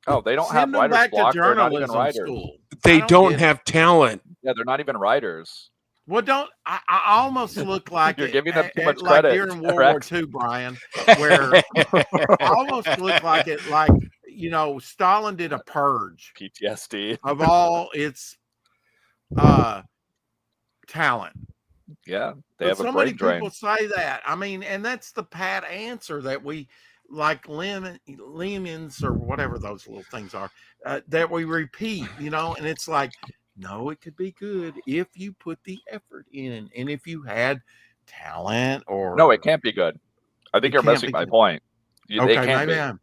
oh, they don't Send have them writer's back block. to They're not even journalism writers. school. They don't get it. have talent. Yeah, they're not even writers. Well, I almost look like You're it, giving them too much like credit, during World Rex. War II, Brian, where I almost look like it, like, you know, Stalin did a purge PTSD. of all its talent. Yeah, they But have so a many brain drain. people say that. I mean, and that's the pat answer that we like lemons or whatever those little things are that we repeat, you know, and it's like, no, it could be good if you put the effort in and if you had talent or No, it can't be good. I think It you're can't missing be my good. point. It Okay, can't maybe be.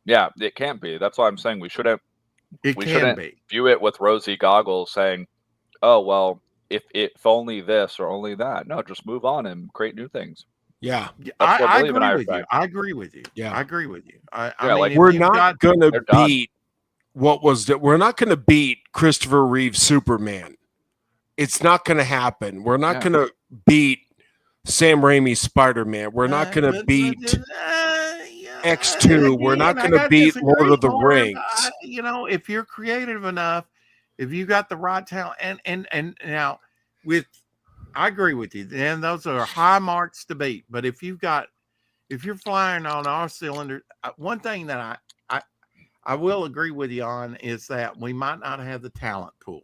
Yeah, it can't be. That's why I'm saying we shouldn't it We can shouldn't be. view it with rosy goggles saying, oh, well, if only this or only that. No, just move on and create new things. Yeah. That's what I William and I agree are with you. saying. I agree with you. Yeah. I agree with you. I Yeah, mean, like, if We're you've not got- going to they're done. beat we're not going to beat Christopher Reeve's Superman. It's not going to happen. We're not Yeah. going to beat Sam Raimi's Spider-Man. We're not going to but- beat yeah, X2. We're not I gonna gotta beat disagree, Lord of the Lauren. Rings. You know, if you're creative enough, if you got the right talent, and now I agree with you. And those are high marks to beat. But if you're flying on all cylinders, one thing that I will agree with you on is that we might not have the talent pool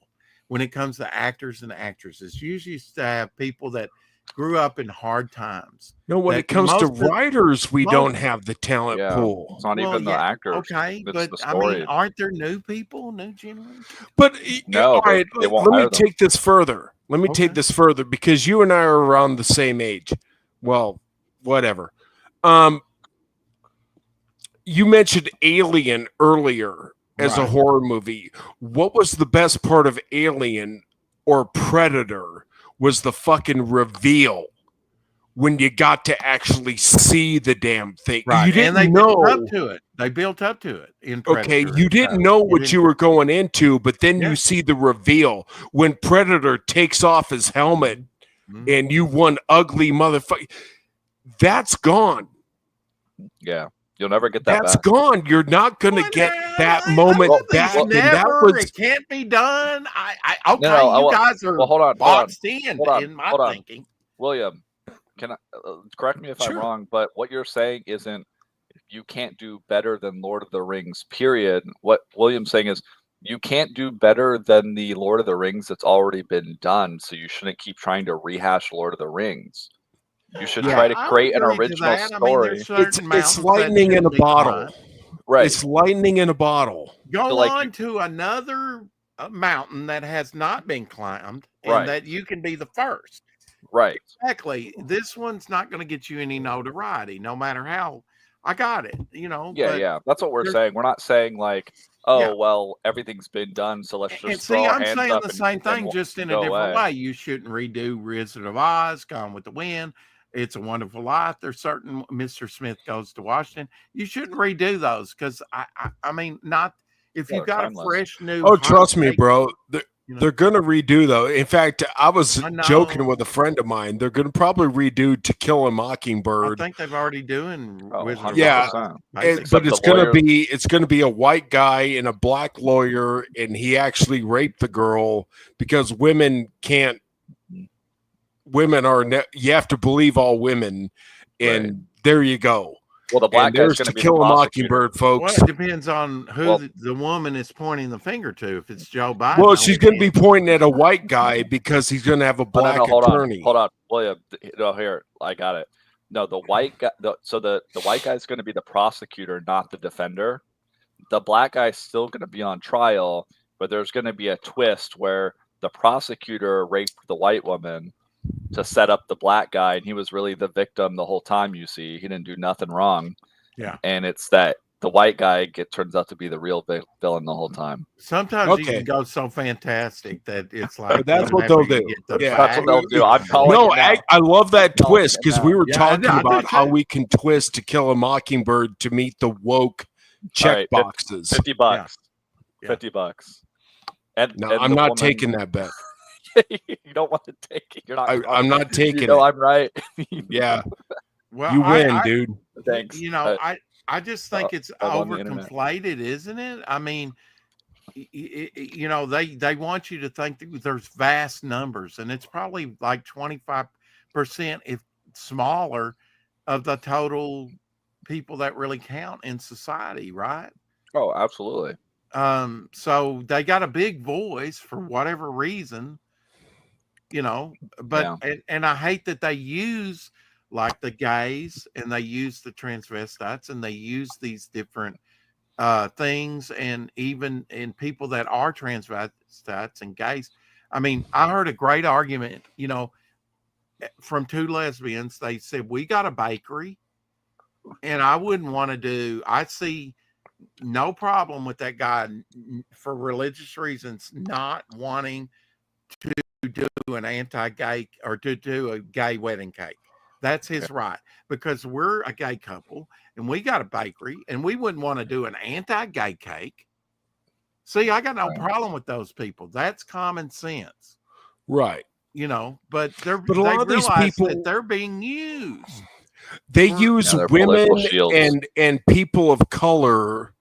when it comes to actors and actresses. Usually, used to have people that grew up in hard times. No, when That it comes to most of- writers, we most- don't have the talent Yeah. pool. It's not even the actors. Okay, It's but the I mean, story. aren't there new people, new generation? But No, all but right, they won't let me hire them. take this further. Let me take Okay. this further because you and I are around the same age. Well, whatever. You mentioned Alien earlier as a Right. horror movie. What was the best part of Alien or Predator was the fucking reveal when you got to actually see the damn thing. You and didn't they know. built up to it. They built up to it in Okay, Predator you and didn't stuff. know what didn't- you were going into, but then Yeah. you see the reveal when Predator takes off his helmet Mhm. and you one ugly motherfucker. That's gone. Yeah, you'll never get that That's back. gone. You're not going to Well, get no, that I moment don't think back. it's And that never, was it can't be done. Okay, No, you guys are well, hold on. boxed in Hold on, in my hold on. thinking. William, can I correct me if Sure. I'm wrong, but what you're saying isn't you can't do better than Lord of the Rings, period. What William's saying is you can't do better than the Lord of the Rings that's already been done, so you shouldn't keep trying to rehash Lord of the Rings. You should Yeah. try to I would create an agree to original that. I mean, story. there's certain it's mountains that lightning in a shouldn't be bottle. climbed. Right. It's lightning in a bottle. Go So, like, on to another mountain that has not been climbed, and Right. that you can be the first. Right. Exactly. This one's not going to get you any notoriety, no matter how. I got it. You know. Yeah, but yeah. That's what we're there's- saying. We're not saying like, oh, Yeah. well, everything's been done, so let's And just see, throw our I'm hands saying up the and- same and thing, we'll just in a go different away. way. You shouldn't redo Wizard of Oz, Gone with the Wind, It's a Wonderful Life. There's certain Mr. Smith Goes to Washington. You shouldn't redo those because I mean, not if Yeah, you've they're got timeless. a fresh new. Oh, hot trust me, take, bro. you know. They're going to redo, though. In fact, I was I know. joking with a friend of mine. They're going to probably redo To Kill a I Mockingbird. think they've already doing. Oh, Wizard of 100%. Oz, But basically. it's the going to lawyers- be a white guy and a black lawyer, and he actually raped the girl because women can't. Women are. You have to believe all women, and Right. there you go. Well, the black And guy's there's going To to be Kill the a prosecutor. Mockingbird, folks. Well, it depends on who Well- the woman is pointing the finger to. If it's Joe Biden, Well, I she's would going to be think. pointing at a white guy because he's going to have a Oh, no, black no, hold attorney. on, William. No, here, I got it. No, the white guy. The white guy is going to be the prosecutor, not the defender. The black guy's still going to be on trial, but there's going to be a twist where the prosecutor raped the white woman to set up the black guy, and he was really the victim the whole time. You see, he didn't do nothing wrong. Yeah, and it's that the white guy turns out to be the real villain the whole time. Sometimes you can go so fantastic that it's like that's what they'll do. That's what they'll do. I'm calling no, it I love that twist because we were talking I about how we can twist To Kill a Mockingbird to meet the woke check boxes. $50. Yeah. $50. And I'm not taking that bet. You don't want to take it. You're not. I'm not taking it. I'm right. Yeah. Well, you win, dude. Thanks. You know, I just think it's overconflated, isn't it? I mean, you know, they want you to think that there's vast numbers, and it's probably like 25%, if smaller, of the total people that really count in society, right? Oh, absolutely. So they got a big voice for whatever reason, you know, but and I hate that they use like the gays and they use the transvestites and they use these different things, and even in people that are transvestites and gays. I mean, I heard a great argument, you know, from two lesbians. They said, we got a bakery, and I wouldn't want to do, I see no problem with that guy for religious reasons not wanting to do an anti-gay or to do a gay wedding cake. That's his right, because we're a gay couple and we got a bakery and we wouldn't want to do an anti-gay cake. See, I got no problem with those people. That's common sense. Right. You know, but a lot of these people that they're being used. They use women and people of color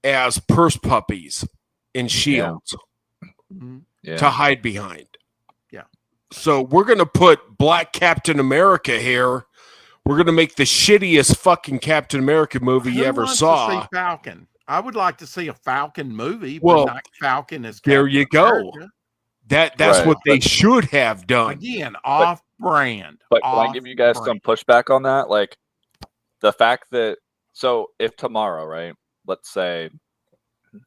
as purse puppies and shields to hide behind. Yeah. So we're going to put Black Captain America here. We're going to make the shittiest fucking Captain America movie you ever saw. To see Falcon? I would like to see a Falcon movie, well, but not Falcon as Captain There you America. Go. That's what they should have done. Again, off-brand. But can I give you guys some pushback on that? Like the fact that, so if tomorrow, right, let's say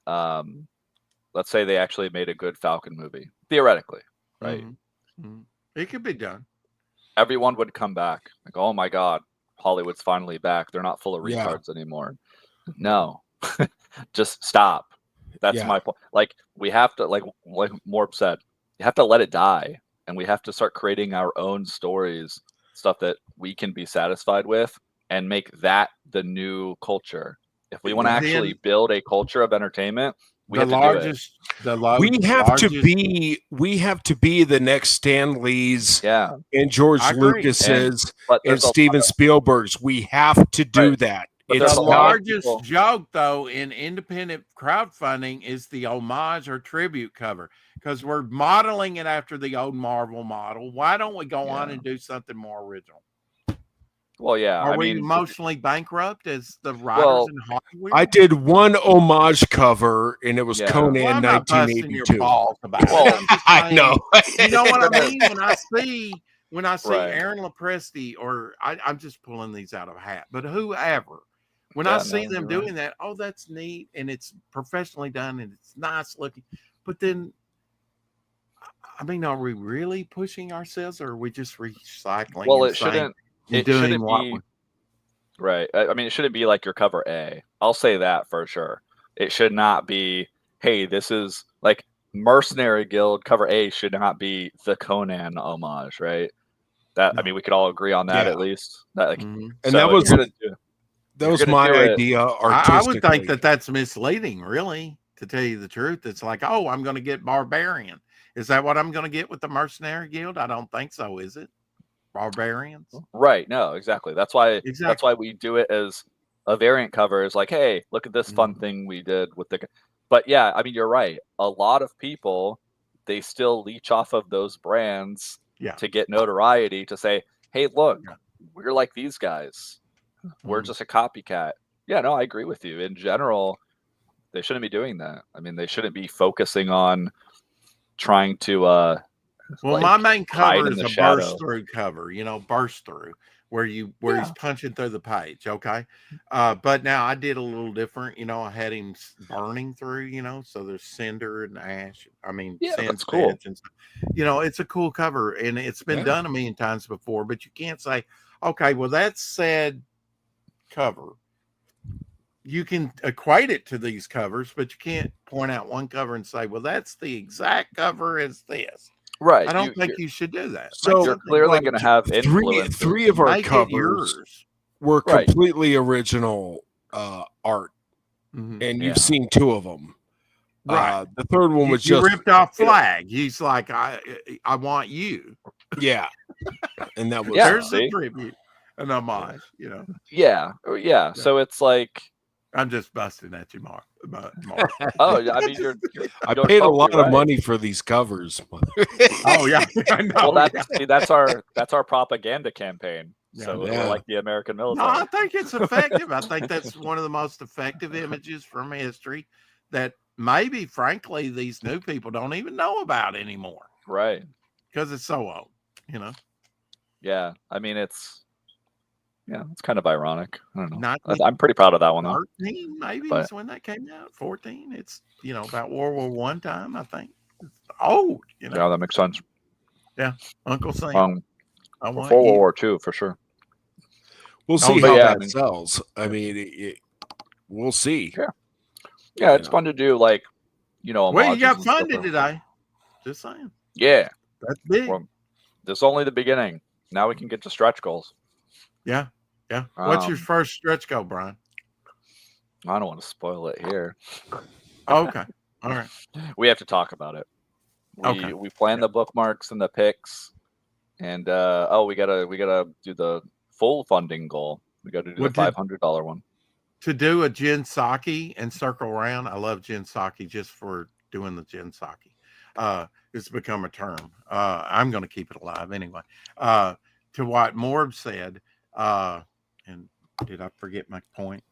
they actually made a good Falcon movie, theoretically, right? Mm-hmm. Mm-hmm. It could be done. Everyone would come back like, oh my God, Hollywood's finally back. They're not full of retards anymore. No, just stop. That's my point. Like we have to, like Morb said, you have to let it die, and we have to start creating our own stories, stuff that we can be satisfied with, and make that the new culture. If we want to actually build a culture of entertainment, we have to be the next Stan Lee's and George Lucas's and Steven Spielberg's. We have to do that. But it's the largest joke, though, in independent crowdfunding is the homage or tribute cover, because we're modeling it after the old Marvel model. Why don't we go on and do something more original? Well, yeah. Are we emotionally bankrupt as the writers in Hollywood? I did one homage cover, and it was Conan 1982. I know. You know what I mean? When I see Aaron Lopresti, or I'm just pulling these out of a hat, but whoever, when I see them doing that, oh, that's neat, and it's professionally done, and it's nice looking. But then, I mean, are we really pushing ourselves, or are we just recycling? Well, it shouldn't be right. I mean, it shouldn't be like your cover A. I'll say that for sure. It should not be, hey, this is like Mercenary Guild cover A should not be the Conan homage, right? That I mean, we could all agree on that at least. That, like, and that was my idea. I would think that that's misleading, really, to tell you the truth. It's like, oh, I'm going to get Barbarian. Is that what I'm going to get with the Mercenary Guild? I don't think so. Is it Barbarians? Right. No, exactly. That's why we do it as a variant cover. Is like, hey, look at this fun thing we did with the. But yeah, I mean, you're right. A lot of people, they still leech off of those brands to get notoriety, to say, hey, look, we're like these guys. We're just a copycat. Yeah, no, I agree with you. In general, they shouldn't be doing that. I mean, they shouldn't be focusing on trying to well, my main cover is a burst through cover, burst through, where he's punching through the page. Okay. But now I did a little different, I had him burning through, so there's cinder and ash. I mean, that's cool. And stuff. It's a cool cover, and it's been done a million times before, but you can't say, okay, well, that's said cover. You can equate it to these covers, but you can't point out one cover and say, well, that's the exact cover as this. Right. I don't think you should do that. So you're clearly going to have influence. Three of our covers were completely original art, and you've seen 2 of them. Right. The third one was just ripped off Flag. He's like, I want you. Yeah. And that was there's a tribute, an homage. Yeah. So it's like. I'm just busting at you, Mark. Oh, I mean, I paid a lot of money for these covers. Oh yeah, I know. Well, that's our propaganda campaign. So we're like the American military. No, I think it's effective. I think that's one of the most effective images from history that maybe, frankly, these new people don't even know about anymore. Right. Because it's so old, Yeah, I mean it's kind of ironic. I don't know. I'm pretty proud of that one, though. 13 maybe is when that came out. 14. It's about World War I time, I think. It's old. Yeah, that makes sense. Yeah, Uncle Sam. Before World War II, for sure. We'll see how that sells. I mean, we'll see. Yeah, it's fun to do. Like, well, you got funded today. Just saying. Yeah, that's big. Well, this is only the beginning. Now we can get to stretch goals. Yeah. What's your first stretch goal, Brian? I don't want to spoil it here. Okay. All right. We have to talk about it. We plan the bookmarks and the picks, and we gotta do the full funding goal. We got to do the $500 one. To do a gin sake and circle around. I love gin sake just for doing the gin sake. It's become a term. I'm going to keep it alive anyway. To what Morb said. And did I forget my point?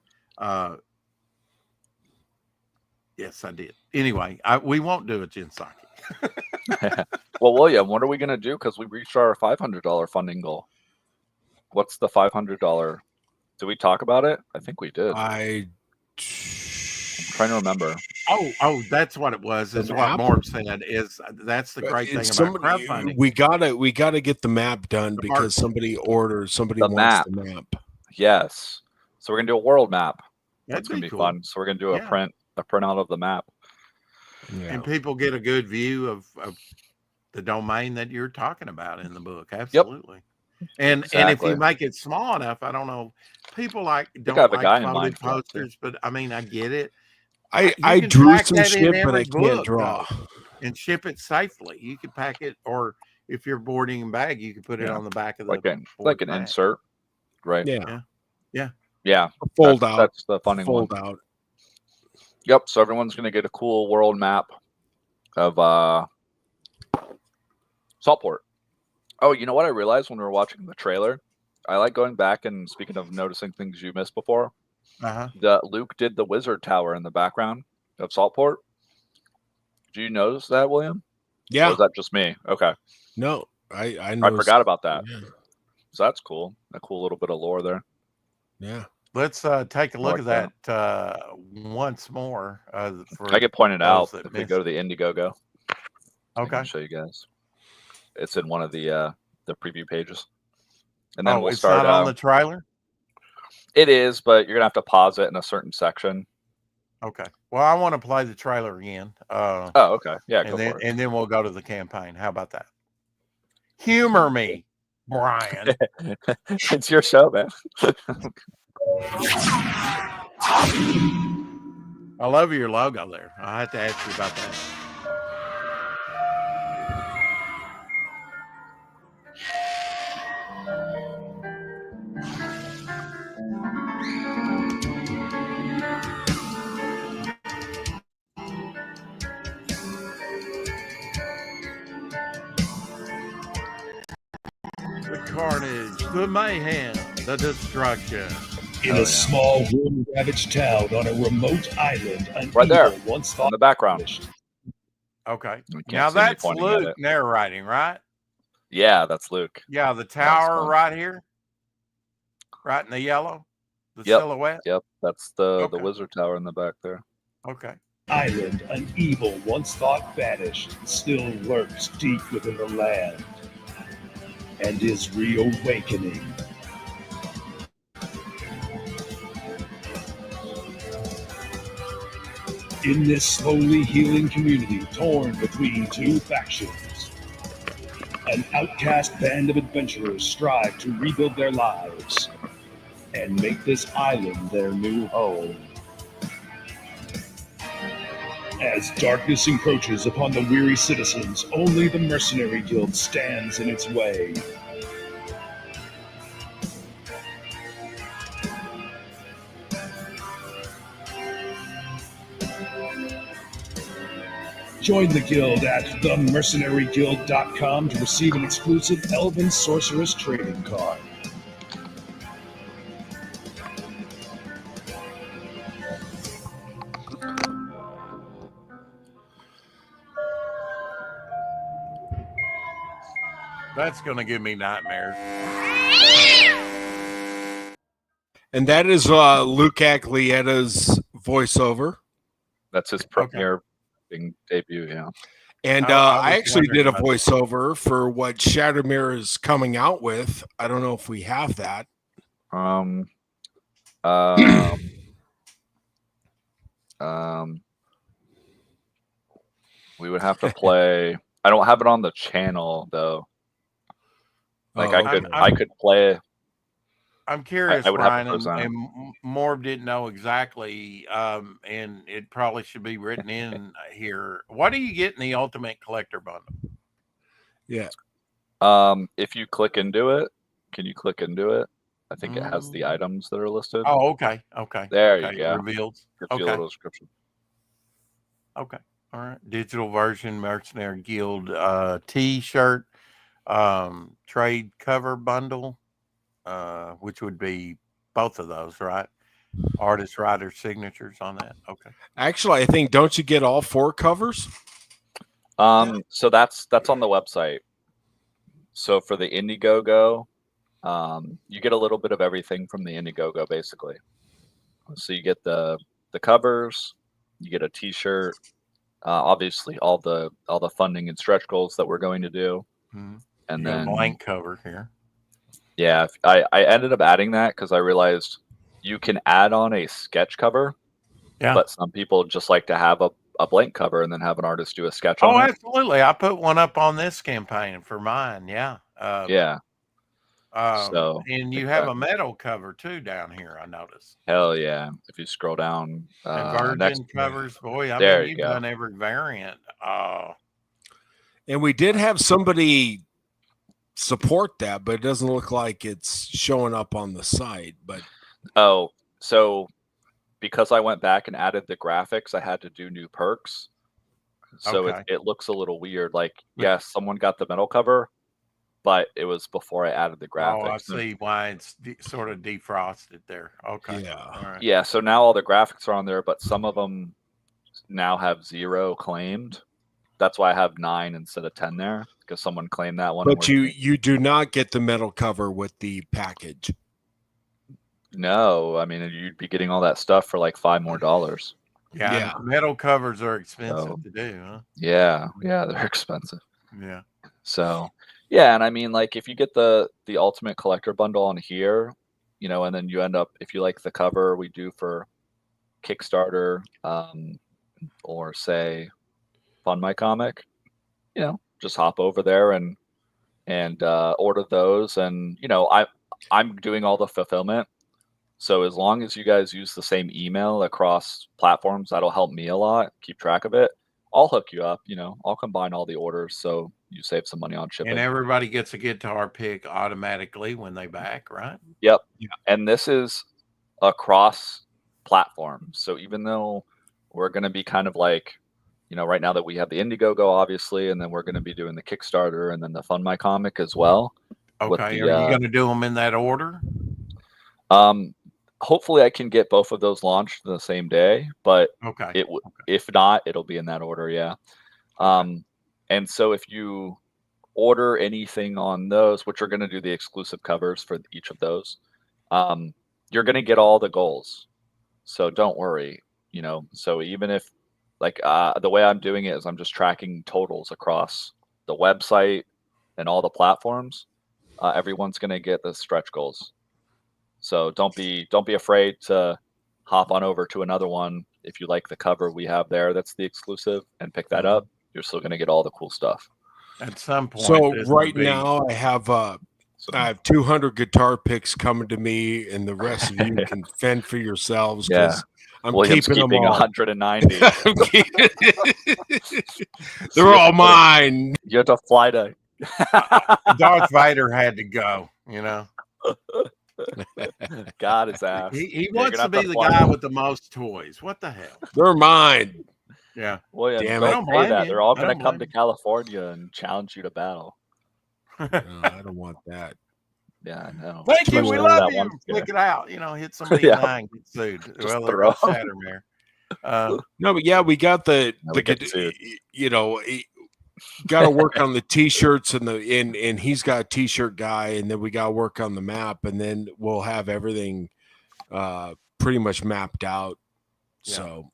Yes, I did. Anyway, we won't do a gin sake. Well, William, what are we going to do? Because we reached our $500 funding goal. What's the $500? Did we talk about it? I think we did. I'm trying to remember. Oh, that's what it was. Is what Morb said. That's the great thing about crowdfunding. We gotta get the map done because somebody wants the map. Yes. So we're gonna do a world map. That's gonna be cool. Fun. So we're gonna do a printout of the map. Yeah. And people get a good view of the domain that you're talking about in the book. Absolutely. Yep. And if you make it small enough, I don't know. People don't like folded posters, but I mean, I get it. I drew some shit, but I can't draw. And ship it safely. You can pack it, or if you're boarding a bag, you can put it on the back of the like an insert, right? Yeah. Fold out. That's the funding one. Fold out. Yep. So everyone's gonna get a cool world map of Saltport. Oh, you know what I realized when we were watching the trailer? I like going back and speaking of noticing things you missed before. Luke did the wizard tower in the background of Saltport. Do you notice that, William? Yeah. Or was that just me? Okay. No, I forgot about that. Yeah. So that's cool. A cool little bit of lore there. Yeah. Let's take a look at that once more. I get pointed out if we go to the Indiegogo. Okay. I'll show you guys. It's in one of the preview pages. And then we'll it's start not on the trailer? It is, but you're going to have to pause it in a certain section. Okay. Well, I want to play the trailer again. Okay. Yeah, go for it. And then we'll go to the campaign. How about that? Humor me, Brian. It's your show, man. I love your logo there. I have to ask you about that. The carnage, the mayhem, the destruction. In a small, wind-ravaged town on a remote island, right there, once in the background. Okay, now that's Luke narrating, right? Yeah, that's Luke. Yeah, the tower right here. right in the yellow, the Yep. silhouette. Yep, that's the Okay. wizard tower in the back there. Okay. Island, an evil once thought banished, still lurks deep within the land and is reawakening. In this slowly healing community torn between two factions, an outcast band of adventurers strive to rebuild their lives and make this island their new home. As darkness encroaches upon the weary citizens, only the Mercenary Guild stands in its way. Join the guild at themercenaryguild.com to receive an exclusive Elven Sorceress trading card. That's going to give me nightmares. And that is Luke Aglietta's voiceover. That's his premiere debut, yeah. And I actually did a voiceover for what Shattermare is coming out with. I don't know if we have that. We would have to play. I don't have it on the channel though. Like I could play. I'm curious, I would Ryan, have to and Morb didn't know exactly, and it probably should be written in here. What do you get in the Ultimate Collector Bundle? Yeah. If you click into it, can you click into it? I think it has the items that are listed. Oh, okay. Okay. There okay. you go. Revealed. Gives you a little description. Okay. All right. Digital version, Mercenary Guild T-shirt, trade cover bundle, which would be both of those, right? Artist, writer signatures on that. Okay. Actually, I think, don't you get all 4 covers? So that's on the website. So for the Indiegogo, you get a little bit of everything from the Indiegogo, basically. So you get the covers, you get a T-shirt, obviously all the funding and stretch goals that we're going to do, and you then got a blank cover here. Yeah, I ended up adding that because I realized you can add on a sketch cover. Yeah, but some people just like to have a blank cover and then have an artist do a sketch on it. Oh, absolutely! I put one up on this campaign for mine. Yeah. Yeah. So, and you have a metal cover too down here. I noticed. Hell yeah! If you scroll down, and Virgin covers. Boy, I there mean, you've go. done every variant. And we did have somebody support that, but it doesn't look like it's showing up on the site. But so because I went back and added the graphics, I had to do new perks. So it looks a little weird. Like, yes, someone got the metal cover, but it was before I added the graphics. Oh, I see why it's sort of defrosted there. Okay. Yeah. All right. Yeah. So now all the graphics are on there, but some of them now have 0 claimed. That's why I have 9 instead of 10 there, because someone claimed that one. But you do not get the metal cover with the package. No, I mean, you'd be getting all that stuff for like $5 more. Yeah. Metal covers are expensive to do, huh? Yeah, they're expensive. Yeah. So, yeah, and I mean, like, if you get the Ultimate Collector Bundle on here, you know, and then you end up, if you like the cover we do for Kickstarter, or say Fund My Comic, you know, just hop over there and order those, and you know, I'm doing all the fulfillment. So as long as you guys use the same email across platforms, that'll help me a lot. Keep track of it. I'll hook you up. You know, I'll combine all the orders so you save some money on shipping. And everybody gets a guitar pick automatically when they back, right? Yep. Yeah. And this is across platforms. So even though we're going to be kind of like, you know, right now that we have the Indiegogo, obviously, and then we're going to be doing the Kickstarter and then the Fund My Comic as well. Okay. Are you going to do them in that order? Hopefully I can get both of those launched the same day, but if not, it'll be in that order. Yeah. And so if you order anything on those, which are going to do the exclusive covers for each of those, you're going to get all the goals. So don't worry, so even if the way I'm doing it is I'm just tracking totals across the website and all the platforms. Everyone's going to get the stretch goals. So don't be afraid to hop on over to another one. If you like the cover we have there, that's the exclusive, and pick that up. You're still going to get all the cool stuff. At some point. So right now I have 200 guitar picks coming to me, and the rest of you can fend for yourselves. Yeah. I'm William's keeping them all. 190. They're all mine. You have to fly to. Darth Vader had to go. God his ass. He wants to be the guy with the most toys. What the hell? They're mine. Yeah. William, damn don't say that. They're all going to come to you. California and challenge you to battle. No, I don't want that. Yeah, I know. Thank you. We love you. Flick it out. Hit somebody in the eye and get sued. Well, there goes Shattermare. No, but yeah, we got the got to work on the t-shirts and he's got a t-shirt guy, and then we got to work on the map, and then we'll have everything pretty much mapped out. Yeah. So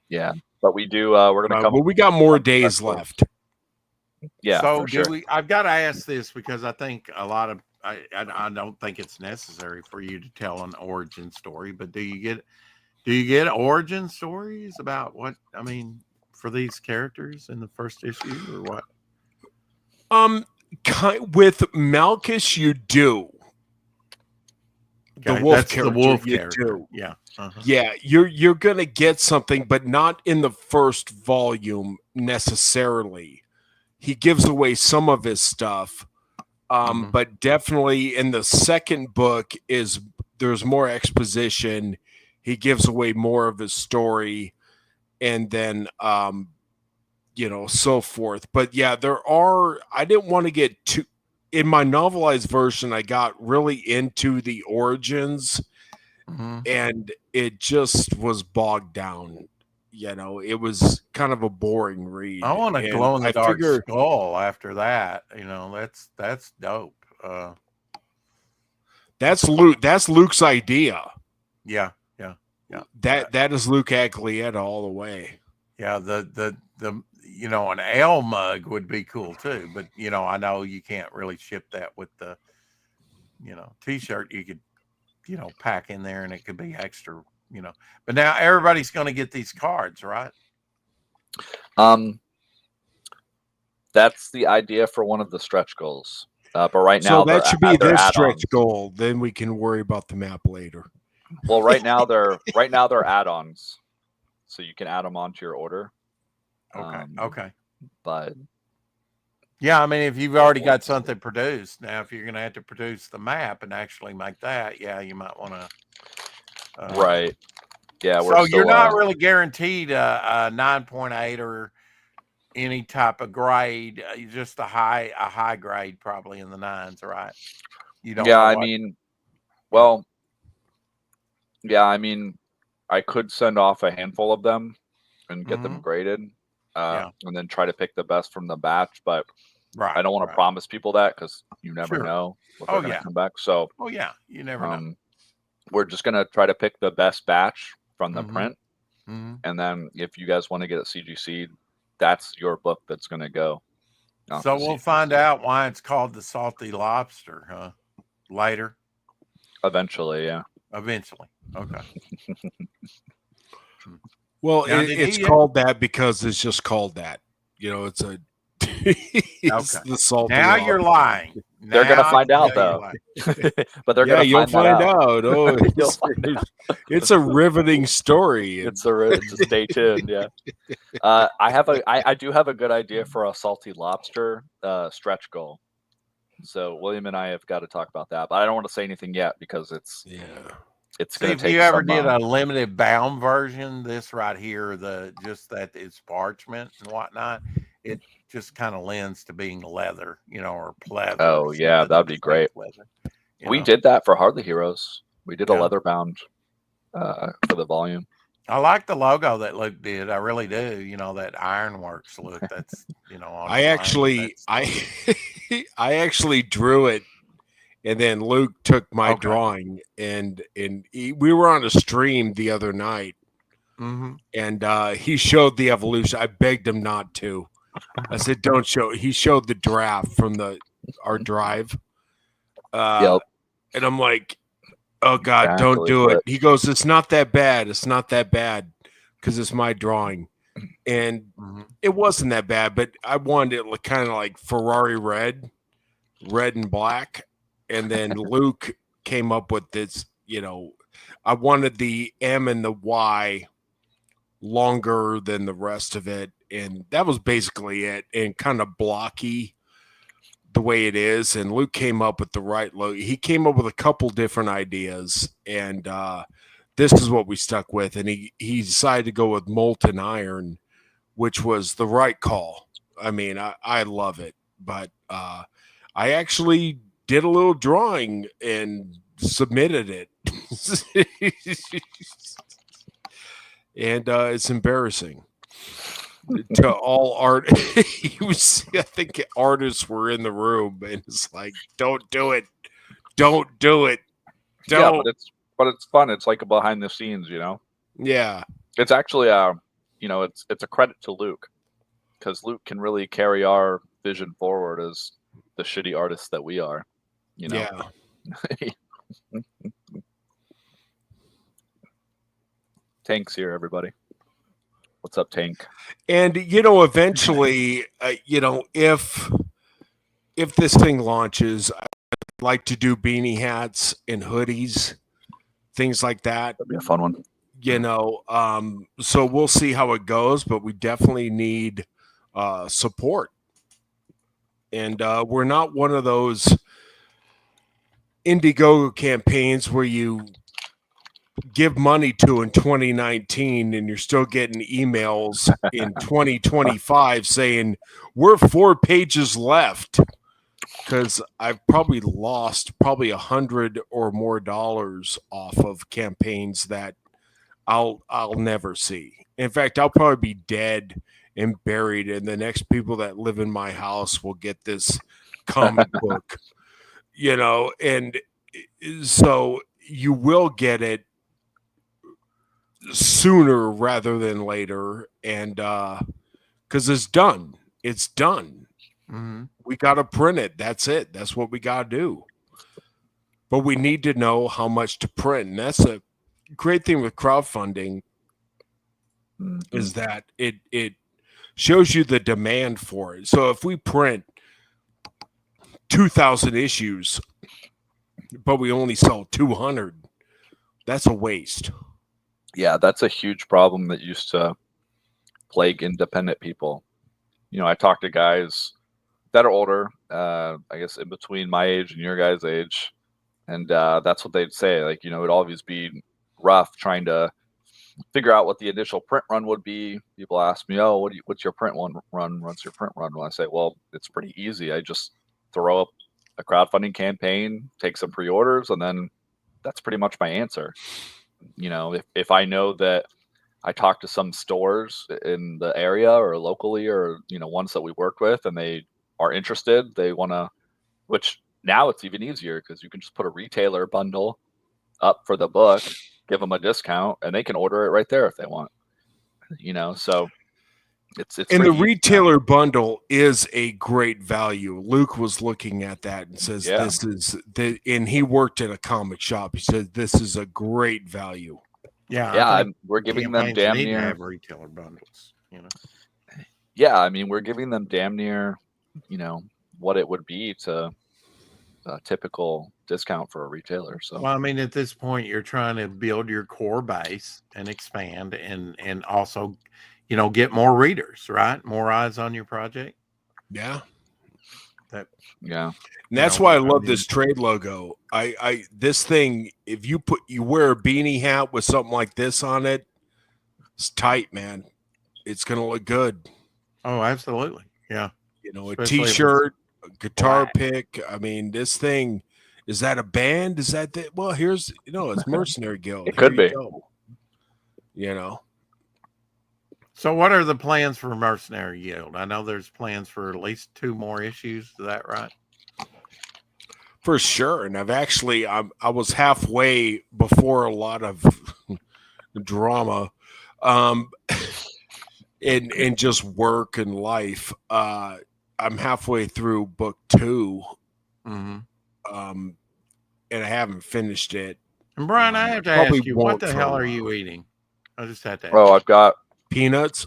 yeah, but we do we're gonna come. Well, we got more days left. Yeah. So sure. I've got to ask this because I think a lot of I don't think it's necessary for you to tell an origin story, but do you get origin stories about for these characters in the first issue or what? With Malchus, you do. Okay, the wolf that's character, the wolf you character. do. Yeah. Uh-huh. Yeah, you're gonna get something, but not in the first volume necessarily. He gives away some of his stuff, but definitely in the second book there's more exposition. He gives away more of his story, and then so forth. But yeah, I didn't want to get too in my novelized version. I got really into the origins, and it just was bogged down. It was kind of a boring read. I want a glow in the dark skull after that. That's dope. That's Luke's idea. Yeah. That is Luke Aglietta all the way. Yeah, the an ale mug would be cool too, but I know you can't really ship that with the t-shirt. You could pack in there, and it could be extra. But now everybody's going to get these cards, right? That's the idea for one of the stretch goals. But right now, so that should be their stretch goal. Then we can worry about the map later. Well, right now they're add-ons, so you can add them onto your order. Okay. But yeah, if you've already got something produced, now if you're going to have to produce the map and actually make that, you might want to. Right. Yeah. So you're not really guaranteed a 9.8 or any type of grade. Just a high grade, probably in the 9s, right? You don't. Yeah, I could send off a handful of them and get them graded, and then try to pick the best from the batch. But I don't want to promise people that because you never know what they're going to come back. So, you never know. We're just going to try to pick the best batch from the print. And then if you guys want to get a CGC, that's your book that's going to go. So we'll find out why it's called the Salty Lobster, huh? Later. Eventually, yeah. Eventually. Okay. Well, it's called that because it's just called that. It's a it's the salty. Now you're lying. They're gonna find out though. But they're gonna you'll find out. Oh, it's a riveting story. It's a stay tuned. Yeah. I do have a good idea for a Salty Lobster stretch goal. So William and I have got to talk about that, but I don't want to say anything yet because it's going to take. If you ever did a limited bound version, this right here, that it's parchment and whatnot, it just kind of lends to being leather, or pleather. Oh yeah, that'd be great. Leather, we did that for Hardly Heroes. We did a leather bound for the volume. I like the logo that Luke did. I really do. That Ironworks look. That's I actually drew it And then Luke took my drawing, and we were on a stream the other night, and he showed the evolution. I begged him not to. I said, "Don't show." He showed the draft from our drive, and I'm like, "Oh God, don't do it." He goes, "It's not that bad. It's not that bad because it's my drawing." And it wasn't that bad, but I wanted it kind of like Ferrari red and black. And then Luke came up with this, I wanted the M and the Y longer than the rest of it. And that was basically it, and kind of blocky the way it is. And Luke came up with the right logo. He came up with a couple different ideas, and this is what we stuck with. And he decided to go with molten iron, which was the right call. I mean, I love it, but I actually did a little drawing and submitted it. And it's embarrassing to all art. I think artists were in the room, and it's like, don't do it. Don't do it. Don't. Yeah, but it's fun. It's like a behind the scenes, Yeah. It's actually it's a credit to Luke, because Luke can really carry our vision forward as the shitty artists that we are. Yeah. Tank's here, everybody. What's up, Tank? And eventually, if this thing launches, I'd like to do beanie hats and hoodies, things like that. That'd be a fun one. So we'll see how it goes, but we definitely need support. And we're not one of those Indiegogo campaigns where you give money to in 2019 and you're still getting emails in 2025 saying we're 4 pages left, because I've probably lost $100 or more off of campaigns that I'll never see. In fact, I'll probably be dead and buried, and the next people that live in my house will get this comic book, and so you will get it sooner rather than later, and because it's done. We got to print it. That's it. That's what we got to do. But we need to know how much to print, and that's a great thing with crowdfunding, is that it shows you the demand for it. So if we print 2,000 issues, but we only sell 200, that's a waste. Yeah, that's a huge problem that used to plague independent people. I talk to guys that are older, I guess in between my age and your guys' age, and that's what they'd say. Like, it'd always be rough trying to figure out what the initial print run would be. People ask me, "Oh, what's your print run? What's your print run?" Well, I say, "Well, it's pretty easy. I just throw up a crowdfunding campaign, take some pre-orders, and then that's pretty much my answer." If I know that I talk to some stores in the area or locally, or ones that we work with, and they are interested, they want to, which now it's even easier because you can just put a retailer bundle up for the book, give them a discount, and they can order it right there if they want. So it's and the retailer bundle is a great value. Luke was looking at that and says, "This is the," and he worked at a comic shop. He said, "This is a great value." Yeah, we're giving them damn near have retailer bundles. Yeah, I mean, we're giving them damn near, what it would be to a typical discount for a retailer. So, well, I mean, at this point, you're trying to build your core base and expand, and also, get more readers, right? More eyes on your project. Yeah. Yeah. And that's why I love this trade logo. This thing, if you wear a beanie hat with something like this on it, it's tight, man. It's gonna look good. Oh, absolutely. Yeah. A t-shirt, a guitar pick. I mean, this thing, is that a band? Is that well, here's it's Mercenary Guild. It could be. So what are the plans for Mercenary Guild? I know there's plans for at least 2 more issues. Is that right? For sure. And I was halfway before a lot of drama in just work and life. I'm halfway through book 2. And I haven't finished it. And Brian, I have to ask you, what the hell are you eating? I just had to ask. Oh, I've got peanuts,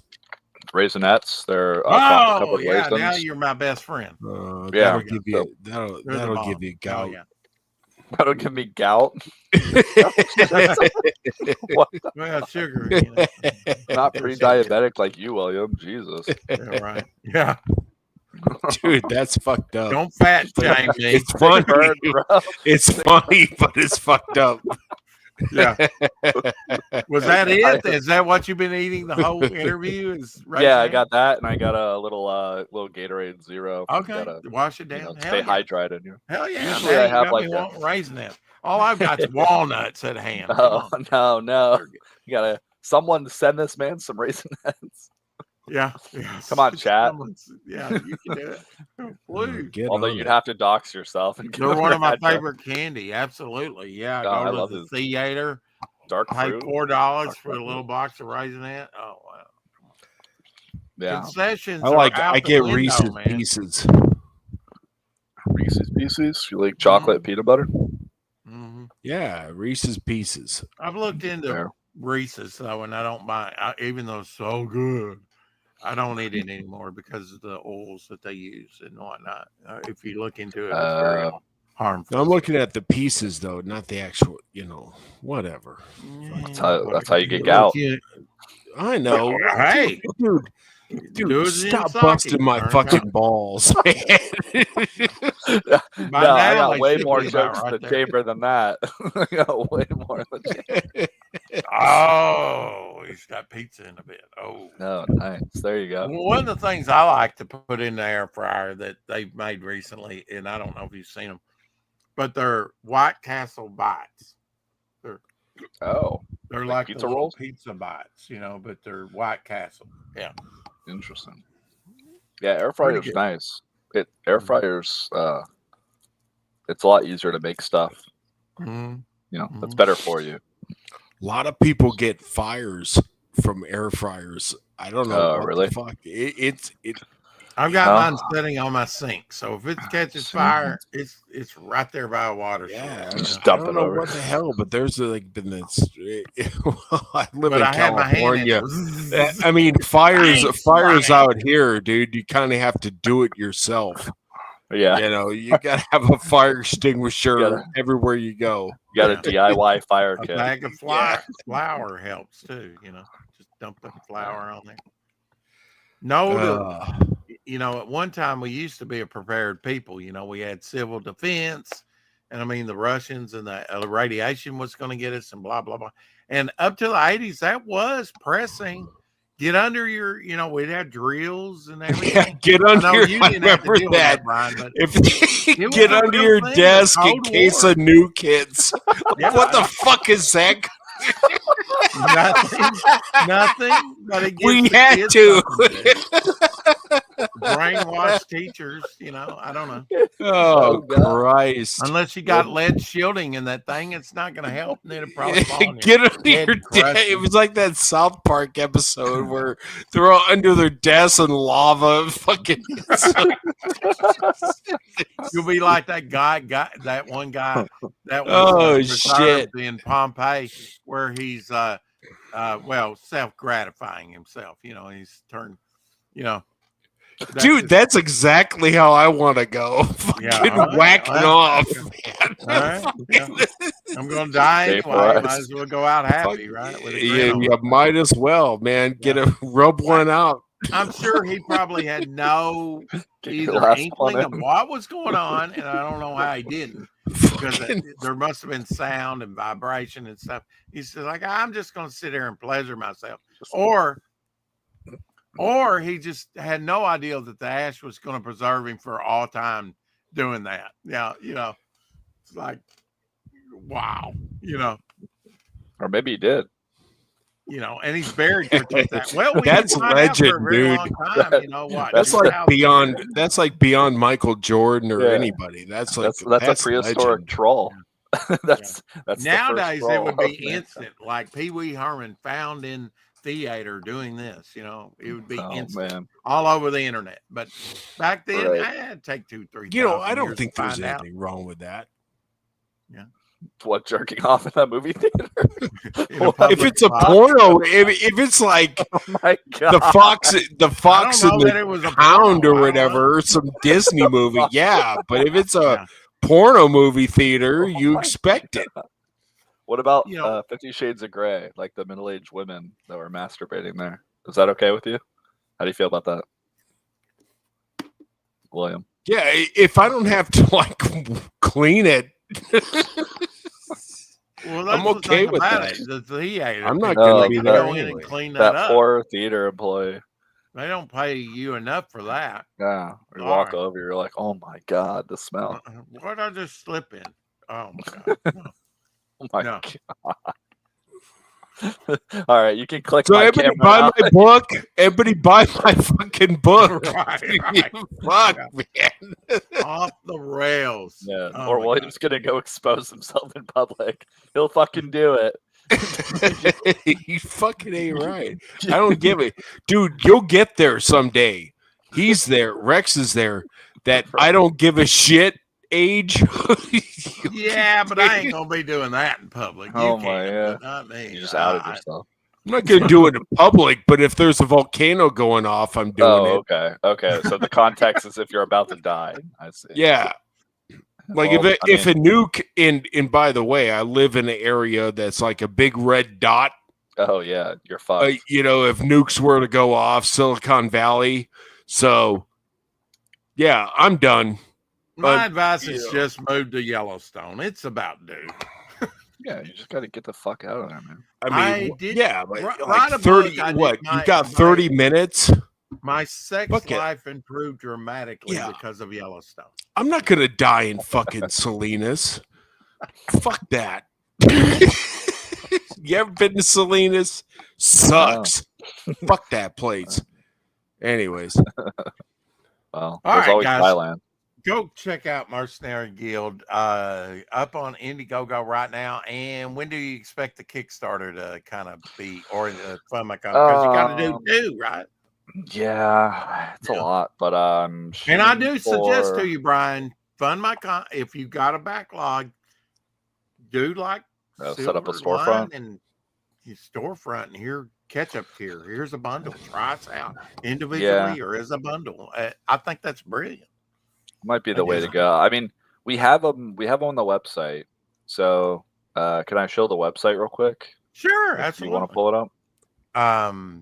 Raisinets. They're covered raisins. Now you're my best friend. That'll give you gout. Yeah. That'll give me gout. Well, sugar. Not pre-diabetic like you, William. Jesus. Yeah, right. Yeah. Dude, that's fucked up. Don't fat shame me. It's funny. It's funny, but it's fucked up. Yeah. Was that it? Is that what you've been eating the whole interview? Yeah, I got that, and I got a little Gatorade Zero. Okay, wash it down. Stay hydrated. Hell yeah! Usually I have like Raisinets. All I've got is walnuts at hand. Oh no! You gotta someone send this man some Raisinets. Yeah. Come on, chat. Yeah, you can do it. Please. Although you'd have to dox yourself. And they're one of my favorite candy. Absolutely. Yeah. God, go to the theater. Dark fruit. Pay $4 for a little box of Raisinette. Oh wow. Yeah. Concessions. I get Reese's Pieces. Reese's Pieces. You like chocolate peanut butter? Yeah, Reese's Pieces. I've looked into Reese's though, and I don't buy it, even though it's so good. I don't eat it anymore because of the oils that they use and whatnot. If you look into it, it's very harmful. I'm looking at the pieces though, not the actual. Whatever. That's how you get gout. I know. Hey, dude, stop busting my fucking balls, man. No, I got way more jokes in the chamber than that. I got way more in the chamber. Oh, he's got pizza in a bit. Oh, no, nice. There you go. Well, one of the things I like to put in the air fryer that they've made recently, and I don't know if you've seen them, but they're White Castle bites. They're like pizza the rolls, pizza bites, but they're White Castle. Yeah, interesting. Yeah, air fryer's nice. Air fryers, it's a lot easier to make stuff. That's better for you. A lot of people get fires from air fryers. I don't know. Really? The fuck. It's I've got mine sitting on my sink, so if it catches fire, it's right there by a water source. Just dump it over. What the hell? But there's been this. I live in California. I mean, fires out here, dude. You kind of have to do it yourself. Yeah, you gotta have a fire extinguisher everywhere you go. You got a DIY fire kit. A bag of flour helps too. Just dump the flour on there. At one time we used to be a prepared people. We had civil defense, and I mean the Russians and the radiation was going to get us, and blah blah blah. And up to the 80s, that was pressing. Get under your, we'd have drills and everything. Yeah, get under your, I remember that. Brian, get under your desk in case of nuke hits. What the fuck is that? Nothing. But we had to brainwash teachers. I don't know. Oh Christ! Unless you got lead shielding in that thing, it's not going to help. And then it probably get under your desk. It was like that South Park episode where they're all under their desks and lava. Fucking. You'll be like that guy. That one guy. That was shit in Pompeii, where he's self-gratifying himself. He's turned. Dude, that's exactly how I want to go. Fucking whacking off, man. All right. Yeah. I'm going to die anyway. Might as well go out happy, right? You might as well, man. Rub one out. I'm sure he probably had no inkling of what was going on, and I don't know how he didn't. Because there must have been sound and vibration and stuff. He said, I'm just going to sit here and pleasure myself. Or he just had no idea that the ash was going to preserve him for all time doing that. Yeah, it's like, wow, Or maybe he did. And he's buried for 2,000. Well, that's legend, for a very dude. long time. You know what? That's like beyond. That's like beyond Michael Jordan or anybody. That's a prehistoric legend. troll. that's nowadays it would be instant. Like Pee Wee Herman found in theater doing this. It would be instant all over the internet. But back then, I'd take 2,000-3,000. I don't think there's anything wrong with that. Yeah. What, jerking off in that movie theater? If it's a porno, if it's like my God. the fox and the hound or whatever, some Disney movie, yeah. But if it's a porno movie theater, you expect it. What about 50 Shades of Grey, like the middle-aged women that were masturbating there? Is that okay with you? How do you feel about that, William? Yeah, if I don't have to like clean it. Well, I'm okay with that. The theater. I'm not going to be there go in and clean that up. Poor theater employee. They don't pay you enough for that. Yeah. You walk over, you're like, oh my God, the smell. What did I just slip in? Oh my God. No. Oh my God. All right, you can click. So everybody buy my book. Everybody buy my fucking book. Right. Fuck, man. Off the rails. Yeah. Or William's gonna go expose himself in public. He'll fucking do it. You fucking ain't right. I don't give it, dude. You'll get there someday. He's there. Rex is there. That I don't give a shit. Age. Yeah, but I ain't gonna be doing that in public. Oh my God! Not me. You just outed yourself. I'm not gonna do it in public, but if there's a volcano going off, I'm doing it. Okay. So the context is if you're about to die. I see. Yeah. Like if a nuke and by the way, I live in an area that's like a big red dot. Oh yeah, you're fucked. If nukes were to go off, Silicon Valley. So yeah, I'm done. My advice is just move to Yellowstone. It's about due. Yeah, you just got to get the fuck out of there, man. I mean, but like 30. What? You got 30 minutes. My sex life improved dramatically because of Yellowstone. I'm not gonna die in fucking Salinas. Fuck that. You ever been to Salinas? Sucks. Fuck that place. Anyways. Well, all right, always guys. Thailand. Go check out Mercenary Guild up on Indiegogo right now. And when do you expect the Kickstarter to kind of be, or the FundMyCon? Because you got to do two, right? Yeah, it's a lot, but and I do suggest to you, Brian, FundMyCon. If you got a backlog, do like set up a storefront and your storefront, and here catch-up tier. Here's a bundle. Try us out individually or as a bundle. I think that's brilliant. Might be the way to go. I mean, we have them on the website. So can I show the website real quick? Sure, absolutely. You want to pull it up?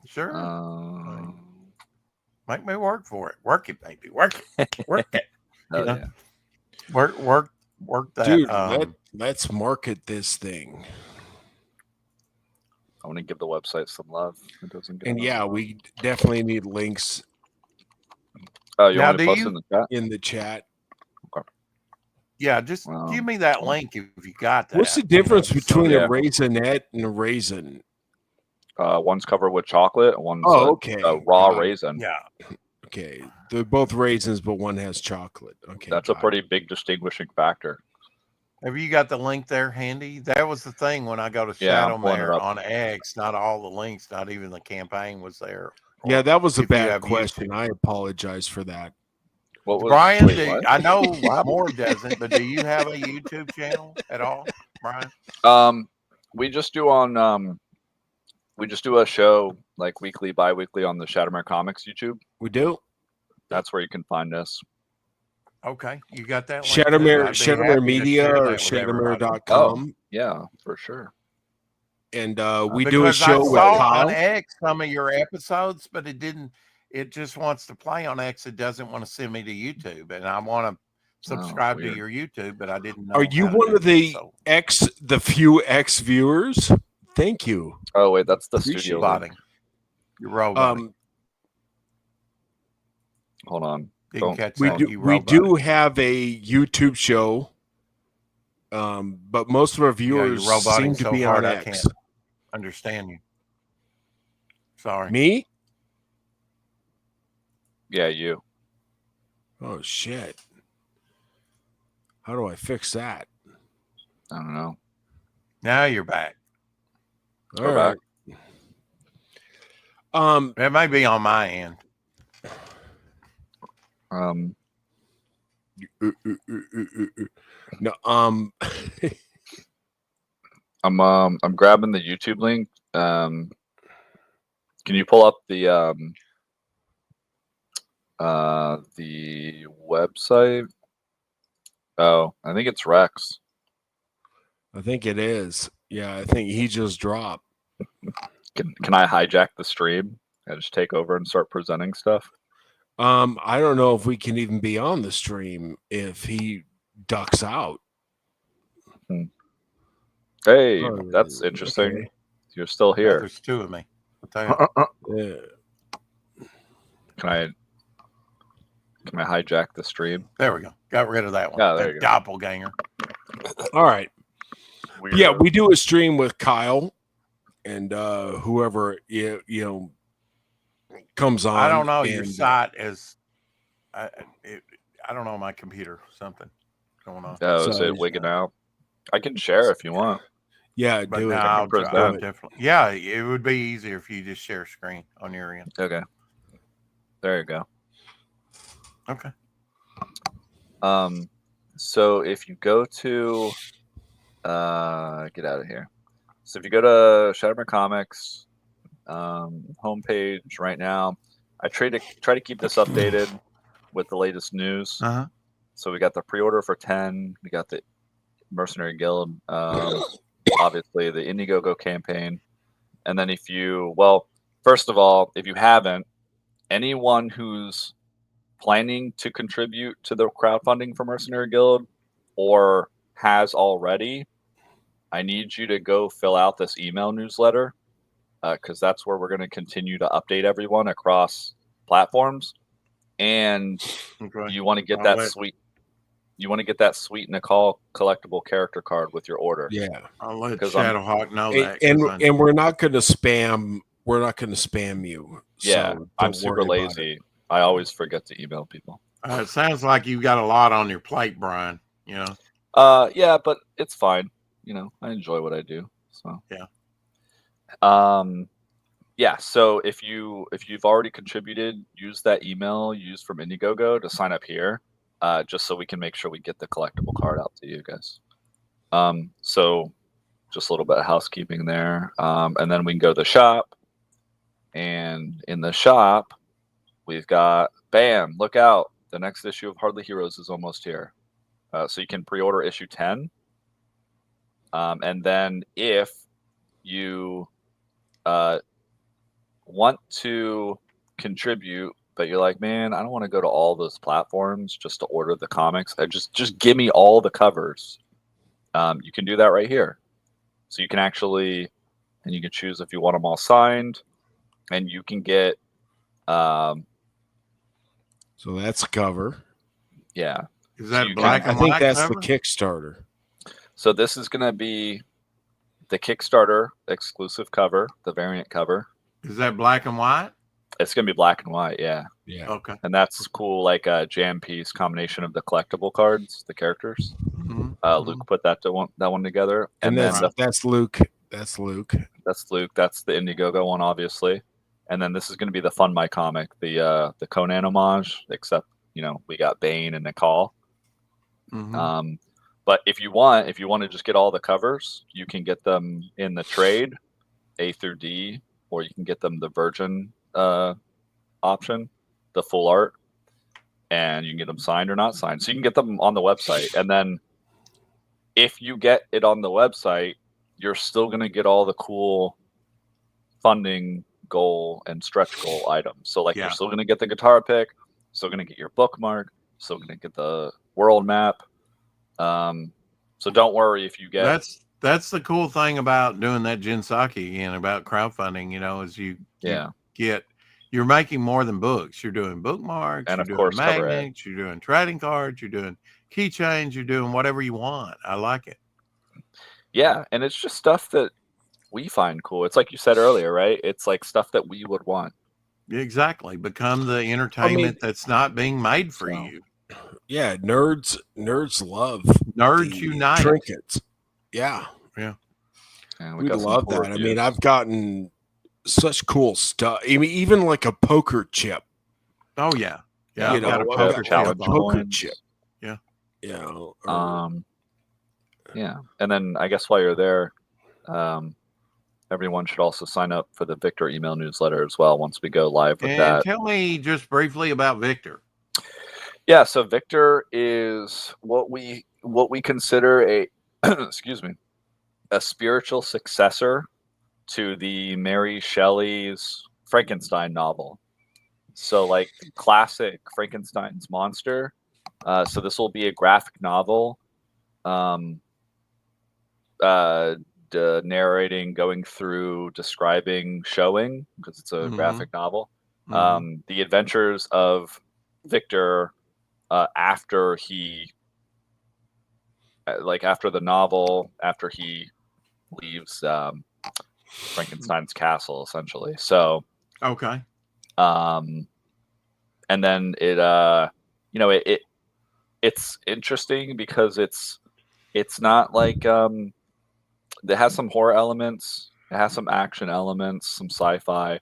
Sure. Make me work for it. Work it, baby. Work it. Work it. Yeah. Work that. Dude, let's market this thing. I want to give the website some love. It doesn't get we definitely need links. Oh, you want to post in the chat? Okay. Yeah, just give me that link if you got that. What's the difference between a raisinette and a raisin? One's covered with chocolate, and one's a raw raisin. Yeah. Okay, they're both raisins, but one has chocolate. Okay, that's a pretty big distinguishing factor. Have you got the link there handy? That was the thing when I go to Shattermare on X. Not all the links, not even the campaign was there. Yeah, that was a bad question. I apologize for that. Brian, I know Moore doesn't, but do you have a YouTube channel at all, Brian? We just do a show like weekly, bi-weekly on the Shattermare Comics YouTube. We do. That's where you can find us. Okay, you got that. Shattermare Media or Shattermare.com. Oh, yeah, for sure. And we do a show with Kyle. On X some of your episodes, but it didn't. It just wants to play on X. It doesn't want to send me to YouTube, and I want to subscribe to your YouTube, but I didn't know. Are you one of the few X viewers? Thank you. Oh wait, that's the studio. You're robot. Hold on. We do have a YouTube show, but most of our viewers seem to be on X. Understand you. Sorry. Me? Yeah, you. Oh shit. How do I fix that? I don't know. Now you're back. All We're right. back. It may be on my end. No. I'm grabbing the YouTube link. Can you pull up the website? Oh, I think it's Rex. I think it is. Yeah, I think he just dropped. Can I hijack the stream? I just take over and start presenting stuff. I don't know if we can even be on the stream if he ducks out. Hey, that's interesting. Okay. You're still Yeah, here. there's two of me. I'll tell you. Yeah. Can I hijack the stream? There we go. Got rid of that one. Yeah, there that you go. doppelganger. All right. Weirdo. Yeah, we do a stream with Kyle and whoever you know comes on. I don't know. And, Your site is. I don't know. My computer. Something going on. Oh, is So, it wigging out? I can share if you want. Yeah, But do no, it. I'll present. definitely. Yeah, it would be easier if you just share screen on your end. Okay. There you go. Okay. So if you go to get out of here. So if you go to Shattermare Comics homepage right now, I try to keep this updated with the latest news. Uh-huh. So we got the pre-order for 10. We got the Mercenary Guild, obviously the Indiegogo campaign, and then first of all, if you haven't, anyone who's planning to contribute to the crowdfunding for Mercenary Guild or has already, I need you to go fill out this email newsletter because that's where we're going to continue to update everyone across platforms. And you want to get sweet. You want to get that sweet Nicole collectible character card with your order. Yeah, I'll let Shadowhawk know that. And we're not going to spam. We're not going to spam you. Yeah, so I'm super lazy. I always forget to email people. It sounds like you've got a lot on your plate, Brian. You know. Yeah, but it's fine. You know, I enjoy what I do. So yeah. Yeah. So if you've already contributed, use that email used from Indiegogo to sign up here, just so we can make sure we get the collectible card out to you guys. So just a little bit of housekeeping there, and then we can go to the shop. And in the shop, we've got bam! Look out! The next issue of Hardly Heroes is almost here. So you can pre-order issue 10. And then if you want to contribute, but you're like, man, I don't want to go to all those platforms just to order the comics. Just give me all the covers. You can do that right here. So you can actually, and you can choose if you want them all signed, and you can get. So that's a cover. Yeah. Is that So black and I think white that's cover? the Kickstarter. So this is going to be the Kickstarter exclusive cover, the variant cover. Is that black and white? It's going to be black and white, yeah. Yeah. Okay. And that's cool, like a jam piece combination of the collectible cards, the characters. Mm-hmm. Luke put that one together. And then that's Luke. That's Luke. That's Luke. That's the Indiegogo one, obviously. And then this is going to be the Fun My Comic, the Conan homage, except, we got Bane and Nicole. Mm-hmm. But if you want to just get all the covers, you can get them in the trade, A through D, or you can get them the Virgin option, the full art, and you can get them signed or not signed. So you can get them on the website. And then if you get it on the website, you're still going to get all the cool funding goal and stretch goal items. So you're still going to get the guitar pick, still going to get your bookmark, still going to get the world map. So don't worry if you get. That's the cool thing about doing that Jinsaki and about crowdfunding, is you're making more than books. You're doing bookmarks, and you're of doing course magnets, you're doing trading cards, you're doing keychains, you're doing whatever you want. I like it. Yeah, and it's just stuff that we find cool. It's like you said earlier, right? It's like stuff that we would want. Exactly. Become the entertainment that's not being made for you. Yeah, nerds love Nerds unite. Trinkets. Yeah. Yeah. We love that. I mean, I've gotten such cool stuff. I mean, even like a poker chip. Oh yeah. Yeah. You know, I've got a poker chip. Yeah. You know, yeah. And then I guess while you're there, everyone should also sign up for the Victor email newsletter as well once we go live with that. Tell me just briefly about Victor. Yeah, so Victor is what we consider a excuse me, a spiritual successor to the Mary Shelley's Frankenstein novel. So like classic Frankenstein's monster. So this will be a graphic novel. Narrating, going through, describing, showing, because it's a graphic novel. The adventures of Victor after he, after the novel, after he leaves Frankenstein's castle, essentially. So okay. And then it it's interesting because it's not like it has some horror elements, it has some action elements, some sci-fi,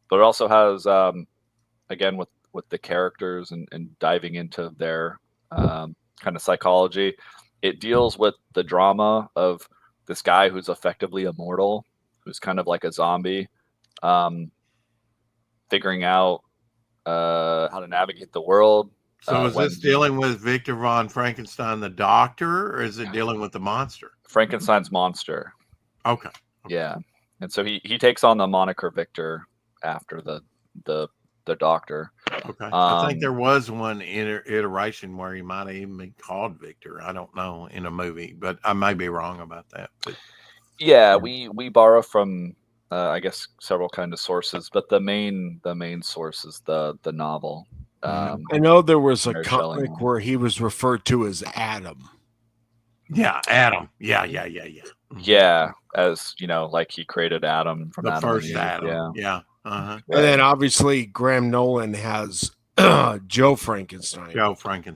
but it also has again with the characters and diving into their kind of psychology. It deals with the drama of this guy who's effectively immortal, who's kind of like a zombie, figuring out how to navigate the world. So is this dealing with Victor von Frankenstein, the doctor, or is it dealing with the monster? Frankenstein's monster. Okay. Yeah. And so he takes on the moniker Victor after the doctor. Okay. I think there was one iteration where he might have even been called Victor. I don't know, in a movie, but I may be wrong about that. But yeah, we borrow from I guess several kind of sources, but the main source is the novel. I know there was a comic where he was referred to as Adam. Yeah, Adam. Yeah. Yeah, as like he created Adam from the Adam first Adam. Yeah. Uh-huh. And then obviously Graham Nolan has Joe Frankenstein.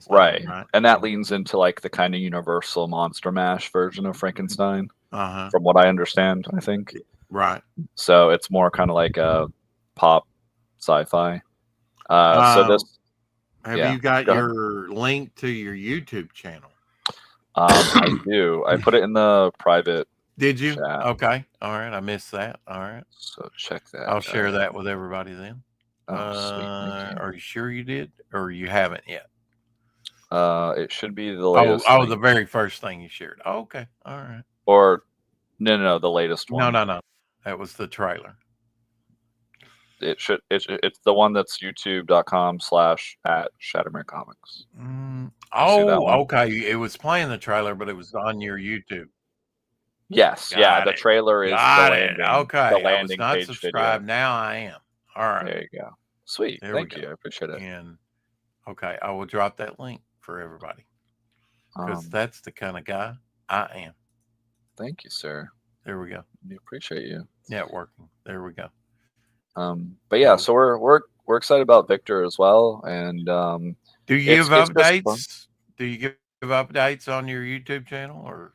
Right. And that leans into like the kind of Universal Monster Mash version of Frankenstein. From what I understand, I think. Right. So it's more kind of like a pop sci-fi. So this. Have you got your link to your YouTube channel? I do. I put it in the private. Did you? Chat. Okay. All right. I missed that. All right. So check that. I'll share that with everybody then. Are you sure you did, or you haven't yet? It should be the latest. Oh, the very first thing you shared. Oh, okay. All right. Or no, the latest one. No. That was the trailer. It's the one that's youtube.com/@Shattermare Comics. Oh, okay. It was playing the trailer, but it was on your YouTube. Yes. The trailer is the landing. Okay. The landing I was not page subscribed. video. Now I am. All right. There you go. Sweet. Thank you. I appreciate it. And okay, I will drop that link for everybody because that's the kind of guy I am. Thank you, sir. There we go. We appreciate you. Networking. There we go. But yeah, so we're excited about Victor as well. And do you give updates? Do you give updates on your YouTube channel, or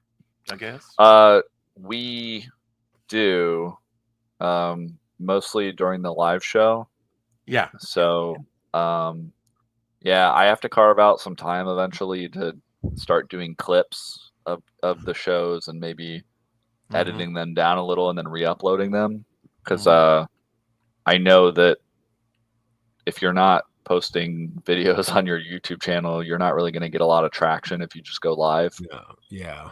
I guess? We do mostly during the live show. Yeah. So yeah, I have to carve out some time eventually to start doing clips of the shows and maybe editing them down a little and then re-uploading them, because I know that if you're not posting videos on your YouTube channel, you're not really going to get a lot of traction if you just go live. Yeah.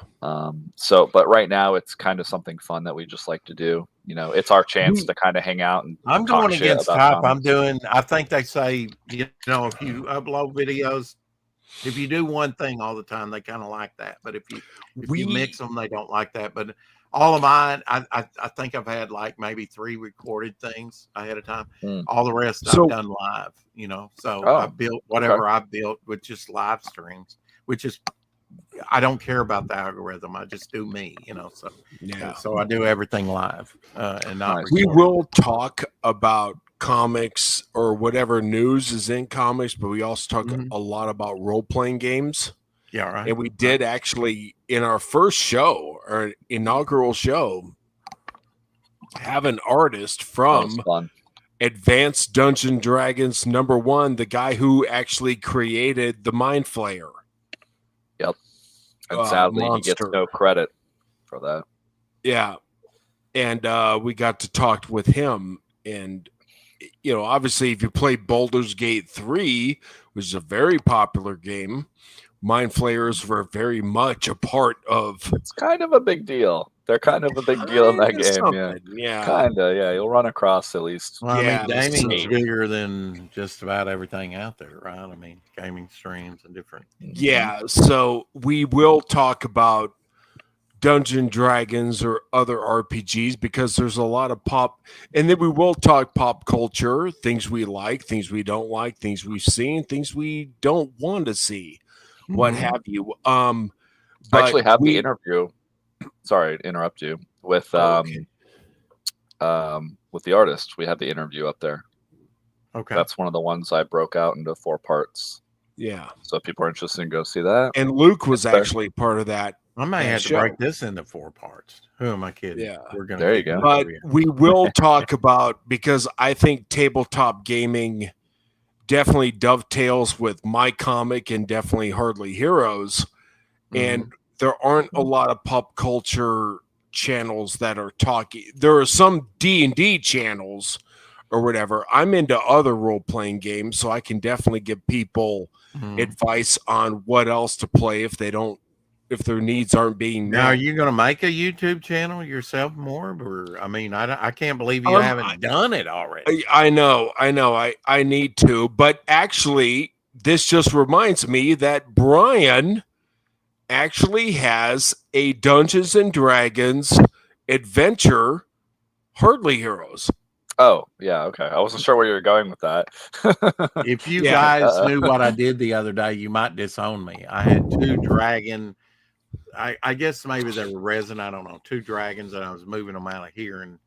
So, but right now it's kind of something fun that we just like to do. It's our chance to kind of hang out and I'm going against type. I think they say, if you upload videos, if you do one thing all the time, they kind of like that. But if you mix them, they don't like that. But all of mine, I think I've had like maybe 3 recorded things ahead of time. All the rest I've done live, So I built whatever I built with just live streams, which is I don't care about the algorithm. I just do me, So so I do everything live and not. We will talk about comics or whatever news is in comics, but we also talk a lot about role-playing games. Yeah, right. And we did actually, in our first show, our inaugural show, have an artist from Advanced Dungeon Dragons #1, the guy who actually created the Mind Flayer. Yep. And sadly, he gets no credit for that. Yeah. And we got to talk with him. And, obviously, if you play Baldur's Gate 3, which is a very popular game, Mind Flayers were very much a part of. It's kind of a big deal. They're kind of a big deal in that game. Yeah. Kind of. Yeah. You'll run across at least. Well, gaming's bigger than just about everything out there, right? I mean, gaming streams and different. Yeah. So we will talk about Dungeon Dragons or other RPGs because there's a lot of pop, and then we will talk pop culture, things we like, things we don't like, things we've seen, things we don't want to see, what have you. I actually have the interview. Sorry to interrupt you with the artist. We have the interview up there. Okay, that's one of the ones I broke out into 4 parts. Yeah. So if people are interested in go see that. And Luke was actually part of that. I may have to break this into 4 parts. Who am I kidding? Yeah. There you go. But we will talk about, because I think tabletop gaming definitely dovetails with my comic and definitely Hardly Heroes. And there aren't a lot of pop culture channels that are talking. There are some D&D channels or whatever. I'm into other role-playing games, so I can definitely give people advice on what else to play if their needs aren't being met. Now, are you going to make a YouTube channel yourself more? Or, I can't believe you haven't done it already. I know. I need to. But actually, this just reminds me that Brian actually has a Dungeons and Dragons adventure, Hardly Heroes. Oh, yeah, okay. I wasn't sure where you were going with that. If you guys knew what I did the other day, you might disown me. I had 2 dragon. I guess maybe they were resin. I don't know. 2 dragons, and I was moving them out of here and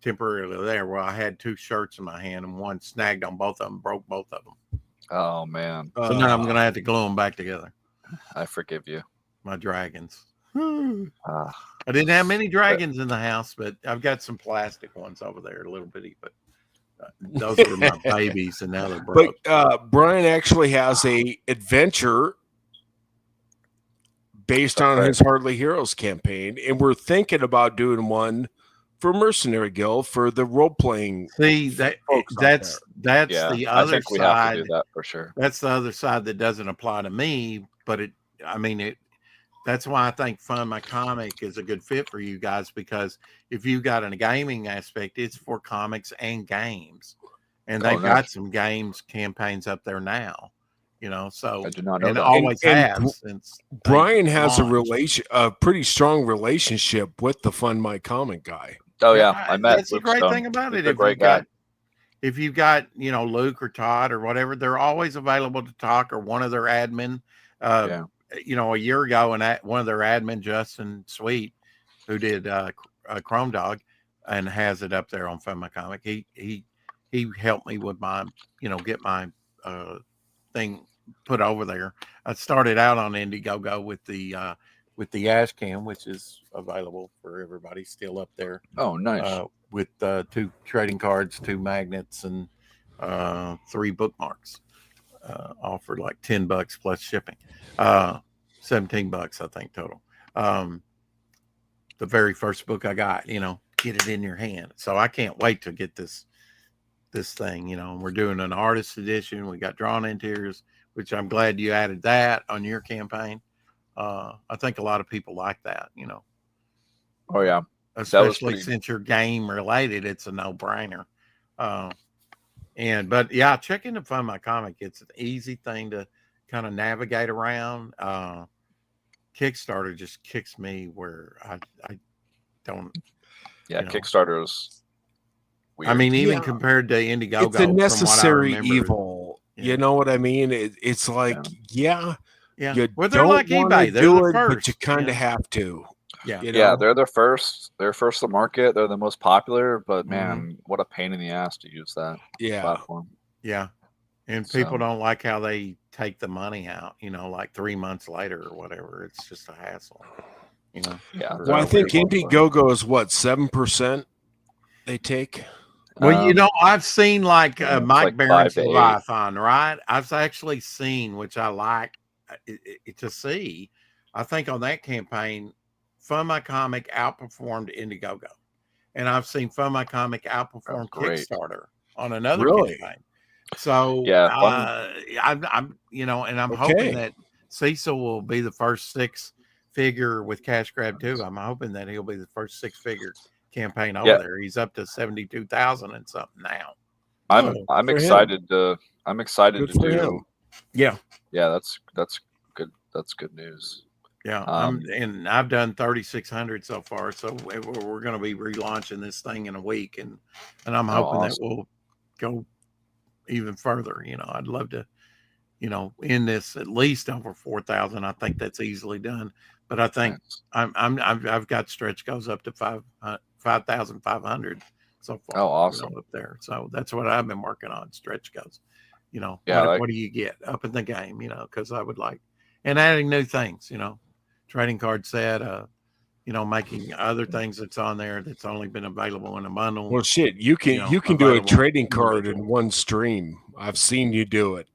temporarily there. Well, I had 2 shirts in my hand, and one snagged on both of them, broke both of them. Oh, man. So now I'm going to have to glue them back together. I forgive you. My dragons. I didn't have many dragons in the house, but I've got some plastic ones over there, a little bitty, but those were my babies, and now they're broke. But Brian actually has a adventure based on his Hardly Heroes campaign, and we're thinking about doing one for Mercenary Guild for the role playing. See, that's the other I think we side. have to do that for sure. That's the other side that doesn't apply to me, but that's why I think Fund My Comic is a good fit for you guys, because if you got a gaming aspect, it's for comics and games, and they've got some games campaigns up there now. So I do not know and that. always have since Brian has a pretty strong relationship with the Fund My Comic guy. Oh yeah, I met. That's the great thing about it. He's a great guy. If you've got Luke or Todd or whatever, they're always available to talk, or one of their admin. A year ago, and one of their admin, Justin Sweet, who did Chrome Dog and has it up there on Fund My Comic, he helped me with my get my thing put over there. I started out on Indiegogo with the Ashcan, which is available for everybody, still up there. Oh, nice. With 2 trading cards, 2 magnets, and 3 bookmarks. Offered like $10 plus shipping, $17 I think total. The very first book I got, get it in your hand. So I can't wait to get this thing. We're doing an artist edition. We got drawn interiors, which I'm glad you added that on your campaign. I think a lot of people like that. Oh yeah, especially since you're game related, it's a no-brainer. But yeah, check into Fund My Comic. It's an easy thing to kind of navigate around. Kickstarter just kicks me where I don't. Yeah, Kickstarter is weird. Even compared to Indiegogo, it's a necessary evil. You know what I mean? It's like, Yeah. You Well, they're don't like want eBay. to They're do the it, first. but you kind of have to. Yeah. You Yeah, know? they're the first. They're first to market. They're the most popular. But Mhm. man, what a pain in the ass to use that platform. Yeah. And people don't like how they take the money out, like 3 months later or whatever. It's just a hassle, Yeah. Well, I think Indiegogo is what, 7% they take? Well, I've seen like yeah, Mike like 5 Barron's to 8. Leviathan, right? I've actually seen, which I like to see. I think on that campaign, Fund My Comic outperformed Indiegogo. And I've seen Fund My Comic outperform great. Kickstarter on another Really? campaign. So Yeah, I'm and I'm hoping that Cecil will be the first 6-figure with Cash Grab too. I'm hoping that he'll be the first 6-figure campaign over there. He's up to 72,000 and something now. I'm excited to do him. Yeah. that's good. That's good news. Yeah, and I've done 3,600 so far, so we're going to be relaunching this thing in a week, and I'm hoping that we'll go even further. I'd love to, end this at least over 4,000. I think that's easily done, but I think I've got stretch goes up to 5,500 so far. Oh, awesome. Up there, so that's what I've been working on. Stretch goes, what do you get up in the game? Because I would like, and adding new things, trading card set, making other things that's on there that's only been available in a bundle. Well, shit, you can do a trading card in one stream. I've seen you do it.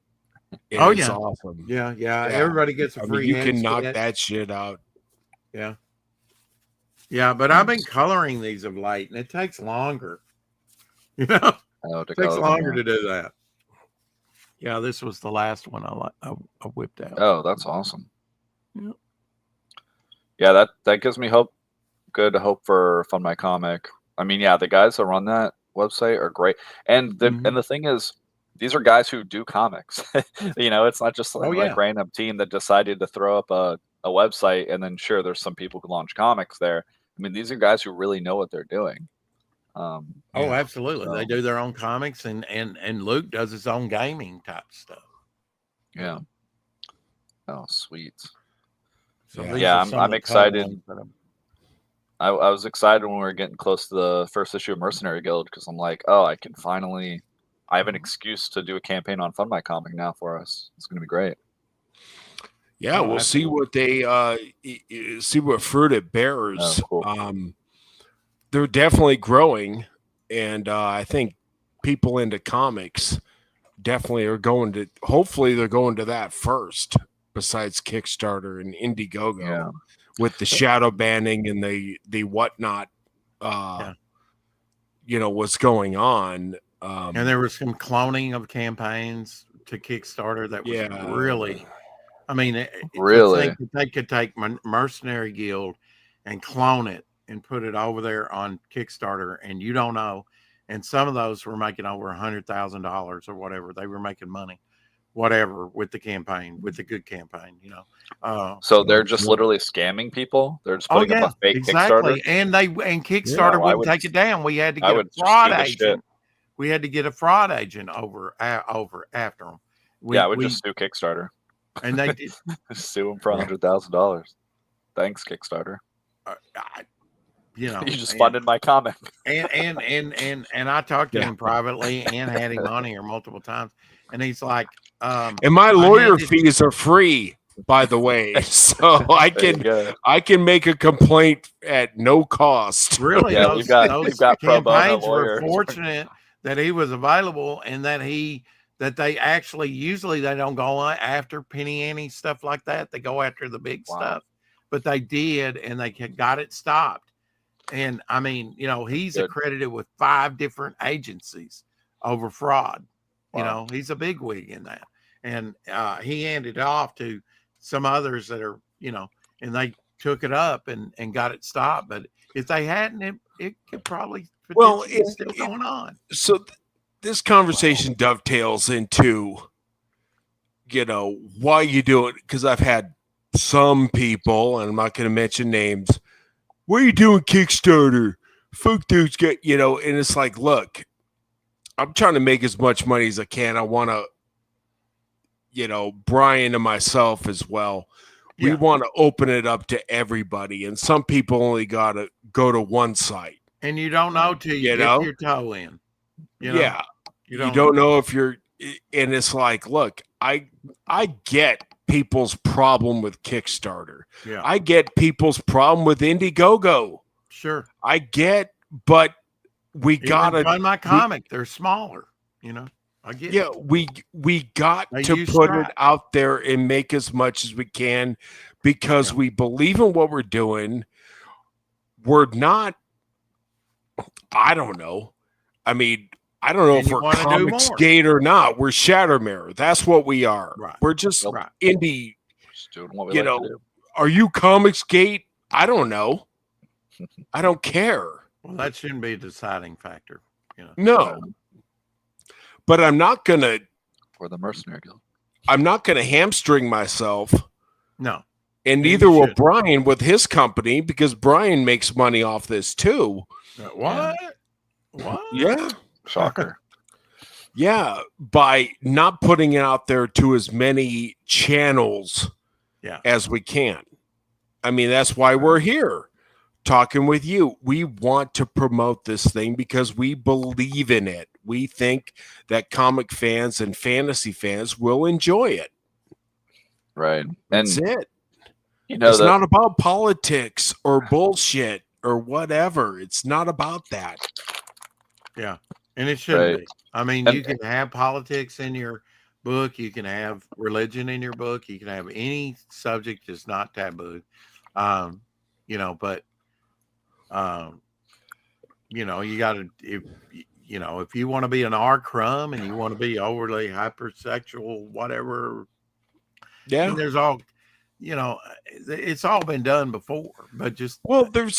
It's awesome. Yeah. Everybody gets a free. You can knock that shit out. Yeah. Yeah, but I've been coloring these of late, and it takes longer. It takes longer to do that. Yeah, this was the last one I whipped out. Oh, that's awesome. Yeah. Yeah, that gives me hope. Good hope for Fund My Comic. I mean, yeah, the guys that run that website are great, and the thing is, these are guys who do comics. It's not just like random team that decided to throw up a website and then sure, there's some people who launch comics there. I mean, these are guys who really know what they're doing. Absolutely. So, they do their own comics, and Luke does his own gaming type stuff. Yeah. Oh, sweet. So I'm excited. I was excited when we were getting close to the first issue of Mercenary Guild because I'm like, I have an excuse to do a campaign on Fund My Comic now for us. It's going to be great. Yeah, we'll see what they see what fruit it bears. Cool. They're definitely growing, and I think people into comics definitely are going to. Hopefully, they're going to that first. Besides Kickstarter and Indiegogo, with the shadow banning and the whatnot, what's going on. And there was some cloning of campaigns to Kickstarter that was really, I mean, really, to think that they could take Mercenary Guild and clone it and put it over there on Kickstarter, and you don't know. And some of those were making over $100,000 or whatever. They were making money. Whatever with the campaign, with the good campaign, So they're just literally scamming people. They're just putting up a fake Kickstarter, and Kickstarter wouldn't take it down. We had to get a fraud agent. We had to get a fraud agent over after them. I would just sue Kickstarter, and they did sue them for $100,000. Thanks, Kickstarter. You just funded my comic, and I talked to him privately and had him on here multiple times, and he's like, and my lawyer fees are free, by the way, so I can make a complaint at no cost. Really, we've got pro bono campaigns were fortunate that he was available, and that they actually usually they don't go after penny ante stuff like that. They go after the big stuff, but they did, and they got it stopped. And I mean, he's accredited with 5 different agencies over fraud. Wow. He's a bigwig in that. And he handed it off to some others that are, and they took it up and got it stopped. But if they hadn't, it could probably it's still going on. So this conversation dovetails into, why you do it. Because I've had some people, and I'm not going to mention names, what are you doing Kickstarter? Fuck dudes and it's like, look, I'm trying to make as much money as I can. I want to, Brian and myself as well, we want to open it up to everybody. And some people only got to go to one site. And you don't know till you get your toe in. Yeah. You don't know if you're, and it's like, look, I get people's problem with Kickstarter. Yeah. I get people's problem with Indiegogo. Sure. I get, but we gotta run my comic. They're smaller, I get it. We got to put it out there and make as much as we can because we believe in what we're doing. We're not, I don't know. I mean, I don't know if we're Comicsgate or not. We're Shattermare. That's what we are. Right. We're just indie. Just doing what we like to do. Are you Comicsgate? I don't know. I don't care. Well, that shouldn't be a deciding factor. No. But I'm not gonna. Or the Mercenary Guild. I'm not gonna hamstring myself. No. And neither will Brian with his company because Brian makes money off this too. What? What? Yeah. Shocker. Yeah, by not putting it out there to as many channels as we can. I mean, that's why we're here talking with you. We want to promote this thing because we believe in it. We think that comic fans and fantasy fans will enjoy it. Right. That's it. It's not about politics or bullshit or whatever. It's not about that. Yeah. And it shouldn't be. I mean, you can have politics in your book. You can have religion in your book. You can have any subject that's not taboo. But, you got to, if you want to be an R-crumb and you want to be overly hypersexual, whatever. Yeah. And there's all, it's all been done before, but just, there's,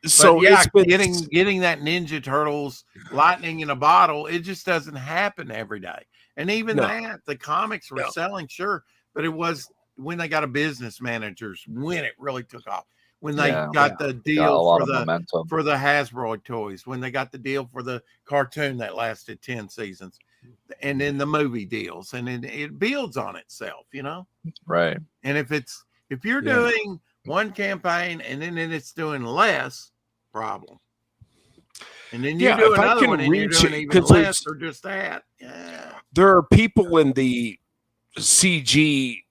so it's been getting that Ninja Turtles lightning in a bottle, it just doesn't happen every day. And even that, the comics were selling, sure, but it was when they got a business managers when it really took off. When they got the deal for the Hasbro toys, when they got the deal for the cartoon that lasted 10 seasons, and then the movie deals, and it builds on itself, Right. And if you're doing one campaign and then it's doing less, problem. And then you do another one and you're doing even less or just that. Yeah. There are people in the CG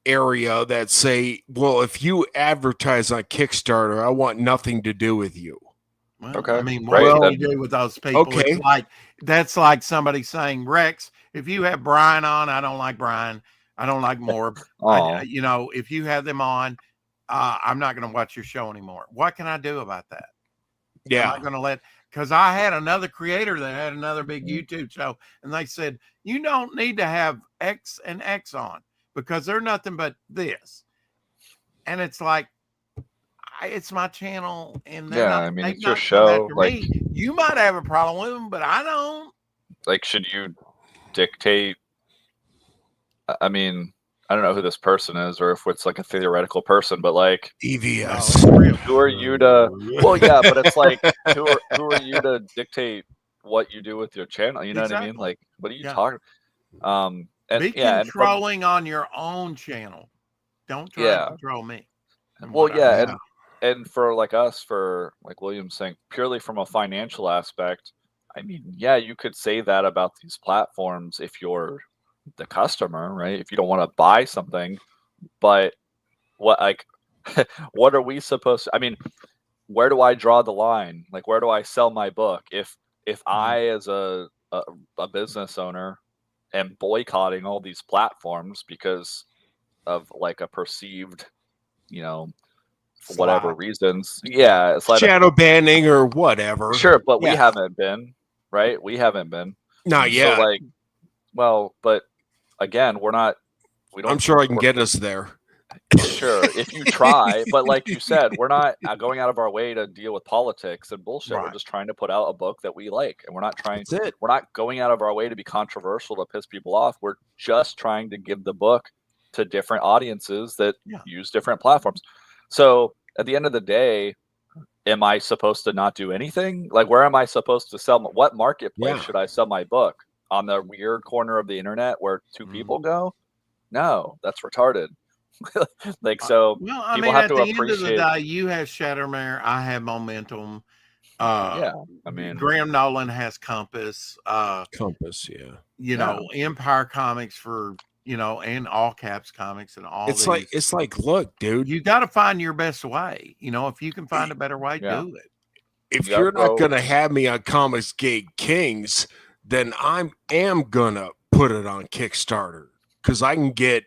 area that say, well, if you advertise on Kickstarter, I want nothing to do with you. Well, I mean, what do you do with those people? Okay. It's that's like somebody saying, Rex, if you have Brian on, I don't like Brian. I don't like Morb. If you have them on, I'm not going to watch your show anymore. What can I do about that? Yeah. I'm not going to because I had another creator that had another big YouTube show, and they said, you don't need to have X and X on because they're nothing but this. And it's like, it's my channel, and it's your show. Like, you might have a problem with them, but I don't. Like, should you dictate? I mean, I don't know who this person is, or if it's like a theoretical person, but like EVS. Who are you to? Well, yeah, but it's like who are you to dictate what you do with your channel? You know what I mean? Like, what are you talking? Be controlling on your own channel. Don't try to control me. And for like us, for like William's saying, purely from a financial aspect, I mean, yeah, you could say that about these platforms if you're the customer, right? If you don't want to buy something, but what are we supposed to? I mean, where do I draw the line? Like, where do I sell my book? If I, as a business owner, am boycotting all these platforms because of like a perceived, for whatever reasons. Yeah. It's like shadow banning or whatever. Sure. But we haven't been, right? We haven't been. Not yet. So but again, we don't. I'm sure I can get us there. Sure. If you try, but like you said, we're not going out of our way to deal with politics and bullshit. Right. We're just trying to put out a book that we like. And we're not we're not going out of our way to be controversial to piss people off. We're just trying to give the book to different audiences that use different platforms. So at the end of the day, am I supposed to not do anything? Like, where am I supposed to sell? What marketplace should I sell my book? On the weird corner of the internet where two people go? No, that's retarded. Like, so well, I people mean, have at to the end of the appreciate. day, you have Shattermare, I have Momentum. Yeah, I mean, Graham Nolan has Compass. Compass, yeah. You know, Empire Comics for, you know, and All Caps Comics and all It's these. like, look, dude, You got to find your best way. You know, if you can find a better way, do it. If you're not gonna have me on Comics Gate Kings, then I am gonna put it on Kickstarter because I can get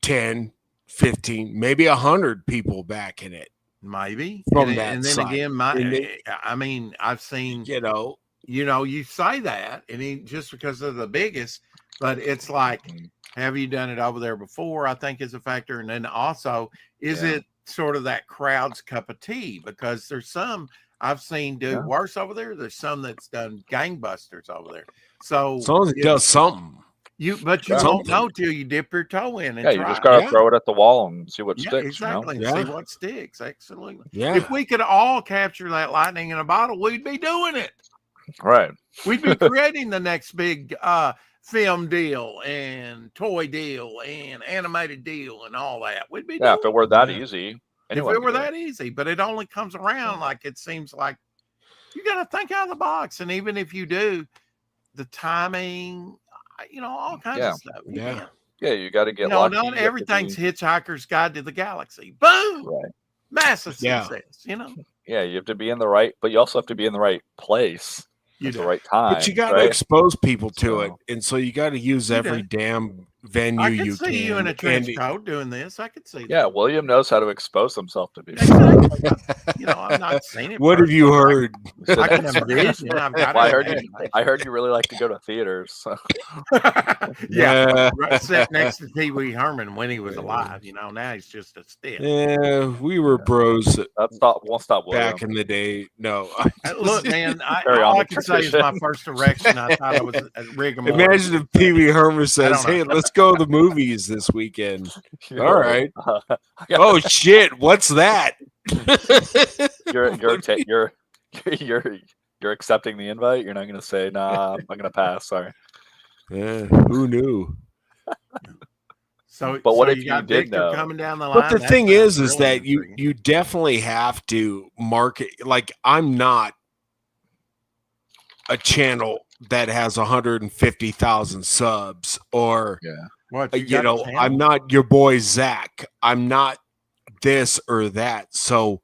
10, 15, maybe 100 people backing it. Maybe from that and then side. again, I mean, I've seen, you know, you say that, and just because they're the biggest, but it's like, have you done it over there before? I think is a factor, and then also, is it sort of that crowd's cup of tea? Because there's some I've seen do worse over there. There's some that's done gangbusters over there. So as long as it does something. But you won't know till you dip your toe in and try. You just gotta throw it at the wall and see what sticks. Exactly, you know? and see what sticks. Absolutely. Yeah. If we could all capture that lightning in a bottle, we'd be doing it. Right. We'd be creating the next big film deal and toy deal and animated deal and all that. We'd be doing if it were that easy. If it were that easy, but it only comes around like it seems like you got to think out of the box. And even if you do, the timing, all kinds of stuff. You got to get lucky. Not everything's Hitchhiker's Guide to the Galaxy. Boom! Right. Massive success, Yeah, you have to be in the right, but you also have to be in the right place at the right time. But you got to expose people to it. And so you got to use every damn venue I you can. See you in a trench coat doing this. I could see that. Yeah, William knows how to expose himself to people. Exactly. I'm not saying it. What have you heard? I can envision. I heard you really like to go to theaters. So. Right, sit next to Pee Wee Herman when he was alive. Now he's just a stick. Yeah, we were bros. Won't stop William. Back in the day. No. Look, man, all I can say is my first erection. I thought I was a rigmarole. Imagine if Pee Wee Herman says, "Hey, let's go to the movies this weekend." All right. Oh shit! What's that? You're accepting the invite. You're not going to say, "Nah, I'm going to pass." Sorry. Who knew? But what if you got did Victor coming down the line? But the thing is that you definitely have to market. Like, I'm not a channel that has 150,000 subs, or I'm not your boy Zach. I'm not this or that. So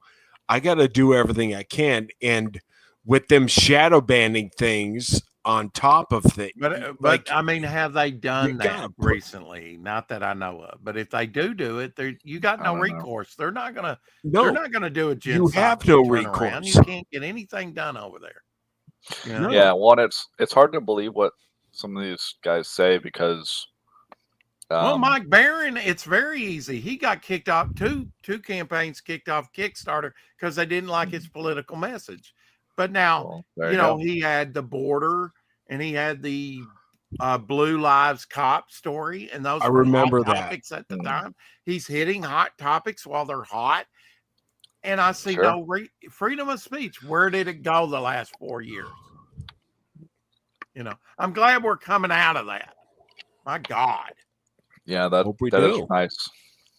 I got to do everything I can, and with them shadow banning things on top of things. But I mean, have they done that recently? Not that I know of. But if they do it, you got no recourse. They're not gonna. No, they're not gonna do it. You have no recourse. You can't get anything done over there. Yeah, well, it's hard to believe what some of these guys say because. Well, Mike Barron, it's very easy. He got kicked off two campaigns kicked off Kickstarter because they didn't like his political message. But now, he had the border and he had the Blue Lives Cop story, and those were remember hot topics at the time. He's hitting hot topics while they're hot, and I see no freedom of speech. Where did it go the last 4 years? I'm glad we're coming out of that. My God. Yeah, that is nice.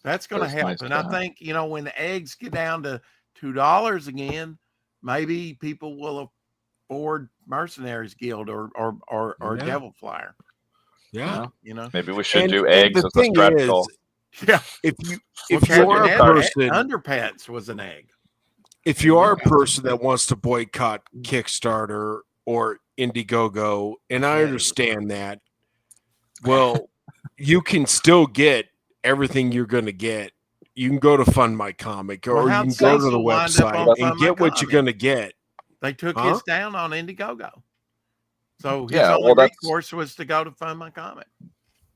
That's going to help. Nice, and I think, when the eggs get down to $2 again, maybe people will afford Mercenary'S Guild or Devil Flyer. Yeah. Maybe we should do eggs as a stretch goal. Yeah. If you're a person, Underpants was an egg. If you are a person that wants to boycott Kickstarter or Indiegogo, and I understand that, well, you can still get everything you're going to get. You can go to Fund My Comic, or you can go to the website and get what you're going to get. They took his down on Indiegogo. So his only recourse was to go to Fund My Comic.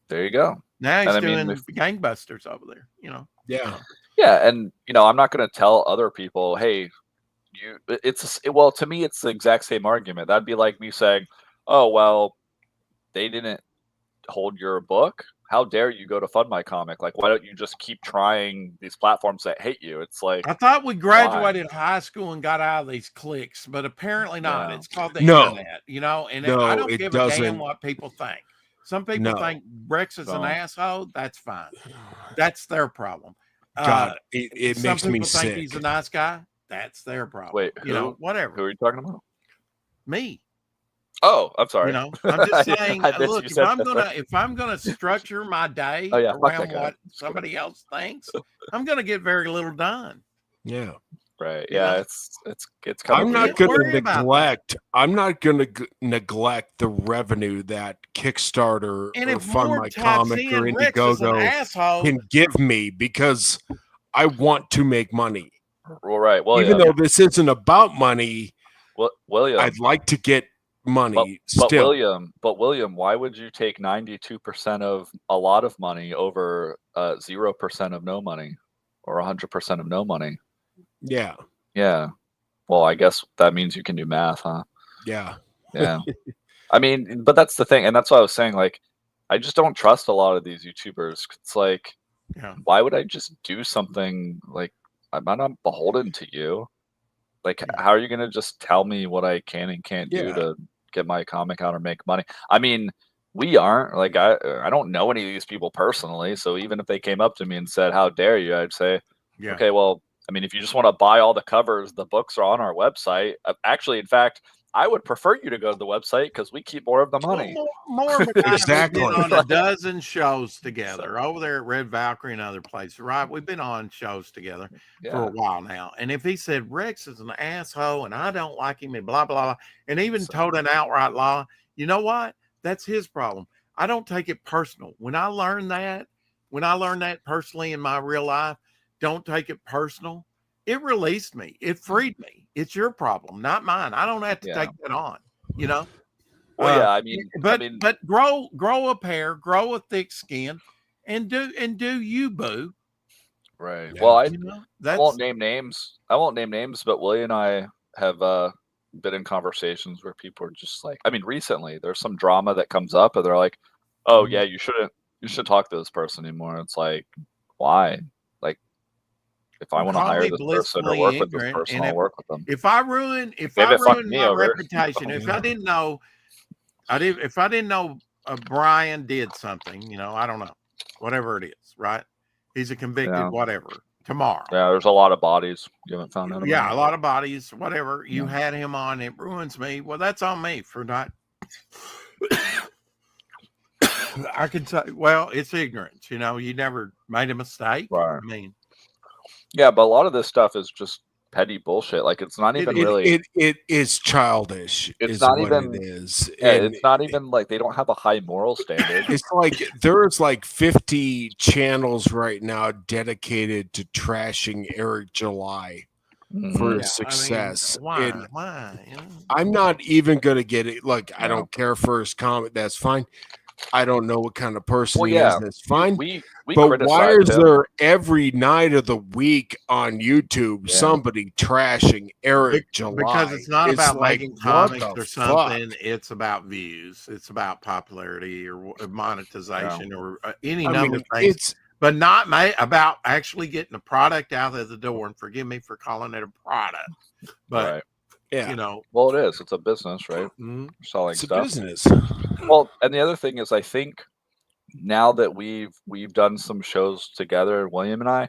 There you go. Now he's doing gangbusters over there, Yeah. Yeah, and I'm not going to tell other people, hey, to me it's the exact same argument. That'd be like me saying, oh, well, they didn't hold your book. How dare you go to Fund My Comic? Like, why don't you just keep trying these platforms that hate you? It's like, I thought we graduated high school and got out of these cliques, but apparently not. It's called the internet, and I don't give a damn what people think. Some people think Rex is an asshole. That's fine. That's their problem. God, it makes me sick. Some people think he's a nice guy. That's their problem. Wait, whatever. Who are you talking about? Me. Oh, I'm sorry. I'm just saying. Look, if I'm gonna structure my day around what somebody else thinks, I'm gonna get very little done. Yeah. Right. Yeah. It's kind I'm not going to neglect. I'm not going to neglect the revenue that Kickstarter or Fund My Comic or Indiegogo can give me, because I want to make money. Well, right. Well, even though this isn't about money, William, I'd like to get money still. But William, why would you take 92% of a lot of money over 0% of no money, or 100% of no money? Yeah. Yeah. Well, I guess that means you can do math, huh? Yeah. Yeah. I mean, but that's the thing. And that's what I was saying. Like, I just don't trust a lot of these YouTubers. It's like, why would I just do something? Like, I'm not beholden to you. Like, how are you going to just tell me what I can and can't do to get my comic out or make money? I mean, we aren't. Like, I don't know any of these people personally. So even if they came up to me and said, how dare you? I'd say, okay, well, I mean, if you just want to buy all the covers, the books are on our website. Actually, in fact, I would prefer you to go to the website because we keep more of the money. More exactly. We've been on a dozen shows together over there at Red Valkyrie and other places, right? We've been on shows together for a while now. And if he said Rex is an asshole and I don't like him and blah, blah, blah, and even told an outright lie, you know what? That's his problem. I don't take it personal. When I learned that personally in my real life, don't take it personal. It released me. It freed me. It's your problem, not mine. I don't have to take that on, Well, yeah, I mean, but grow a pair, grow a thick skin, and do you, boo. Right. Yeah. Well, I won't name names. But Willie and I have been in conversations where people are just like, I mean, recently there's some drama that comes up, and they're like, "Oh yeah, you shouldn't talk to this person anymore." It's like, why? Like, if I want to hire this person or work with this person, I'll work with them. If I ruin my reputation, if I didn't know Brian did something, I don't know, whatever it is, right? He's a convicted whatever tomorrow. Yeah, there's a lot of bodies you haven't found out. Yeah, a lot of bodies, whatever. You had him on, it ruins me. Well, that's on me for not. I can say, well, it's ignorance. You never made a mistake. Right. I mean. Yeah, but a lot of this stuff is just petty bullshit. Like, it's not even really. It is childish. It's not even. It is. Yeah, it's not even like they don't have a high moral standard. It's like there's like 50 channels right now dedicated to trashing Eric July for his success. I mean, why? I'm not even gonna get it. Like, I don't care for his comment. That's fine. I don't know what kind of person he is. That's fine. But why is there every night of the week on YouTube somebody trashing Eric July? Because it's not about making comics or something. It's about views. It's about popularity or monetization or any number of things. But not about actually getting a product out of the door. And forgive me for calling it a product. But right. Yeah. Well, it is. It's a business, right? Mm-hmm. Selling it's stuff. A business. Well, and the other thing is, I think now that we've done some shows together, William and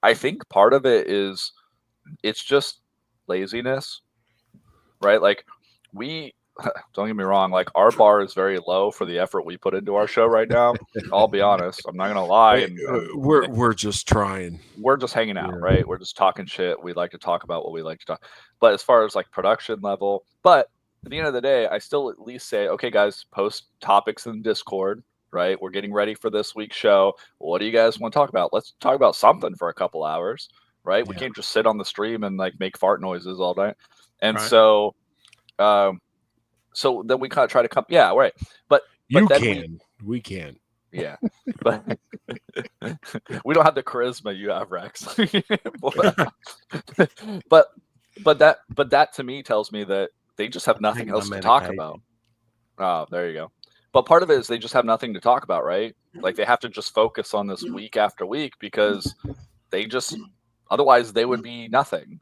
I think part of it is it's just laziness, right? Like, don't get me wrong, like, our bar is very low for the effort we put into our show right now. I'll be honest. I'm not gonna lie. We're just trying. We're just hanging out, right? We're just talking shit. We like to talk about what we like to talk. But as far as like production level, but at the end of the day, I still at least say, okay, guys, post topics in Discord, right? We're getting ready for this week's show. What do you guys want to talk about? Let's talk about something for a couple hours, right? We can't just sit on the stream and like make fart noises all night. And so then we kind of try to come. Yeah, right. But we can. Yeah, but we don't have the charisma you have, Rex. but that to me tells me that they just have nothing else to talk about. Oh, there you go. But part of it is they just have nothing to talk about, right? Like, they have to just focus on this week after week because otherwise they would be nothing.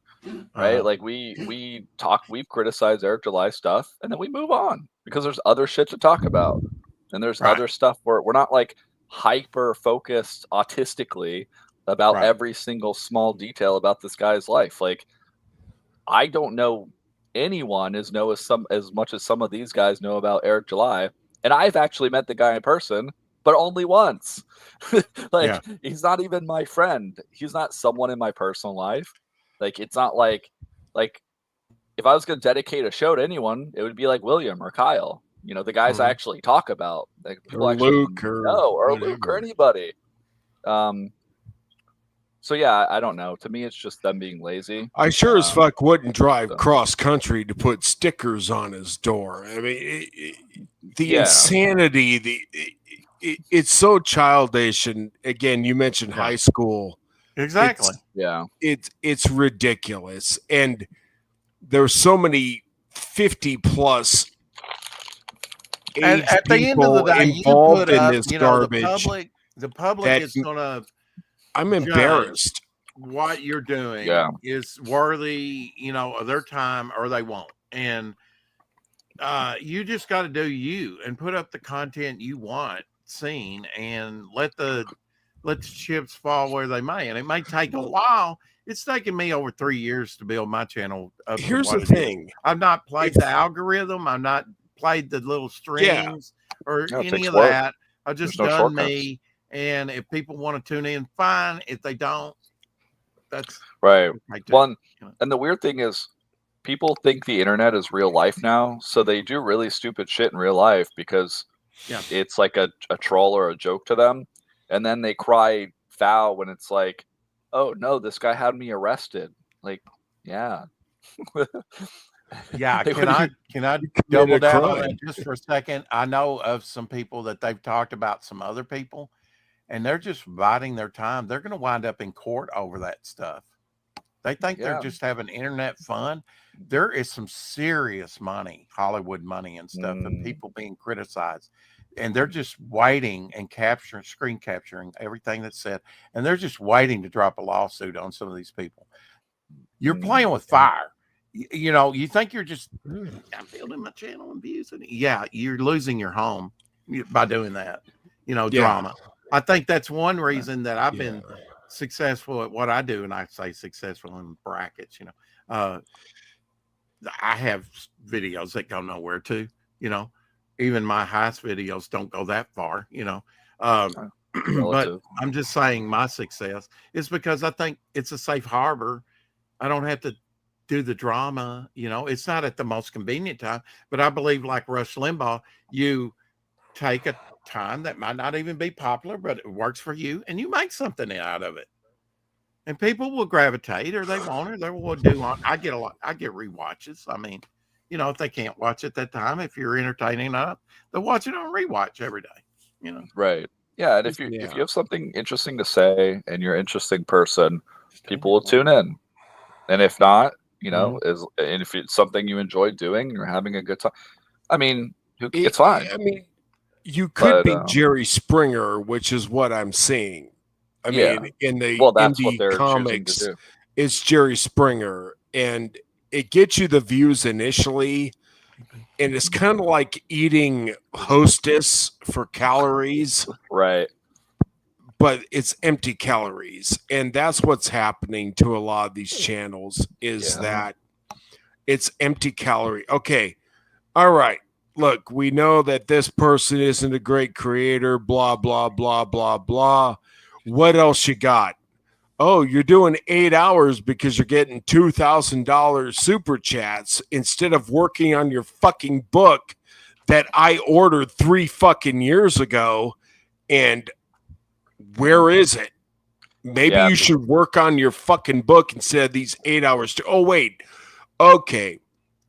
Right? Like, we've criticized Eric July stuff, and then we move on because there's other shit to talk about. And there's other stuff where we're not like hyper focused autistically about every single small detail about this guy's life. Like, I don't know anyone as much as some of these guys know about Eric July. And I've actually met the guy in person, but only once. He's not even my friend. He's not someone in my personal life. Like, it's not like if I was going to dedicate a show to anyone, it would be like William or Kyle. You know, the guys I actually talk about, like people or actually Luke or Luke or anybody. So yeah, I don't know. To me, it's just them being lazy. I sure as fuck wouldn't drive cross country to put stickers on his door. I mean, the insanity, it's so childish. And again, you mentioned high school. Exactly. It's ridiculous. And there's so many 50+ and at the end of the day, involved you put in up, this you know, garbage. The public is gonna. I'm embarrassed. What you're doing is worthy, you know, of their time, or they won't. And you just got to do you and put up the content you want seen, and let the chips fall where they may. And it may take a while. It's taken me over 3 years to build my channel up. Here's the thing: I've not played the algorithm. I've not played the little strings or any of that. I've just done me. And if people want to tune in, fine. If they don't, that's right. One, and the weird thing is, people think the internet is real life now, so they do really stupid shit in real life because it's like a troll or a joke to them, and then they cry foul when it's like, oh no, this guy had me arrested. Like, yeah. Can I double down on that just for a second? I know of some people that they've talked about some other people, and they're just biding their time. They're going to wind up in court over that stuff. They think they're just having internet fun. There is some serious money, Hollywood money and stuff, and people being criticized. And they're just waiting and screen capturing everything that's said. And they're just waiting to drop a lawsuit on some of these people. You're playing with fire. You know, you think you're just, I'm building my channel and views. And you're losing your home by doing that, you know, drama. I think that's one reason that I've been successful at what I do. And I say successful in brackets, you know. I have videos that go nowhere too, you know. Even my highest videos don't go that far, you know. But I'm just saying my success is because I think it's a safe harbor. I don't have to do the drama, you know. It's not at the most convenient time, but I believe, like Rush Limbaugh, you take a time that might not even be popular, but it works for you, and you make something out of it. And people will gravitate, or they won't, or they will do on. I get rewatches. I mean, you know, if they can't watch it that time, if you're entertaining enough, they'll watch it on rewatch every day. You know, right? Yeah, and if you have something interesting to say and you're an interesting person, people will tune in. And if not, you know, and if it's something you enjoy doing, you're having a good time. I mean, it's fine. I mean, you could be Jerry Springer, which is what I'm seeing. I mean, in the indie comics, it's Jerry Springer, and it gets you the views initially, and it's kind of like eating Hostess for calories, right? But it's empty calories, and that's what's happening to a lot of these channels. Is that it's empty calorie? Okay, all right. Look, we know that this person isn't a great creator. Blah blah blah blah blah. What else you got? Oh, you're doing 8 hours because you're getting $2,000 super chats instead of working on your fucking book that I ordered 3 fucking years ago. And where is it? Maybe you should work on your fucking book instead of these 8 hours. Oh, wait. Okay.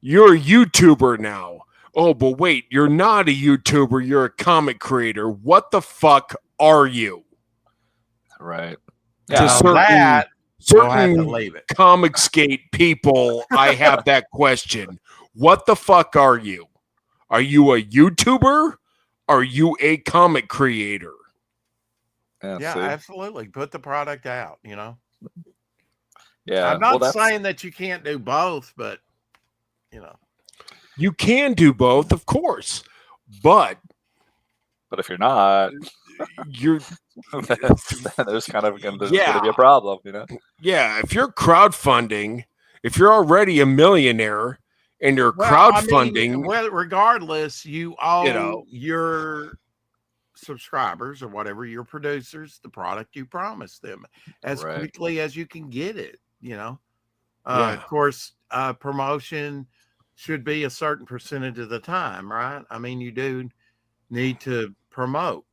You're a YouTuber now. Oh, but wait, you're not a YouTuber. You're a comic creator. What the fuck are you? Right. To certain Comicsgate people, I have that question. What the fuck are you? Are you a YouTuber? Are you a comic creator? Yeah, absolutely. Put the product out, you know? Yeah. I'm not saying that you can't do both, but, you know. You can do both, of course. But But if you're not, you're then there's kind of going to be a problem, you know? Yeah, if you're crowdfunding, if you're already a millionaire and you're crowdfunding, regardless, you owe your subscribers or whatever, your producers, the product you promised them as quickly as you can get it, you know. Of course, promotion should be a certain percentage of the time, right? I mean, you do need to promote,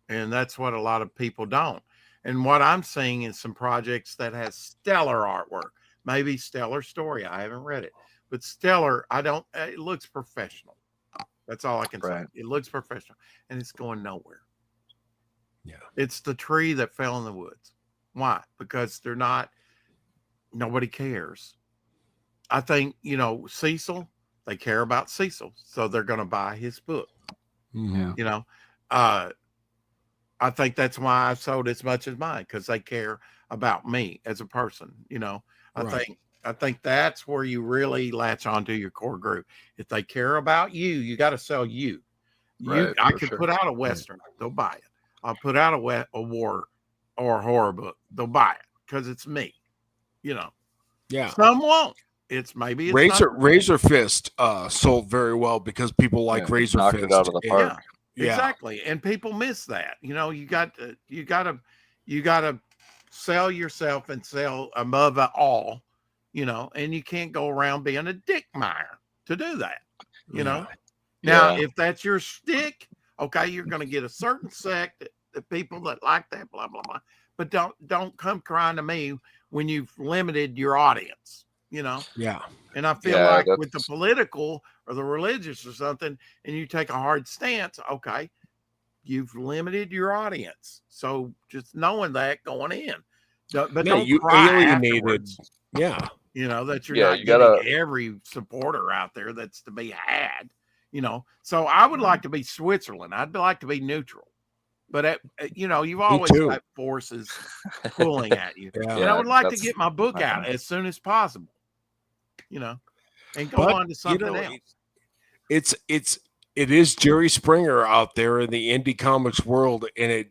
and that's what a lot of people don't. And what I'm seeing is some projects that has stellar artwork, maybe stellar story. I haven't read it, but stellar, it looks professional. That's all I can say. It looks professional, and it's going nowhere. Yeah. It's the tree that fell in the woods. Why? Because nobody cares. I think, you know, Cecil, they care about Cecil, so they're going to buy his book. Mm-hmm. You know, I think that's why I sold as much as mine, because they care about me as a person. You know, I think that's where you really latch onto your core group. If they care about you, you got to sell you. I could put out a Western, they'll buy it. I'll put out a war or a horror book, they'll buy it because it's me. You know, some won't. Razor Fist sold very well because people like Razor Fist. It out of the park. Exactly. And people miss that. You know, you got to sell yourself and sell above all, you know, and you can't go around being a dick mire to do that. You know, now if that's your stick, okay, you're going to get a certain sect of people that like that, blah, blah, blah. But don't come crying to me when you've limited your audience, you know? Yeah. And I feel like with the political or the religious or something, and you take a hard stance, okay, you've limited your audience. So just knowing that going in. But don't cry afterwards. Yeah. You know, that you're not getting every supporter out there that's to be had, you know? So I would like to be Switzerland. I'd like to be neutral. But, you know, you've always got forces pulling at you. And I would like to get my book out as soon as possible, you know, and go on to something else. It is Jerry Springer out there in the indie comics world, and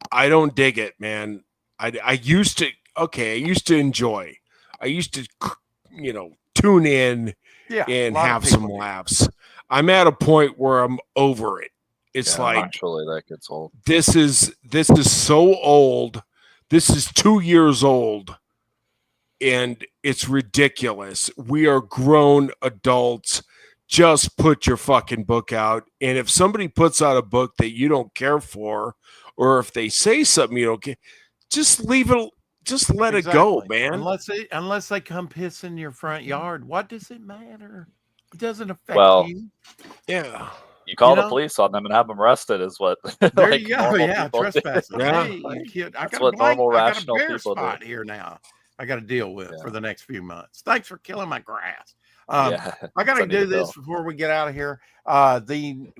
I don't dig it, man. I used to enjoy. I used to, you know, tune in and have some laughs. I'm at a point where I'm over it. It's like eventually that gets old. This is so old. This is 2 years old, and it's ridiculous. We are grown adults. Just put your fucking book out. And if somebody puts out a book that you don't care for, or if they say something you don't care, just leave it. Just let it go, man. Unless they come piss in your front yard, what does it matter? It doesn't affect you. Yeah. You call the police on them and have them arrested is what. There you go. Yeah, trespassing. Hey, that's what normal, rational people do. Here now, I got to deal with for the next few months. Thanks for killing my grass. I got to do this before we get out of here.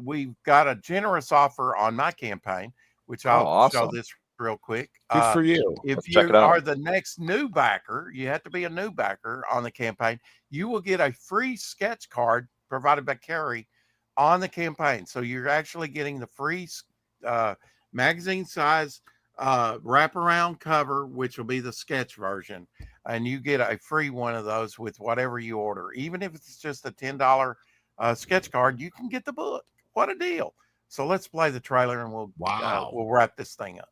We've got a generous offer on my campaign, which I'll show this real quick. Good for you. If you are the next new backer, you have to be a new backer on the campaign. You will get a free sketch card provided by Carrie on the campaign. So you're actually getting the free magazine size wraparound cover, which will be the sketch version. And you get a free one of those with whatever you order. Even if it's just a $10 sketch card, you can get the book. What a deal. So let's play the trailer and we'll wrap this thing up.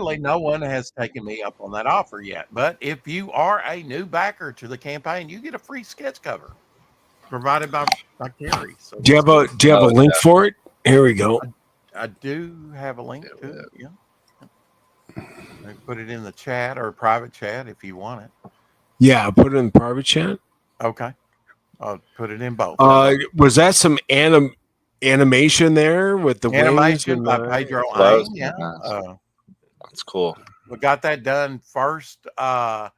Thankfully, no one has taken me up on that offer yet. But if you are a new backer to the campaign, you get a free sketch cover provided by Carrie. So do you have a link for it? Here we go. I do have a link to it. Yeah. I put it in the chat or private chat if you want it. Yeah, I put it in the private chat. Okay. I'll put it in both. Was that some animation there with the animation wings by Pedro Ang? Yeah. That's cool. We got that done first on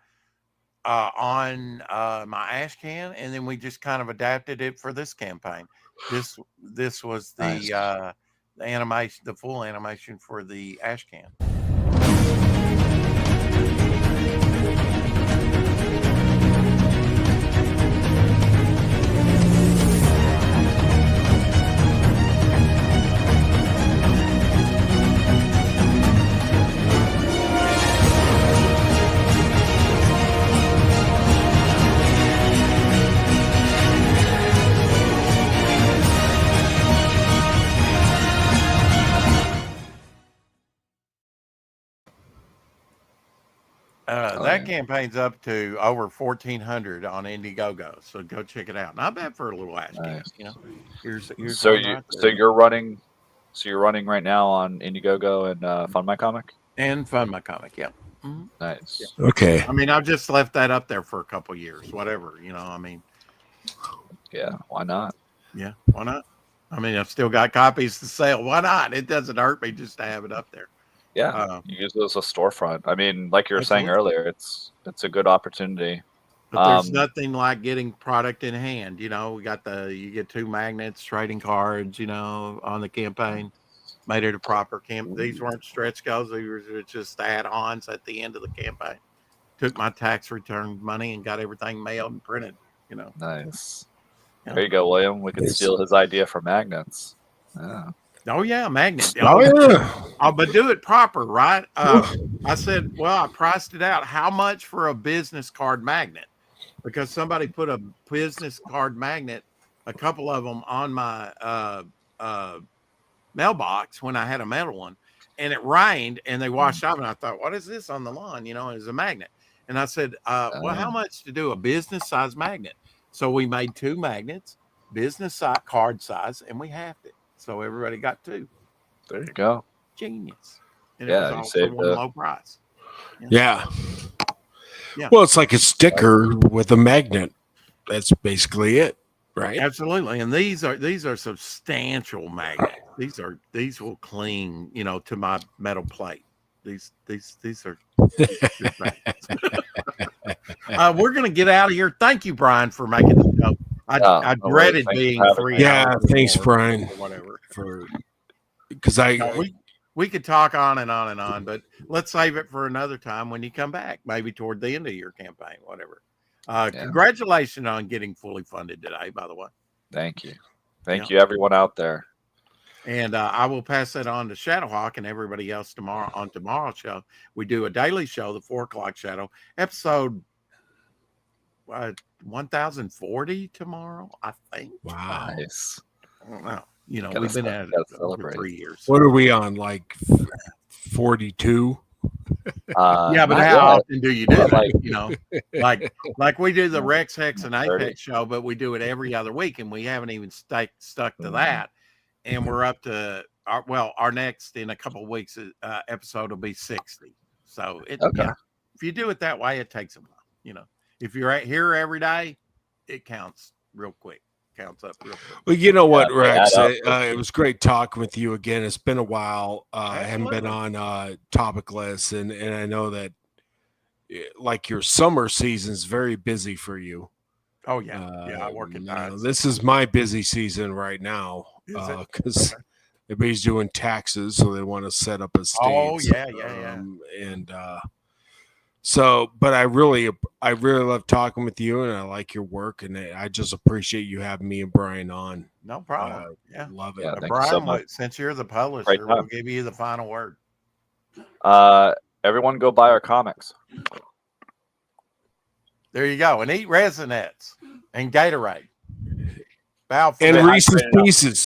my ash can, and then we just kind of adapted it for this campaign. This was the animation, the full animation for the ash can. That campaign's up to over 1,400 on Indiegogo, so go check it out. Not bad for a little ash can, you know. Here's so you're running right now on Indiegogo and Fund My Comic and Fund My Comic, yeah. Mm-hmm. Nice. Yeah. Okay. I mean, I've just left that up there for a couple years, whatever, you know. I mean, yeah, why not? Yeah, why not? I mean, I've still got copies to sell. Why not? It doesn't hurt me just to have it up there. Yeah, you use it as a storefront. I mean, like you were saying earlier, it's a good opportunity. But there's nothing like getting product in hand. You know, we got you get 2 magnets, trading cards, you know, on the campaign. Made it a proper camp. These weren't stretch goals. These were just add-ons at the end of the campaign. Took my tax return money and got everything mailed and printed, you know. Nice. Yeah. There you go, William. We can steal his idea for magnets. Yeah. Oh yeah, magnet. Oh yeah, but do it proper, right? I said, well, I priced it out. How much for a business card magnet? Because somebody put a business card magnet, a couple of them, on my mailbox when I had a metal one, and it rained and they washed off. And I thought, what is this on the lawn? You know, it's a magnet. And I said, well, how much to do a business size magnet? So we made 2 magnets, business size, card size, and we halved it. So everybody got 2. There you go. Genius. And yeah, it was all for one low price. Yeah. Well, it's like a sticker with a magnet. That's basically it, right? Absolutely. And these are substantial magnets. These will cling, you know, to my metal plate. These are we're gonna get out of here. Thank you, Brian, for making the show. I dreaded being 3 hours. Yeah, thanks, Brian. Or whatever. Because we could talk on and on and on, but let's save it for another time when you come back, maybe toward the end of your campaign, whatever. Congratulations on getting fully funded today, by the way. Thank you. Thank you, everyone out there. And I will pass that on to Shadowhawk and everybody else tomorrow on tomorrow's show. We do a daily show, the 4 o'clock Shadow, episode 1040 tomorrow, I think. Wow. Nice. I don't know. You know, we've been at it for 3 years. What are we on, like 42? Yeah, but how often do you do that? You know, like we do the Rex, Hex, and Apex show, but we do it every other week, and we haven't even stuck to that. And we're up to our next in a couple of weeks episode will be 60. So if you do it that way, it takes a while. You know, if you're here every day, it counts real quick. Counts up real quick. Well, you know what, Rex? It was great talking with you again. It's been a while. I haven't been on topic lists, and I know that like your summer season's very busy for you. Oh yeah, I work at night. This is my busy season right now because everybody's doing taxes, so they want to set up estates. Oh yeah. And so, but I really love talking with you, and I like your work, and I just appreciate you having me and Brian on. No problem. Love it. Yeah, Brian, since you're the publisher, we'll give you the final word. Everyone go buy our comics. There you go. And eat Resonets and Gatorade. And Reese's Pieces.